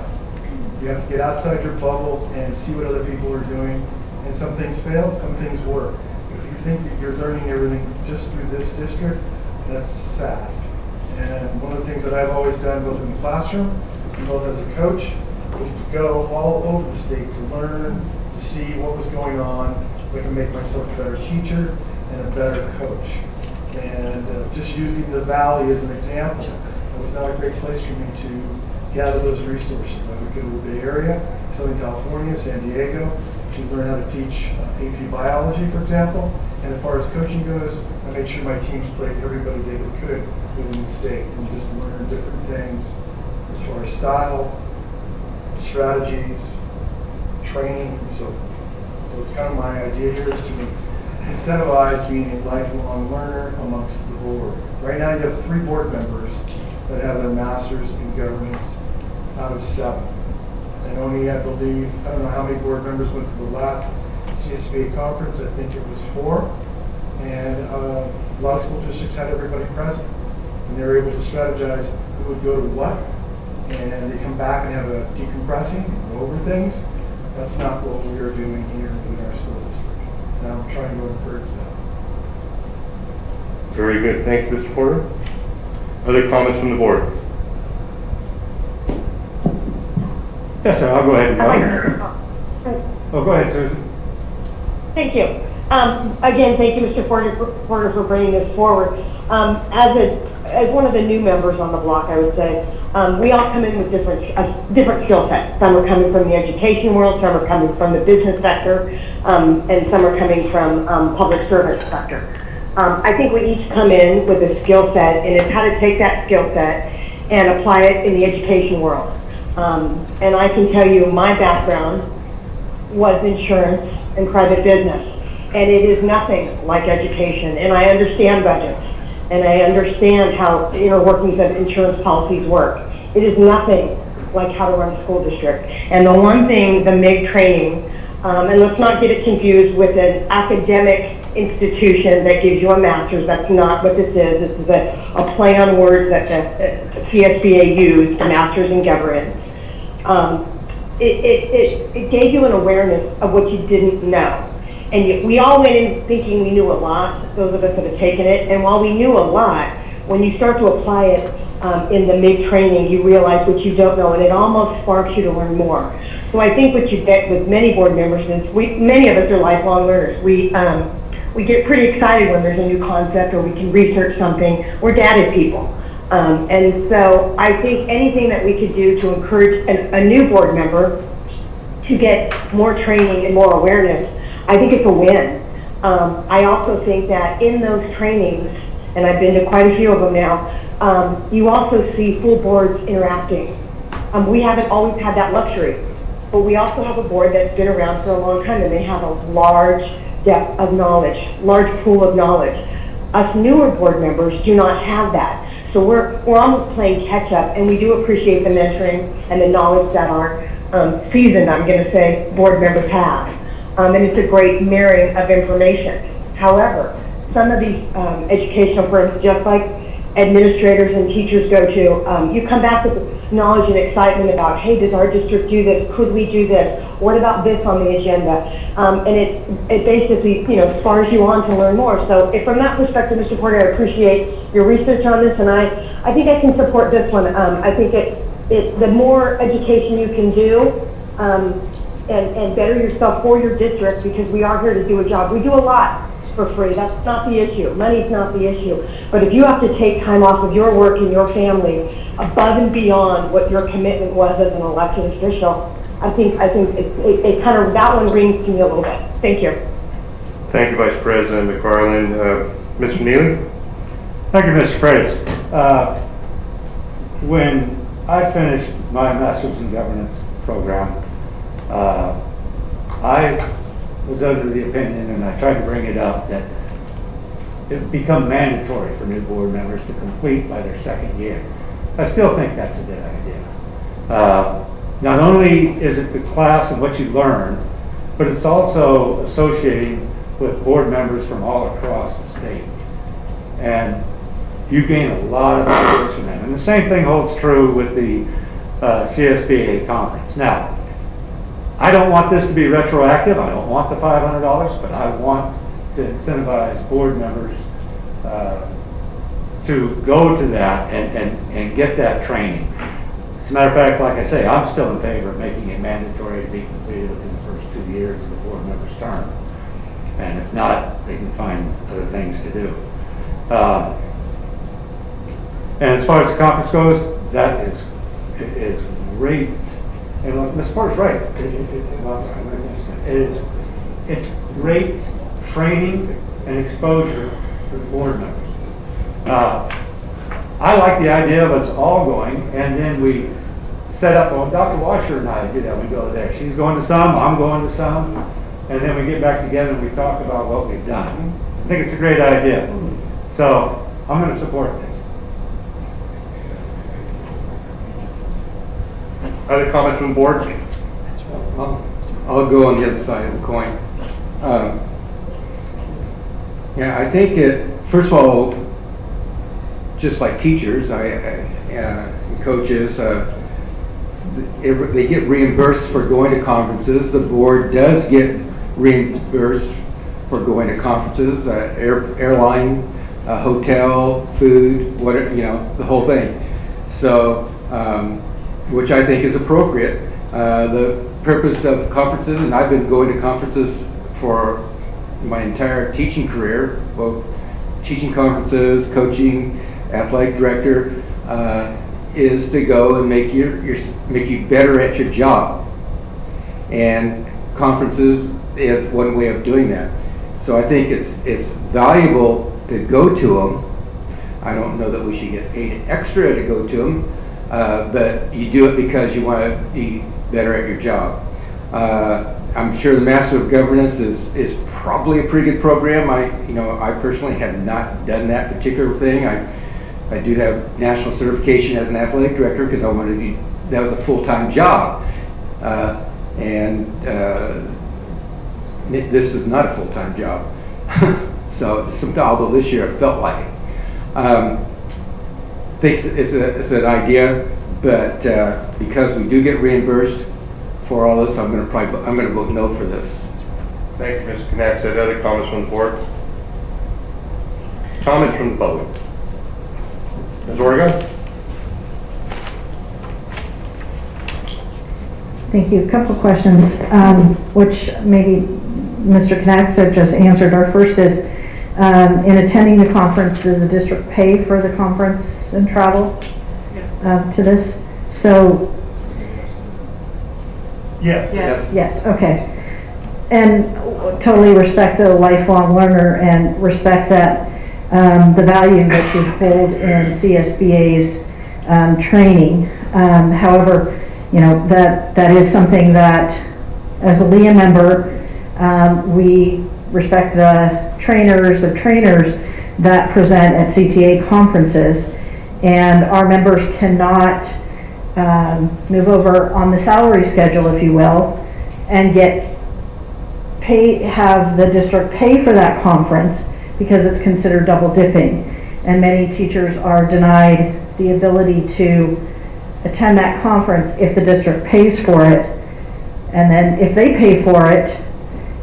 You have to get outside your bubble and see what other people are doing. And some things fail, some things work. If you think that you're learning everything just through this district, that's sad. And one of the things that I've always done, both in the classroom and both as a coach, was to go all over the state to learn, to see what was going on, so I can make myself a better teacher and a better coach. And just using the Valley as an example, it was not a great place for me to gather those resources. I would go to the Bay Area, Southern California, San Diego, to learn how to teach AP biology, for example. And as far as coaching goes, I made sure my teams played everybody they could within the state and just learn different things as far as style, strategies, training, and so forth. So it's kind of my idea here is to incentivize being a lifelong learner amongst the board. Right now you have 3 board members that have their masters in governance out of 7. And only, I believe, I don't know how many board members went to the last CSBA conference. I think it was 4. And a lot of school districts had everybody present. And they were able to strategize who would go to what. And they come back and have a decompressing and go over things. That's not what we are doing here in our school district. And I'm trying to encourage that. Very good. Thank you, Mr. Porter. Other comments from the board? Yes, sir, I'll go ahead and I'd Oh, go ahead, Susan. Thank you. Again, thank you, Mr. Porter, for bringing this forward. As one of the new members on the block, I would say, we all come in with different skill sets. Some are coming from the education world, some are coming from the business sector, and some are coming from public service sector. I think we each come in with a skill set, and it's how to take that skill set and apply it in the education world. And I can tell you my background was insurance and private business, and it is nothing like education. And I understand budgets, and I understand how the inner workings of insurance policies work. It is nothing like how to run a school district. And the one thing, the MIG training, and let's not get it confused with an academic institution that gives you a master's. That's not what this is. This is a play on words that the CSBA used, a master's in governance. It gave you an awareness of what you didn't know. And yet we all went in thinking we knew a lot, those of us that have taken it. And while we knew a lot, when you start to apply it in the MIG training, you realize what you don't know, and it almost sparks you to learn more. So I think what you get with many board members is many of us are lifelong learners. We get pretty excited when there's a new concept or we can research something. We're data people. And so I think anything that we could do to encourage a new board member to get more training and more awareness, I think it's a win. I also think that in those trainings, and I've been to quite a few of them now, you also see full boards interacting. We haven't always had that luxury, but we also have a board that's been around for a long time, and they have a large depth of knowledge, large pool of knowledge. Us newer board members do not have that. So we're almost playing catch up, and we do appreciate the mentoring and the knowledge that our seasoned, I'm going to say, board members have. And it's a great mirroring of information. However, some of these educational firms, just like administrators and teachers go to, you come back with knowledge and excitement about, hey, does our district do this? Could we do this? What about this on the agenda? And it basically, spurs you on to learn more. So from that perspective, Mr. Porter, I appreciate your research on this, and I think I can support this one. I think the more education you can do, and better yourself for your district, because we are here to do a job. We do a lot for free. That's not the issue. Money's not the issue. But if you have to take time off of your work and your family above and beyond what your commitment was as an elected official, I think it kind of, that one rings to me a little bit. Thank you. Thank you, Vice President McFarland. Mr. Neely? Thank you, Mr. Freitas. When I finished my Master's in Governance program, I was under the opinion, and I tried to bring it up, that it would become mandatory for new board members to complete by their second year. I still think that's a good idea. Not only is it the class and what you learn, but it's also associating with board members from all across the state. And you gain a lot of knowledge from them. And the same thing holds true with the CSBA conference. Now, I don't want this to be retroactive. I don't want the $500, but I want to incentivize board members to go to that and get that training. As a matter of fact, like I say, I'm still in favor of making it mandatory to be completed within the first 2 years of the board member's term. And if not, they can find other things to do. And as far as the conference goes, that is great. And Ms. Porter's right. It's great training and exposure for the board members. I like the idea of us all going, and then we set up, well, Dr. Washer and I do that, we go there. She's going to some, I'm going to some, and then we get back together and we talk about what we've done. I think it's a great idea. So I'm going to support this. Other comments from the board? I'll go on the other side of the coin. I think first of all, just like teachers, coaches, they get reimbursed for going to conferences. The board does get reimbursed for going to conferences. Airline hotel, food, whatever, you know, the whole thing. So, which I think is appropriate. The purpose of conferences, and I've been going to conferences for my entire teaching career, well, teaching conferences, coaching, athletic director, is to go and make you better at your job. And conferences is one way of doing that. So I think it's valuable to go to them. I don't know that we should get paid extra to go to them, but you do it because you want to be better at your job. I'm sure the Master of Governance is probably a pretty good program. I personally have not done that particular thing. I do have national certification as an athletic director because I wanted to be, that was a full-time job. This is not a full-time job. So although this year it felt like it. Think it's an idea, but because we do get reimbursed for all this, I'm going to vote no for this. Thank you, Mr. Knapp. Any other comments from the board? Comments from the public? Ms. Oregon? Thank you. A couple of questions, which maybe Mr. Knaxer just answered. Our first is, in attending the conference, does the district pay for the conference and travel to this? So, Yes. yes, okay. And totally respect the lifelong learner and respect that the value that you hold in CSBA's training. However, you know, that is something that, as a LEA member, we respect the trainers of trainers that present at CTA conferences, and our members cannot move over on the salary schedule, if you will, and have the district pay for that conference because it's considered double dipping. And many teachers are denied the ability to attend that conference if the district pays for it. And then if they pay for it,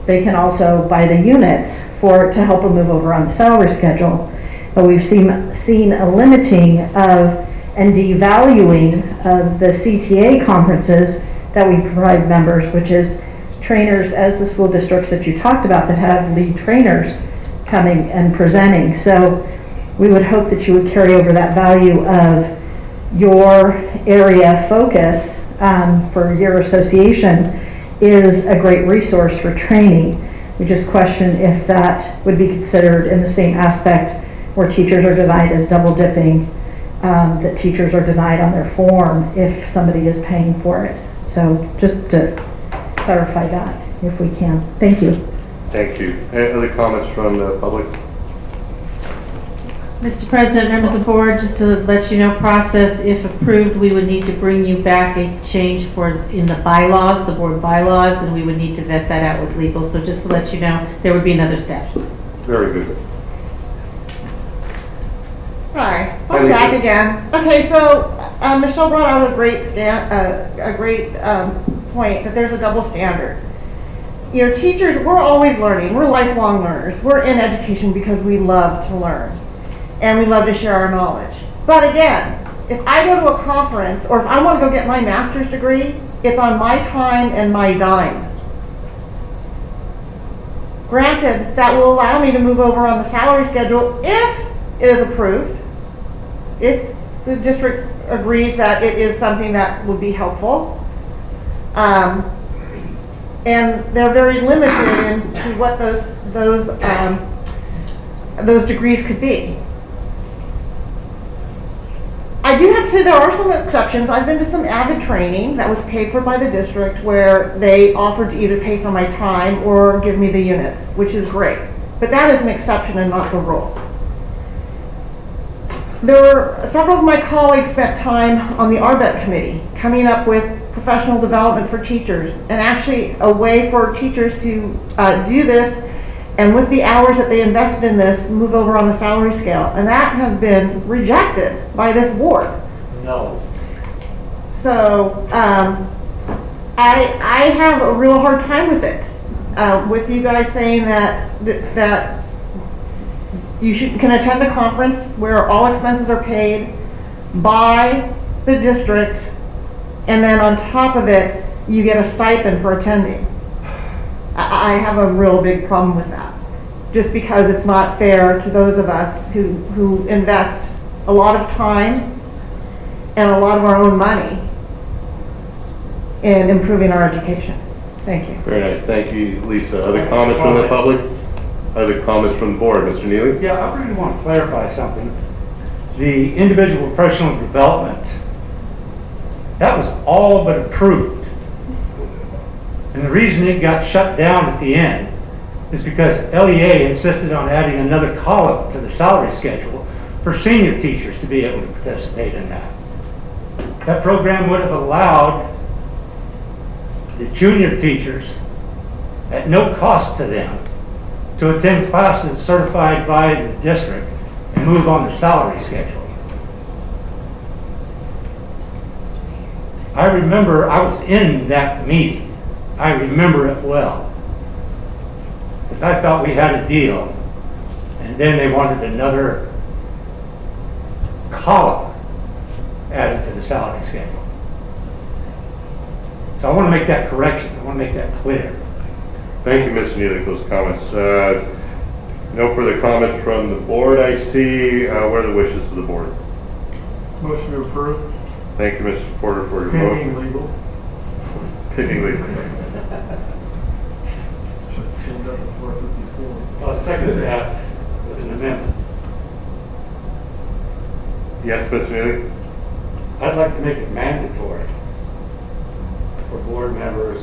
they can also buy the units for it to help them move over on the salary schedule. But we've seen a limiting of and devaluing of the CTA conferences that we provide members, which is trainers as the school districts that you talked about that have lead trainers coming and presenting. So we would hope that you would carry over that value of your area focus for your association is a great resource for training. We just question if that would be considered in the same aspect where teachers are denied as double dipping, that teachers are denied on their form if somebody is paying for it. So just to clarify that if we can. Thank you. Thank you. Any other comments from the public? Mr. President, members of the board, just to let you know, process, if approved, we would need to bring you back a change in the bylaws, the board bylaws, and we would need to vet that out with legal. So just to let you know, there would be another step. Very good. Hi, I'm back again. Okay, so Michelle brought out a great point that there's a double standard. You know, teachers, we're always learning. We're lifelong learners. We're in education because we love to learn and we love to share our knowledge. But again, if I go to a conference or if I want to go get my master's degree, it's on my time and my dime. Granted, that will allow me to move over on the salary schedule if it is approved, if the district agrees that it is something that would be helpful. And they're very limited in to what those degrees could be. I do have to say there are some exceptions. I've been to some AVID training that was paid for by the district where they offered to either pay for my time or give me the units, which is great. But that is an exception and not the rule. Several of my colleagues spent time on the RBET committee coming up with professional development for teachers and actually a way for teachers to do this and with the hours that they invested in this, move over on the salary scale. And that has been rejected by this board. No. So I have a real hard time with it. With you guys saying that can attend a conference where all expenses are paid by the district, and then on top of it, you get a stipend for attending. I have a real big problem with that, just because it's not fair to those of us who invest a lot of time and a lot of our own money in improving our education. Thank you. Very nice, thank you, Lisa. Other comments from the public? Other comments from the board, Mr. Neely? Yeah, I really want to clarify something. The individual professional development, that was all but approved. And the reason it got shut down at the end is because LEA insisted on adding another column to the salary schedule for senior teachers to be able to participate in that. That program would have allowed the junior teachers, at no cost to them, to attend classes certified by the district and move on the salary schedule. I remember I was in that meeting. I remember it well. Because I thought we had a deal, and then they wanted another column added to the salary schedule. So I want to make that correction. I want to make that clear. Thank you, Mr. Neely, for those comments. No further comments from the board, I see. What are the wishes of the board? Motion to approve. Thank you, Mr. Porter, for your Pending motion. legal. Pending legal. I'll second that with an amendment. Yes, Mr. Neely? I'd like to make it mandatory for board members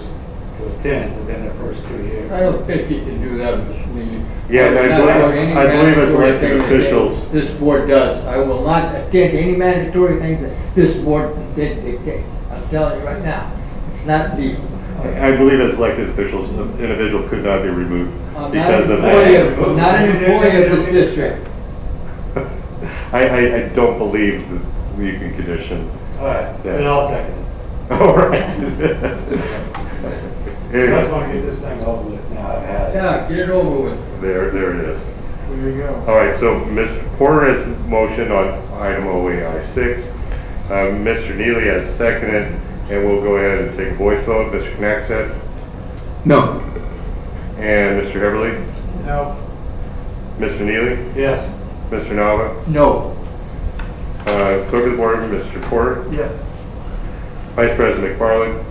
to attend within their first 2 years. I don't think you can do that, Mr. Neely. Yeah, It's I not believe- about any I believe as mandatory elected thing that officials- This board does. I will not attend any mandatory things that this board dictates. I'm telling you right now, it's not legal. I believe as elected officials, the individual could not be removed I'm because of not that. not an employee of this district. I don't believe that you can condition. All right, Yeah. then I'll second it. All right. I just want to get this thing over with now. I've had it. Yeah, get it over with. There it is. There you go. All right, so Mr. Porter has motion on item OAI6. Mr. Neely has seconded, and we'll go ahead and take a voice vote. Mr. Knackstedt? No. And Mr. Heberly? No. Mr. Neely? Yes. Mr. Nava? No. Clerk of the board, Mr. Porter? Yes. Vice President McFarland?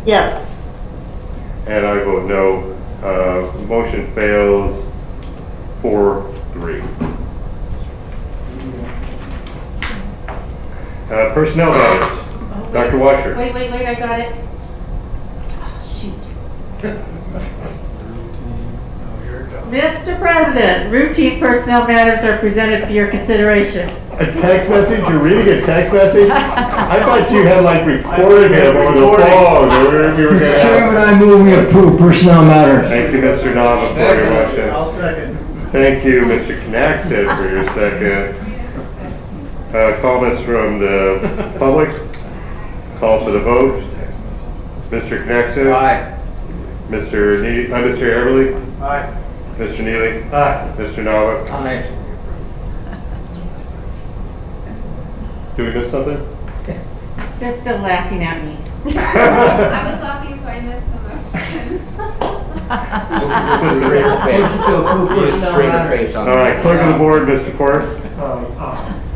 Yes. And I vote no. Motion fails 4-3. Personnel matters. Dr. Washer. Wait, I got it. Oh, shoot. Mr. President, routine personnel matters are presented for your consideration. A text message? You're reading a text message? I thought you had like recorded him over the phone. We were gonna Chairman, have... I move we approve personnel matters. Thank you, Mr. Nava, for your motion. I'll second. Thank you, Mr. Knackstedt, for your second. Comments from the public? Call for the vote. Mr. Knackstedt? Aye. Mr. Everly? Aye. Mr. Neely? Aye. Mr. Nava? Aye. Did we miss something? They're still laughing at me. I was laughing, so I missed the motion. All right, clerk of the board, Mr. Porter.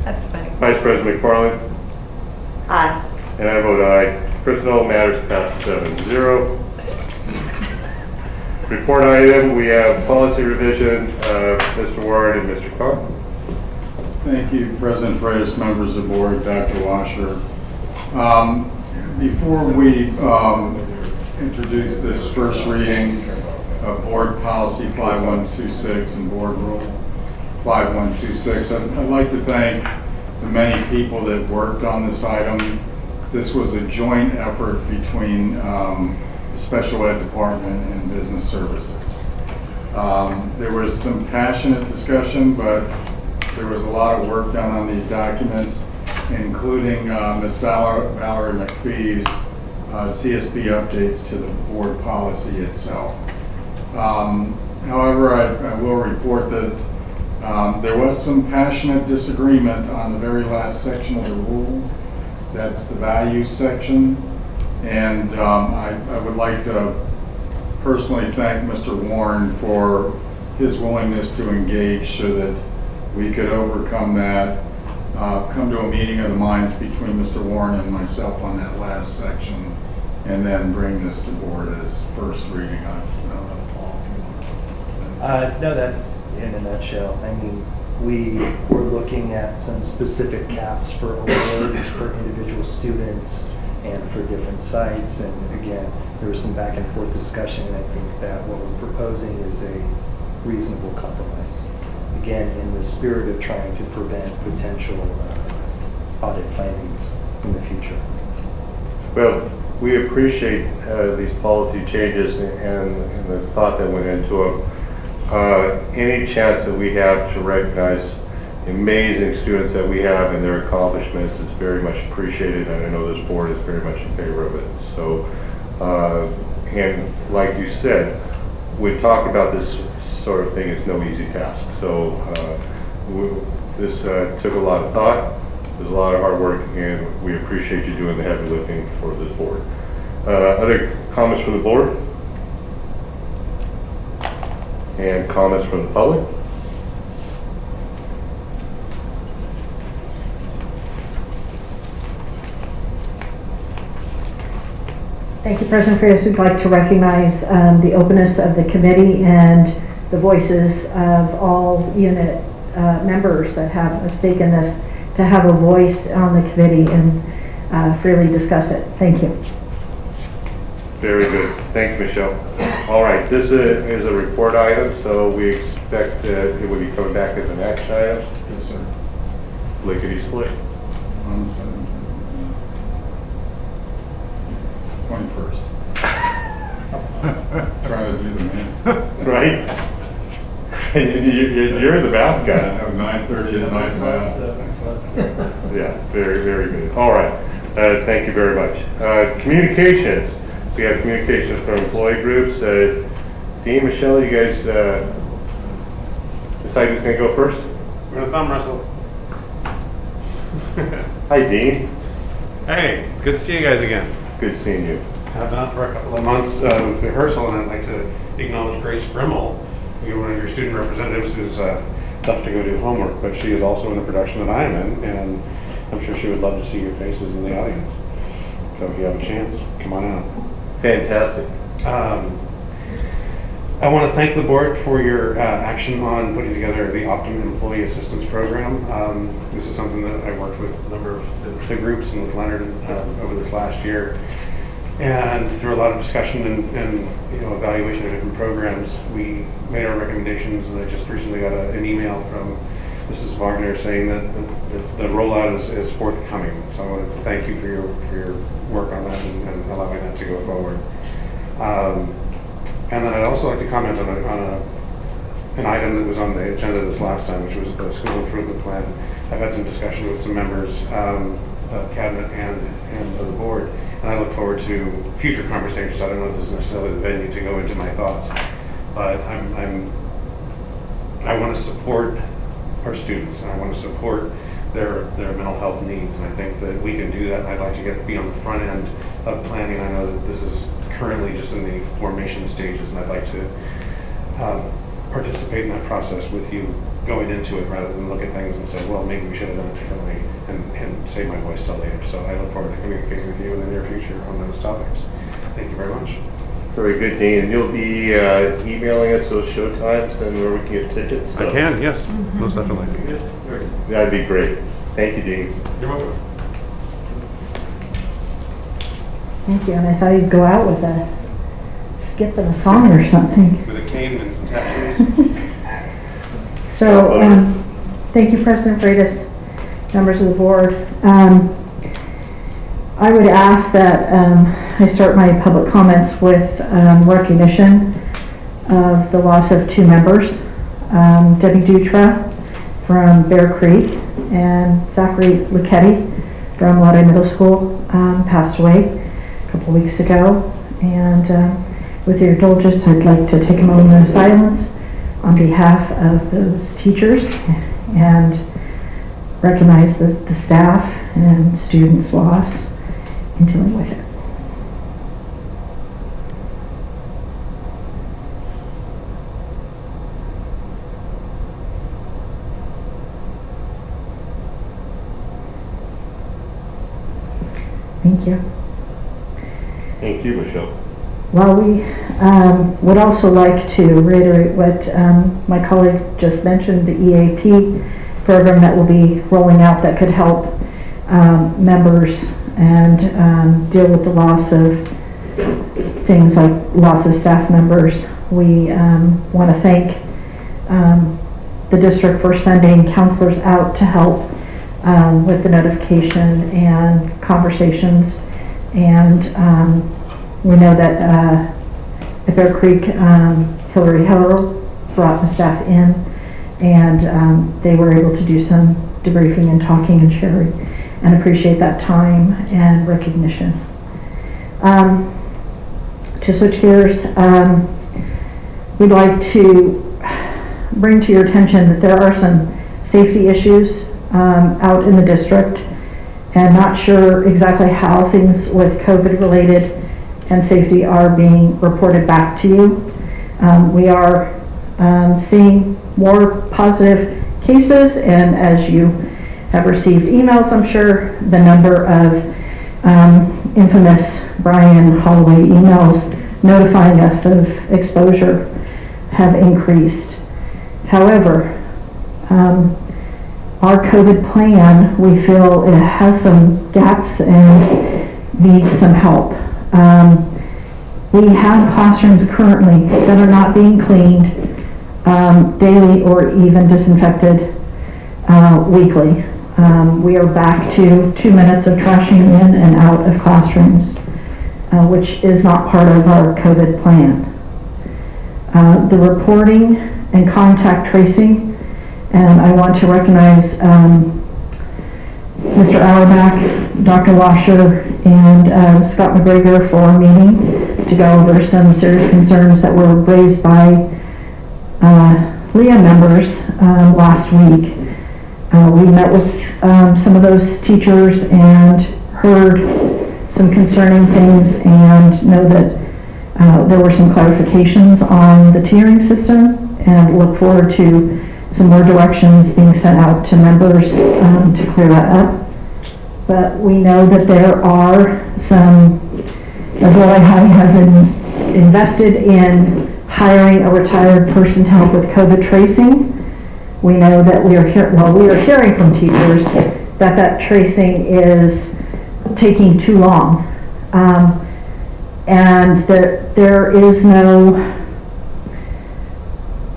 That's funny. Vice President McFarland. Aye. And I vote aye. Personnel matters passed 7-0. Report item, we have policy revision, Mr. Ward and Mr. Carr. Thank you, President Freitas, members of the board, Dr. Washer. Before we introduce this first reading of Board Policy 5126 and Board Rule 5126, I'd like to thank the many people that worked on this item. This was a joint effort between the Special Ed Department and Business Services. There was some passionate discussion, but there was a lot of work done on these documents, including Ms. Valerie McPhee's CSB updates to the board policy itself. However, I will report that There was some passionate disagreement on the very last section of the rule. That's the values section. And I would like to personally thank Mr. Warren for his willingness to engage so that we could overcome that, come to a meeting of the minds between Mr. Warren and myself on that last section, and then bring this to board as first reading. I don't know, Paul, if you want. No, that's in a nutshell. I mean, we were looking at some specific caps for awards for individual students and for different sites. And again, there was some back and forth discussion, and I think that what we're proposing is a reasonable compromise. Again, in the spirit of trying to prevent potential audit findings in the future. Well, we appreciate these policy changes and the thought that went into them. Any chance that we have to recognize the amazing students that we have and their accomplishments is very much appreciated, and I know this board is very much in favor of it. So, and like you said, we talk about this sort of thing, it's no easy task. So this took a lot of thought, there's a lot of hard work, and we appreciate you doing the heavy lifting for this board. Other comments from the board? And comments from the public? Thank you, President Freitas. We'd like to recognize the openness of the committee and the voices of all unit members that have a stake in this, to have a voice on the committee and freely discuss it. Thank you. Very good. Thanks, Michelle. All right, this is a report item, so we expect that it will be coming back as an action item. Yes, sir. Lickety split. On the 7th. 21st. Trying to do the math. Right? And you're the math guy. I have 9:30 at night math. Yeah, very, very good. All right. Thank you very much. Communications. We have communications from employee groups. Dean, Michelle, you guys decide who's going to go first? We're going to thumb wrestle. Hi, Dean. Hey, it's good to see you guys again. Good seeing you. I've been out for a couple of months with rehearsal, and I'd like to acknowledge Grace Brimmel, you're one of your student representatives who's left to go do homework, but she is also in the production that I am in, and I'm sure she would love to see your faces in the audience. So if you have a chance, come on out. Fantastic. I want to thank the board for your action on putting together the Optimum Employee Assistance Program. This is something that I worked with a number of the groups and with Leonard over this last year. And through a lot of discussion and evaluation of different programs, we made our recommendations, and I just recently got an email from Mrs. Wagner saying that the rollout is forthcoming. So I want to thank you for your work on that and allowing that to go forward. And then I'd also like to comment on an item that was on the agenda this last time, which was the school improvement plan. I've had some discussion with some members of cabinet and of the board, and I look forward to future conversations. I don't know if this is necessarily the venue to go into my thoughts, but I want to support our students, and I want to support their mental health needs, and I think that we can do that. I'd like to be on the front end of planning. I know that this is currently just in the formation stages, and I'd like to participate in that process with you going into it, rather than look at things and say, well, maybe we should have done it differently, and save my voice till later. So I look forward to communicating with you in the near future on those topics. Thank you very much. Very good, Dean. And you'll be emailing us those show times and where we can get tickets? So. I can, yes, most definitely. That'd be great. Thank you, Dean. You're welcome. Thank you. And I thought you'd go out with a skip and a song or something. With a cane and some tattoos. So, thank you, President Freitas, members of the board. I would ask that I start my public comments with recognition of the loss of two members, Debbie Dutra from Bear Creek and Zachary Luchetti from Lodi Middle School passed away a couple weeks ago. And with your indulgence, I'd like to take a moment of silence on behalf of those teachers and recognize the staff and students' loss in dealing with it. Thank you. Thank you, Michelle. Well, we would also like to reiterate what my colleague just mentioned, the EAP program that will be rolling out that could help members and deal with the loss of things like loss of staff members. We want to thank the district for sending counselors out to help with the notification and conversations. And we know that at Bear Creek, Hillary Heller brought the staff in, and they were able to do some debriefing and talking and sharing, and appreciate that time and recognition. To switch gears, we'd like to bring to your attention that there are some safety issues out in the district, and not sure exactly how things with COVID related and safety are being reported back to you. We are seeing more positive cases, and as you have received emails, I'm sure, the number of infamous Brian Holloway emails notifying us of exposure have increased. However, our COVID plan, we feel it has some gaps and needs some help. We have classrooms currently that are not being cleaned daily or even disinfected weekly. We are back to 2 minutes of trashing in and out of classrooms, which is not part of our COVID plan. The reporting and contact tracing, and I want to recognize Mr. Auerbach, Dr. Washer, and Scott McGregor for a meeting to go over some serious concerns that were raised by LEA members last week. We met with some of those teachers and heard some concerning things, and know that there were some clarifications on the tiering system, and look forward to some more directions being sent out to members to clear that up. But we know that there are some, as Lodi High has invested in hiring a retired person to help with COVID tracing. We know that we are hearing from teachers that tracing is taking too long. And there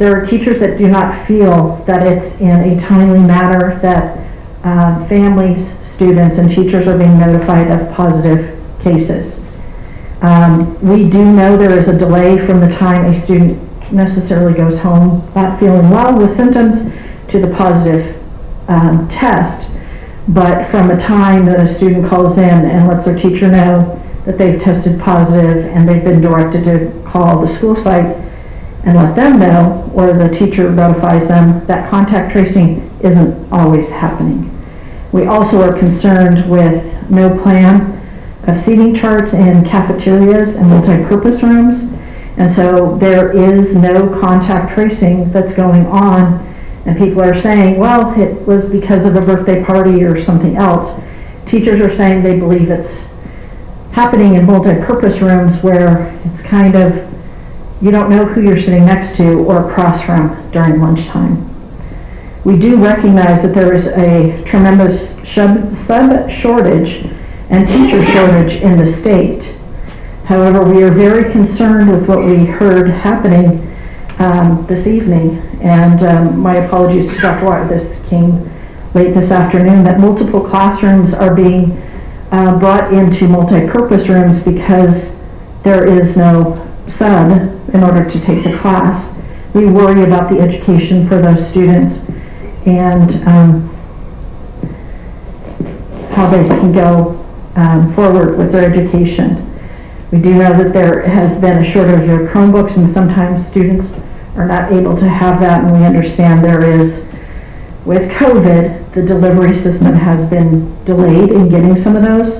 are teachers that do not feel that it's in a timely manner that families, students, and teachers are being notified of positive cases. We do know there is a delay from the time a student necessarily goes home not feeling well with symptoms to the positive test, but from a time that a student calls in and lets their teacher know that they've tested positive and they've been directed to call the school site and let them know, or the teacher notifies them, that contact tracing isn't always happening. We also are concerned with no plan of seating charts in cafeterias and multi-purpose rooms, and so there is no contact tracing that's going on, and people are saying, well, it was because of a birthday party or something else. Teachers are saying they believe it's happening in multi-purpose rooms where it's kind of, you don't know who you're sitting next to or across from during lunchtime. We do recognize that there is a tremendous sub shortage and teacher shortage in the state. However, we are very concerned with what we heard happening this evening, and my apologies to Dr. Watt, this came late this afternoon, that multiple classrooms are being brought into multi-purpose rooms because there is no sub in order to take the class. We worry about the education for those students and how they can go forward with their education. We do know that there has been a shortage of Chromebooks, and sometimes students are not able to have that, and we understand there is, with COVID, the delivery system has been delayed in getting some of those,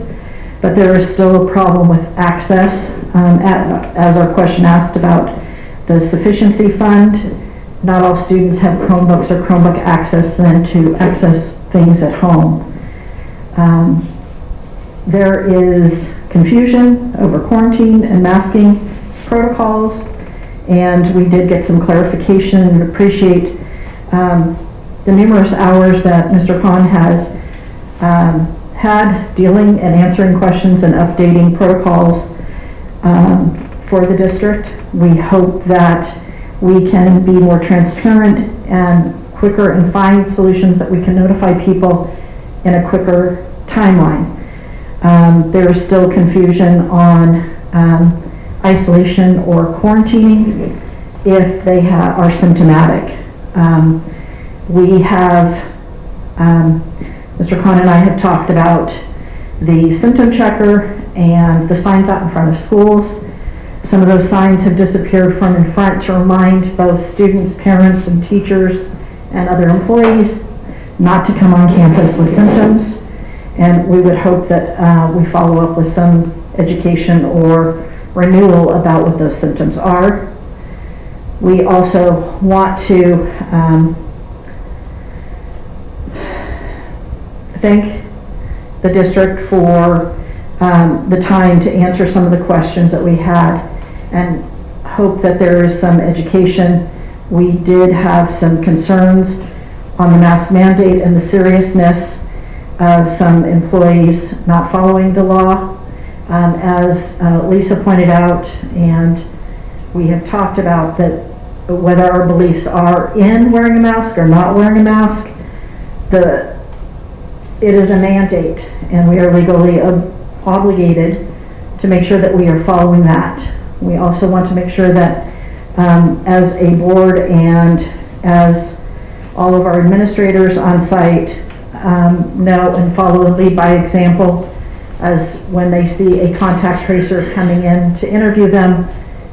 but there is still a problem with access. As our question asked about the Sufficiency Fund, not all students have Chromebooks or Chromebook access then to access things at home. There is confusion over quarantine and masking protocols, and we did get some clarification and appreciate the numerous hours that Mr. Khan has had dealing and answering questions and updating protocols for the district. We hope that we can be more transparent and quicker and find solutions that we can notify people in a quicker timeline. There is still confusion on isolation or quarantining if they are symptomatic. We have, Mr. Khan and I have talked about the symptom checker and the signs out in front of schools. Some of those signs have disappeared from in front to remind both students, parents, and teachers and other employees not to come on campus with symptoms. And we would hope that we follow up with some education or renewal about what those symptoms are. We also want to thank the district for the time to answer some of the questions that we had, and hope that there is some education. We did have some concerns on the mask mandate and the seriousness of some employees not following the law. As Lisa pointed out, and we have talked about, that whether our beliefs are in wearing a mask or not wearing a mask, it is a mandate, and we are legally obligated to make sure that we are following that. We also want to make sure that as a board and as all of our administrators on site know and follow and lead by example, as when they see a contact tracer coming in to interview them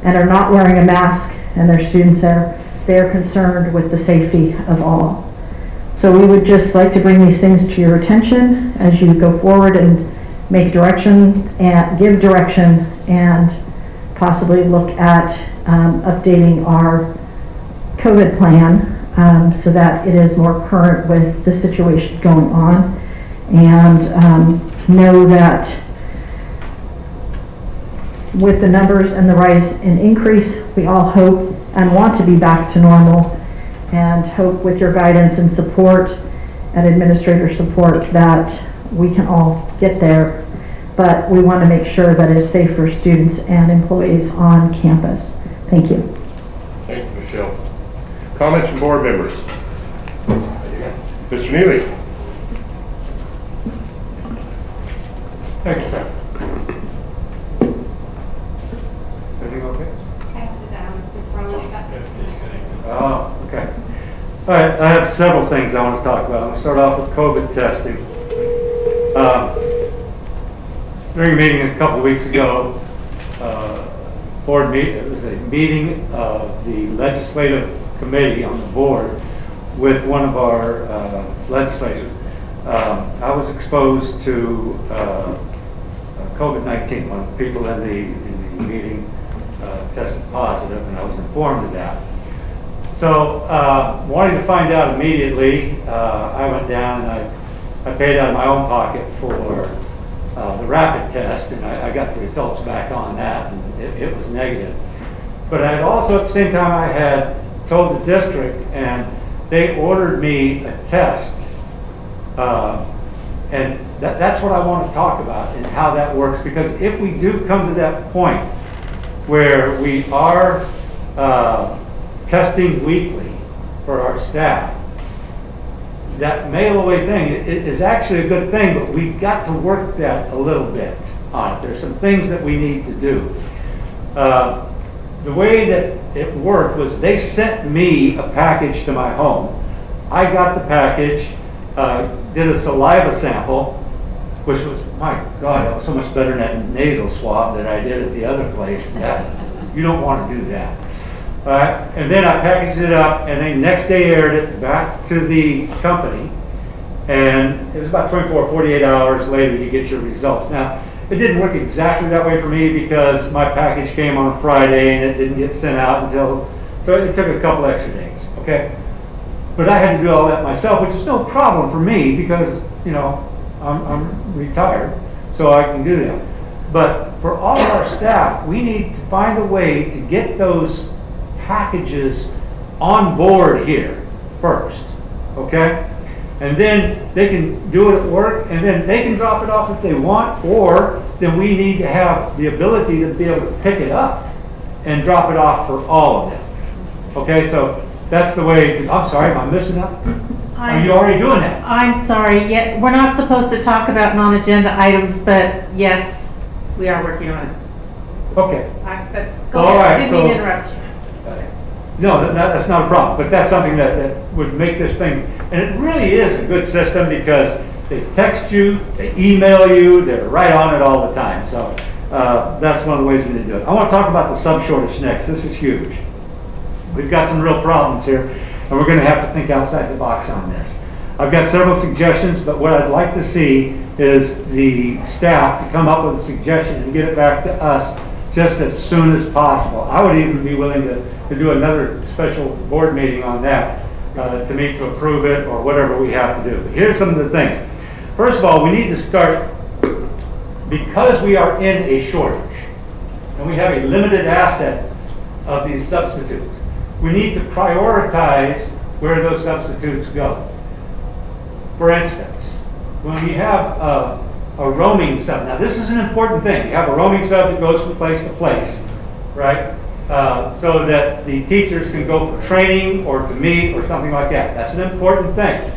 and are not wearing a mask and their students are, they're concerned with the safety of all. So we would just like to bring these things to your attention as you go forward and make direction and give direction, and possibly look at updating our COVID plan so that it is more current with the situation going on, and know that with the numbers and the rise in increase, we all hope and want to be back to normal, and hope with your guidance and support and administrator support that we can all get there. But we want to make sure that it's safe for students and employees on campus. Thank you. Thank you, Michelle. Comments from board members? Mr. Neely? Thank you, sir. Everything okay? I have to down this before I got disconnected. Oh, okay. All right, I have several things I want to talk about. I'm going to start off with COVID testing. During a meeting a couple of weeks ago, board meeting, it was a meeting of the legislative committee on the board with one of our legislators. I was exposed to COVID-19. One of the people in the meeting tested positive, and I was informed of that. So, wanting to find out immediately, I went down and I paid out of my own pocket for the rapid test, and I got the results back on that, and it was negative. But I had also, at the same time, I had told the district, and they ordered me a test. And that's what I want to talk about and how that works, because if we do come to that point where we are testing weekly for our staff, that mail away thing is actually a good thing, but we've got to work that a little bit on it. There's some things that we need to do. The way that it worked was they sent me a package to my home. I got the package, did a saliva sample, which was, my God, that was so much better than that nasal swab that I did at the other place. You don't want to do that. And then I packaged it up, and then next day aired it back to the company. And it was about 24, 48 hours later you get your results. Now, it didn't work exactly that way for me because my package came on Friday and it didn't get sent out until, so it took a couple extra days, okay? But I had to do all that myself, which is no problem for me because, you know, I'm retired, so I can do that. But for all of our staff, we need to find a way to get those packages on board here first, okay? And then they can do it at work, and then they can drop it off if they want, or then we need to have the ability to be able to pick it up and drop it off for all of them. Okay, so that's the way, I'm sorry, am I missing that? Are you already doing that? I'm sorry, yeah, we're not supposed to talk about non-agenda items, but yes, we are working on it. Okay. But go All ahead, right, didn't mean to so- interrupt you. No, that's not a problem, but that's something that would make this thing, and it really is a good system because they text you, they email you, they're right on it all the time. So that's one of the ways we need to do it. I want to talk about the sub shortage next. This is huge. We've got some real problems here, and we're going to have to think outside the box on this. I've got several suggestions, but what I'd like to see is the staff to come up with a suggestion and get it back to us just as soon as possible. I would even be willing to do another special board meeting on that to meet to approve it or whatever we have to do. But here's some of the things. First of all, we need to start, because we are in a shortage and we have a limited asset of these substitutes, we need to prioritize where those substitutes go. For instance, when we have a roaming sub, now this is an important thing. You have a roaming sub that goes from place to place, right? So that the teachers can go for training or to meet or something like that. That's an important thing.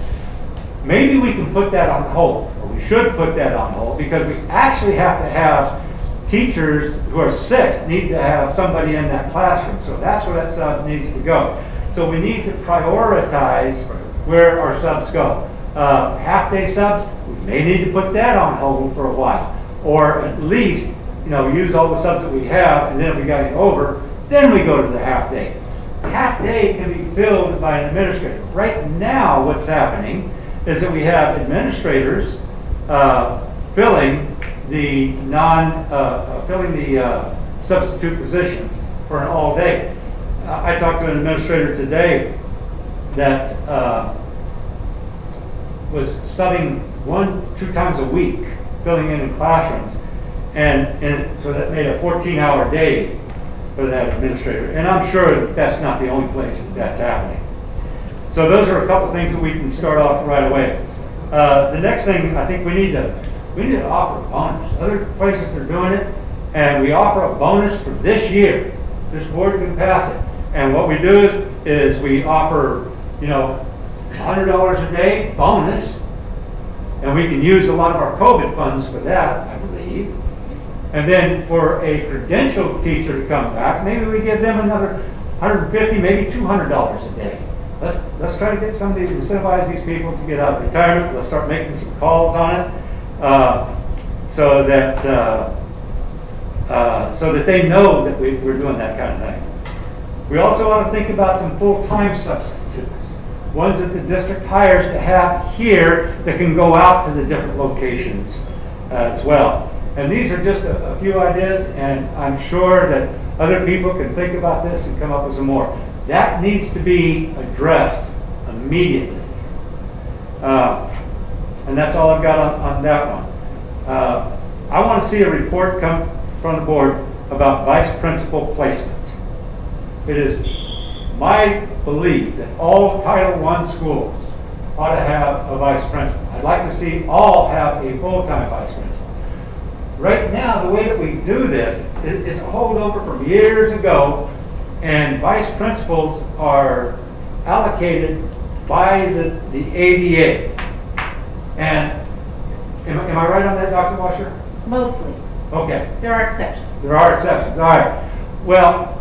Maybe we can put that on hold, or we should put that on hold, because we actually have to have teachers who are sick need to have somebody in that classroom. So that's where that sub needs to go. So we need to prioritize where our subs go. Half-day subs, we may need to put that on hold for a while, or at least, you know, use all the subs that we have, and then if we got it over, then we go to the half-day. Half-day can be filled by an administrator. Right now, what's happening is that we have administrators filling the substitute position for an all-day. I talked to an administrator today that was subbing 1-2 times a week, filling in classrooms, and so that made a 14-hour day for that administrator. And I'm sure that that's not the only place that that's happening. So those are a couple things that we can start off right away. The next thing, I think we need to offer a bonus. Other places are doing it, and we offer a bonus for this year. This board can pass it. And what we do is we offer, you know, $100 a day bonus, and we can use a lot of our COVID funds for that, I believe. And then for a credentialed teacher to come back, maybe we give them another $150, maybe $200 a day. Let's try to get somebody to incentivize these people to get out of retirement. Let's start making some calls on it so that they know that we're doing that kind of thing. We also want to think about some full-time substitutes, ones that the district hires to have here that can go out to the different locations as well. And these are just a few ideas, and I'm sure that other people can think about this and come up with some more. That needs to be addressed immediately. And that's all I've got on that one. I want to see a report come from the board about vice principal placement. It is my belief that all Title I schools ought to have a vice principal. I'd like to see all have a full-time vice principal. Right now, the way that we do this is a holdover from years ago, and vice principals are allocated by the ADA. And am I right on that, Dr. Washer? Mostly. Okay. There are exceptions. There are exceptions. All right. Well,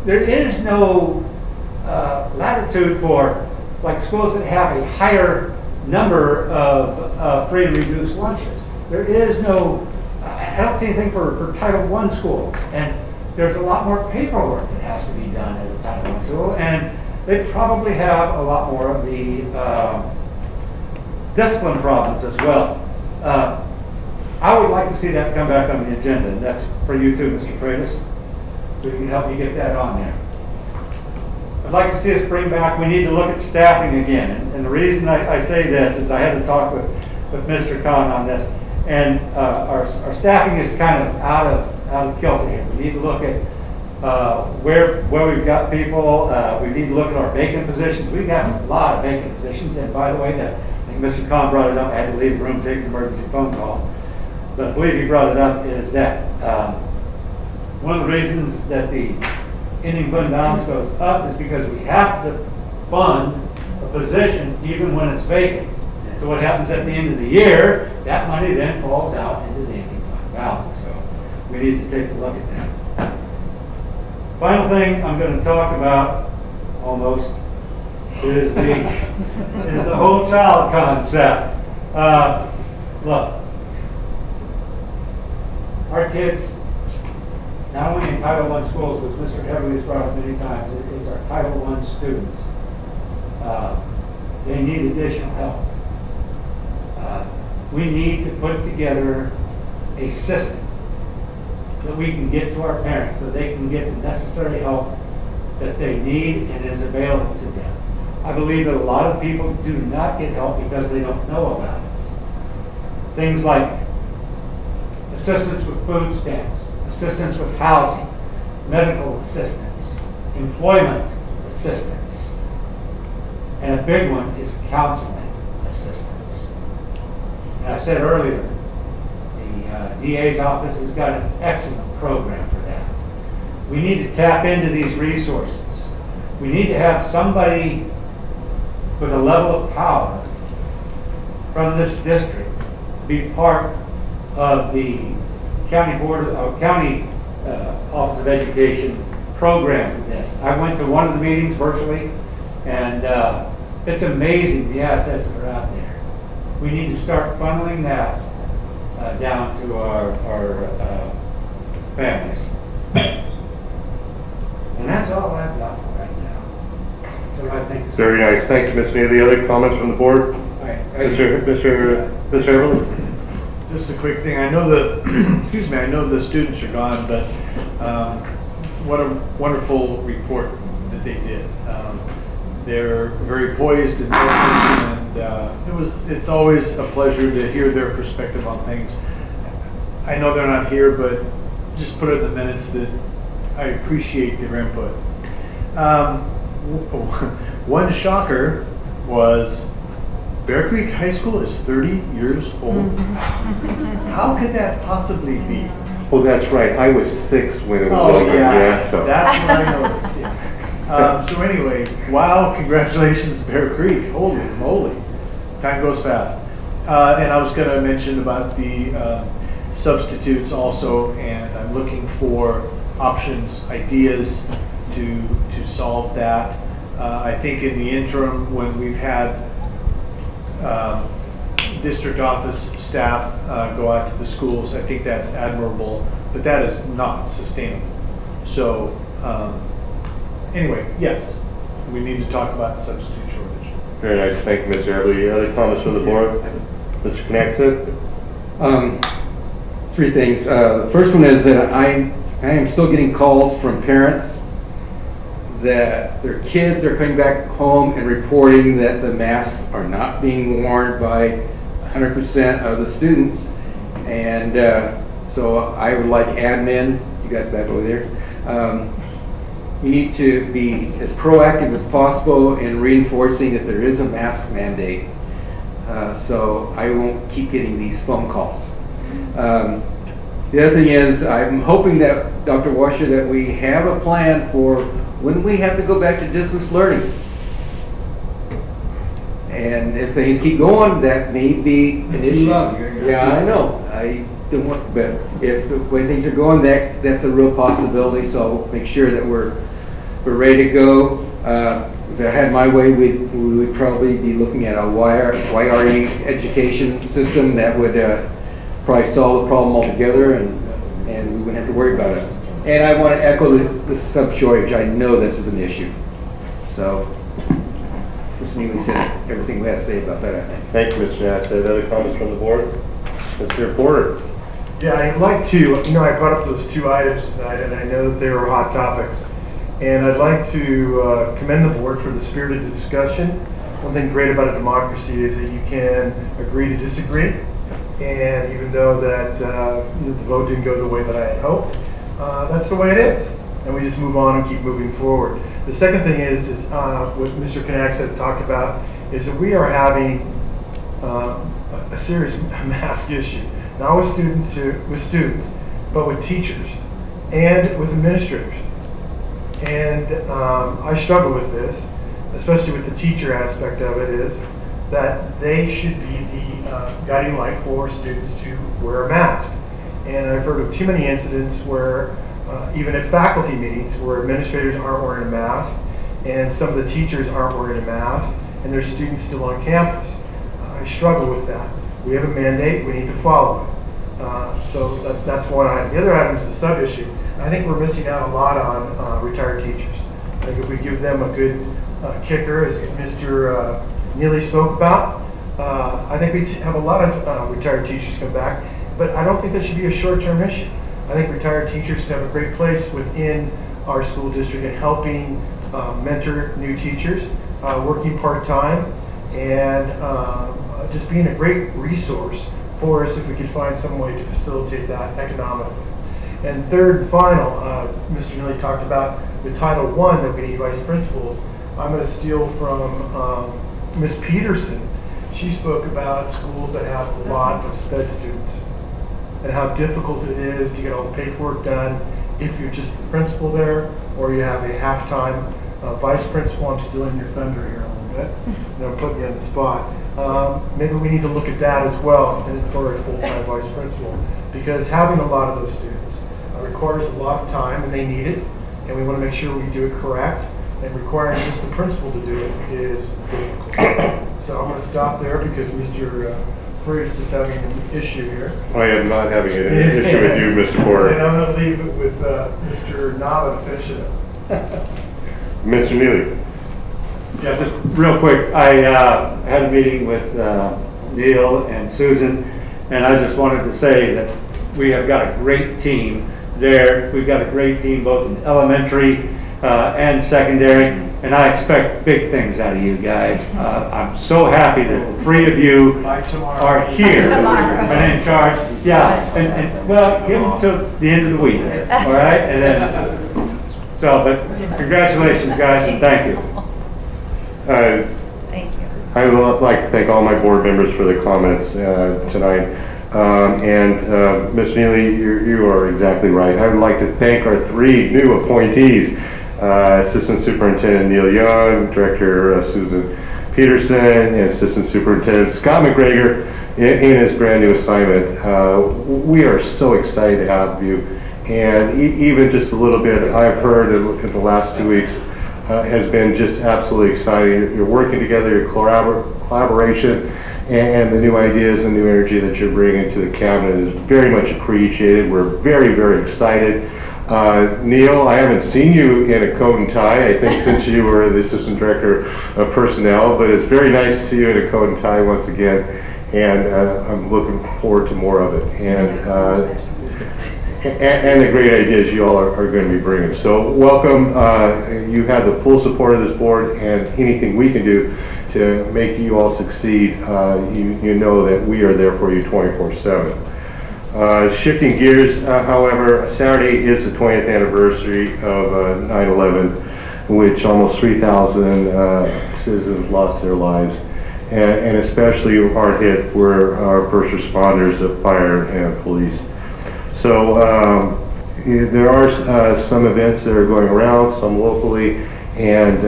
there is no latitude for like schools that have a higher number of free and reduced lunches. There is no, I don't see anything for Title I schools. And there's a lot more paperwork that has to be done at a Title I school, and they probably have a lot more of the discipline problems as well. I would like to see that come back on the agenda, and that's for you too, Mr. Freitas. We can help you get that on there. I'd like to see us bring back, we need to look at staffing again. And the reason I say this is I had to talk with Mr. Khan on this. And our staffing is kind of out of kilter here. We need to look at where we've got people. We need to look at our vacant positions. We've got a lot of vacant positions. And by the way, I think Mr. Khan brought it up. I had to leave the room to take an emergency phone call. But I believe he brought it up is that one of the reasons that the ending fund balance goes up is because we have to fund a position even when it's vacant. So what happens at the end of the year, that money then falls out into the ending fund balance. So we need to take a look at that. Final thing I'm going to talk about almost is the whole child concept. Look, our kids, not only in Title I schools, which Mr. Heavily has brought up many times, it's our Title I students. They need additional help. We need to put together a system that we can get to our parents so they can get the necessary help that they need and is available to them. I believe that a lot of people do not get help because they don't know about it. Things like assistance with food stamps, assistance with housing, medical assistance, employment assistance, and a big one is counseling assistance. And I said earlier, the DA's office has got an excellent program for that. We need to tap into these resources. We need to have somebody with a level of power from this district be part of the county Office of Education program for this. I went to one of the meetings virtually, and it's amazing the assets that are out there. We need to start funneling that down to our families. And that's all I've got for right now. So I think Very nice. Thank you, Mr. Any other comments from the board? Mr. Everly? Just a quick thing. I know the, excuse me, I know the students are gone, but what a wonderful report that they did. They're very poised and focused, and it's always a pleasure to hear their perspective on things. I know they're not here, but just put it in the minutes that I appreciate their input. One shocker was Bear Creek High School is 30 years old. How could that possibly be? Oh, that's right. I was 6 when it was Oh, over. yeah. So. That's what I noticed, yeah. So anyway, wow, congratulations, Bear Creek. Holy moly. Time goes fast. And I was going to mention about the substitutes also, and I'm looking for options, ideas to solve that. I think in the interim, when we've had district office staff go out to the schools, I think that's admirable, but that is not sustainable. So anyway, yes, we need to talk about the substitute shortage. Very nice. Thank you, Mr. Everly. Other comments from the board? Mr. Knaxton? 3 things. The first one is that I am still getting calls from parents that their kids are coming back home and reporting that the masks are not being worn by 100% of the students. And so I would like admin, you guys back over there, you need to be as proactive as possible in reinforcing that there is a mask mandate. So I won't keep getting these phone calls. The other thing is, I'm hoping that, Dr. Washer, that we have a plan for when we have to go back to distance learning. And if things keep going, that may be an issue. Yeah, I know. I don't want, but if the way things are going, that's a real possibility. So make sure that we're ready to go. If I had my way, we would probably be looking at a YRE education system that would probably solve the problem altogether, and we wouldn't have to worry about it. And I want to echo the sub-shortage. I know this is an issue. So, Ms. Neely said everything we had to say about that, I think. Thank you, Mr. Nassett. Other comments from the board? Mr. Porter? Yeah, I'd like to, I brought up those 2 items tonight, and I know that they were hot topics. And I'd like to commend the board for the spirited discussion. One thing great about a democracy is that you can agree to disagree. And even though that the vote didn't go the way that I had hoped, that's the way it is. And we just move on and keep moving forward. The second thing is what Mr. Knax had talked about, is that we are having a serious mask issue. Not with students, but with teachers and with administrators. And I struggle with this, especially with the teacher aspect of it, is that they should be the guiding light for students to wear a mask. And I've heard of too many incidents where, even at faculty meetings, where administrators aren't wearing a mask, and some of the teachers aren't wearing a mask, and there's students still on campus. I struggle with that. We have a mandate, we need to follow it. So that's one item. The other item is the sub-issue. I think we're missing out a lot on retired teachers. I think if we give them a good kicker, as Mr. Neely spoke about, I think we have a lot of retired teachers come back, but I don't think that should be a short-term issue. I think retired teachers have a great place within our school district in helping mentor new teachers, working part-time, and just being a great resource for us if we could find some way to facilitate that economically. And third and final, Mr. Neely talked about the Title I that we need vice principals. I'm going to steal from Ms. Peterson. She spoke about schools that have a lot of SPED students and how difficult it is to get all the paperwork done if you're just the principal there or you have a half-time vice principal. I'm stealing your thunder here a little bit. I'm putting you on the spot. Maybe we need to look at that as well for a full-time vice principal, because having a lot of those students requires a lot of time, and they need it, and we want to make sure we do it correct, and requiring just the principal to do it is difficult. So I'm going to stop there because Mr. Freitas is having an issue here. I am not having an issue with you, Mr. Porter. And I'm going to leave it with Mr. Nava to finish it up. Mr. Neely? Yeah, just real quick, I had a meeting with Neil and Susan, and I just wanted to say that we have got a great team there. We've got a great team both in elementary and secondary, and I expect big things out of you guys. I'm so happy that the 3 of you are here and in charge. Yeah, and well, give them till the end of the week, all right? And then, but congratulations, guys, and thank you. Thank you. I would like to thank all my board members for the comments tonight. Mr. Neely, you are exactly right. I would like to thank our 3 new appointees, Assistant Superintendent Neil Young, Director Susan Peterson, and Assistant Superintendent Scott McGregor in his brand new assignment. We are so excited to have you. And even just a little bit I've heard in the last 2 weeks has been just absolutely exciting. You're working together, your collaboration, and the new ideas and new energy that you're bringing to the cabinet is very much appreciated. We're very, very excited. Neil, I haven't seen you in a coat and tie, I think, since you were the Assistant Director of Personnel, but it's very nice to see you in a coat and tie once again, and I'm looking forward to more of it. And the great ideas you all are going to be bringing. So welcome. You have the full support of this board, and anything we can do to make you all succeed, you know that we are there for you 24/7. Shifting gears, however, Saturday is the 20th anniversary of 9/11, which almost 3,000 citizens lost their lives, and especially hard hit were our first responders of fire and police. So there are some events that are going around, some locally, and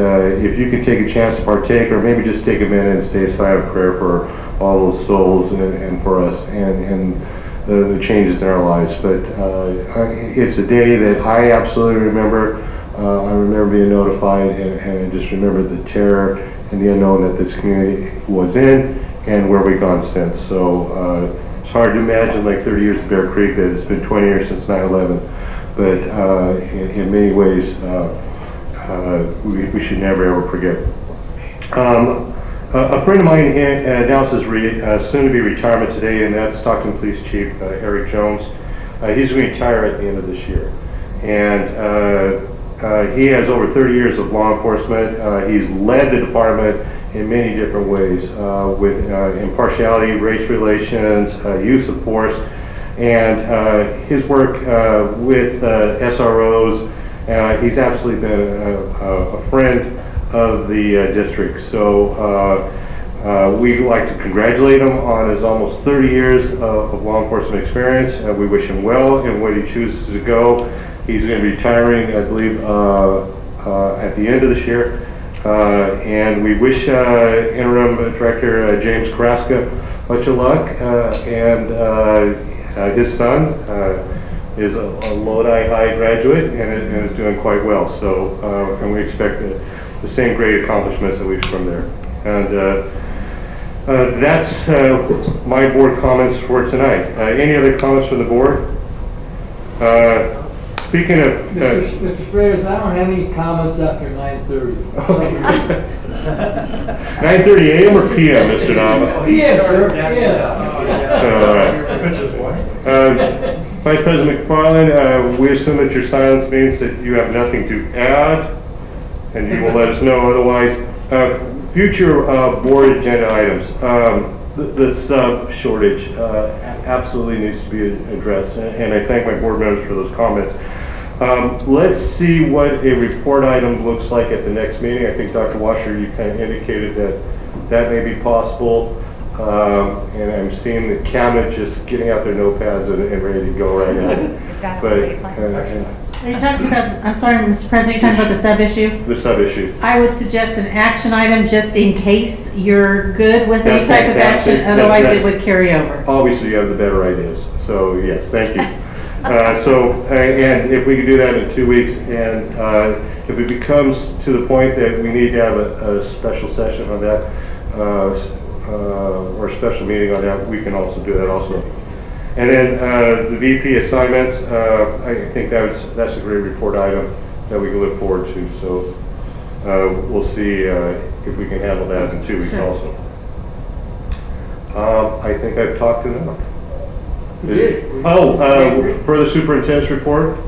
if you could take a chance to partake, or maybe just take a minute and say a silent prayer for all those souls and for us and the changes in our lives. But it's a day that I absolutely remember. I remember being notified, and I just remember the terror and the unknown that this community was in and where we've gone since. So it's hard to imagine, like 30 years of Bear Creek, that it's been 20 years since 9/11. but in many ways, we should never ever forget. A friend of mine announces soon-to-be retirement today, and that's Stockton Police Chief Eric Jones. He's going to retire at the end of this year, and he has over 30 years of law enforcement. He's led the department in many different ways, with impartiality, race relations, use of force, and his work with SROs. He's absolutely been a friend of the district. So we'd like to congratulate him on his almost 30 years of law enforcement experience. We wish him well in what he chooses to go. He's going to be retiring, I believe, at the end of this year. And we wish Interim Director James Carrasco much of luck. And his son is a Lodi High graduate and is doing quite well. So, and we expect the same great accomplishments that we've from there. And that's my board comments for tonight. Any other comments from the board? Speaking of... Mr. Freitas, I don't have any comments after 9:30. 9:30 a.m. or p.m., Mr. Nava? PM, sir, Vice President McFarland, we assume that your silence means that you have nothing to add, and you will let us know otherwise. Future board agenda items. The sub shortage absolutely needs to be addressed, and I thank my board members for those comments. Let's see what a report item looks like at the next meeting. I think Dr. Washer, you kind of indicated that may be possible. And I'm seeing the cabinet just getting out their notepads and ready to go right now. Are you talking about, I'm sorry, Mr. President, you're talking about the sub-issue? The sub-issue. I would suggest an action item just in case you're good with any That's type of action, fantastic. otherwise That's- it would carry over. Obviously, you have the better ideas. So, yes, thank you. And if we could do that in 2 weeks, and if it becomes to the point that we need to have a special session on that, or a special meeting on that, we can also do that also. And then the VP assignments, I think that's a great report item that we can look forward to. So we'll see if we can handle that in 2 weeks also. I think I've talked enough. For the superintendent's report?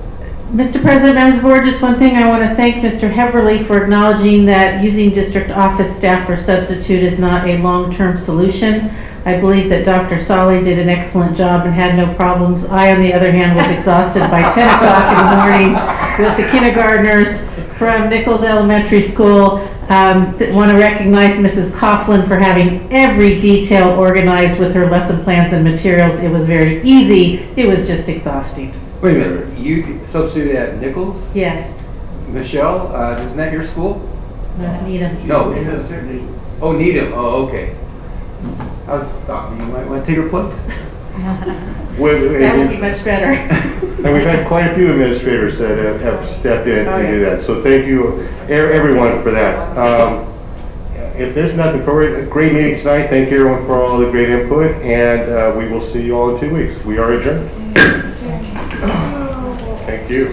Mr. President, members of the board, just one thing, I want to thank Mr. Heberly for acknowledging that using district office staff for substitute is not a long-term solution. I believe that Dr. Solly did an excellent job and had no problems. I, on the other hand, was exhausted by 10 o'clock in the morning with the kindergartners from Nichols Elementary School. Want to recognize Mrs. Coughlin for having every detail organized with her lesson plans and materials. It was very easy. It was just exhausting. Wait a minute, you substituted at Nichols? Yes. Michelle, isn't that your school? Needham. No. Oh, Needham, oh, okay. I thought you might want to take her place. That would be much better. And we've had quite a few administrators that have stepped in and do that. So thank you, everyone, for that. If there's nothing forward, a great meeting tonight. Thank you, everyone, for all the great input, and we will see you all in 2 weeks. We are adjourned. Thank you.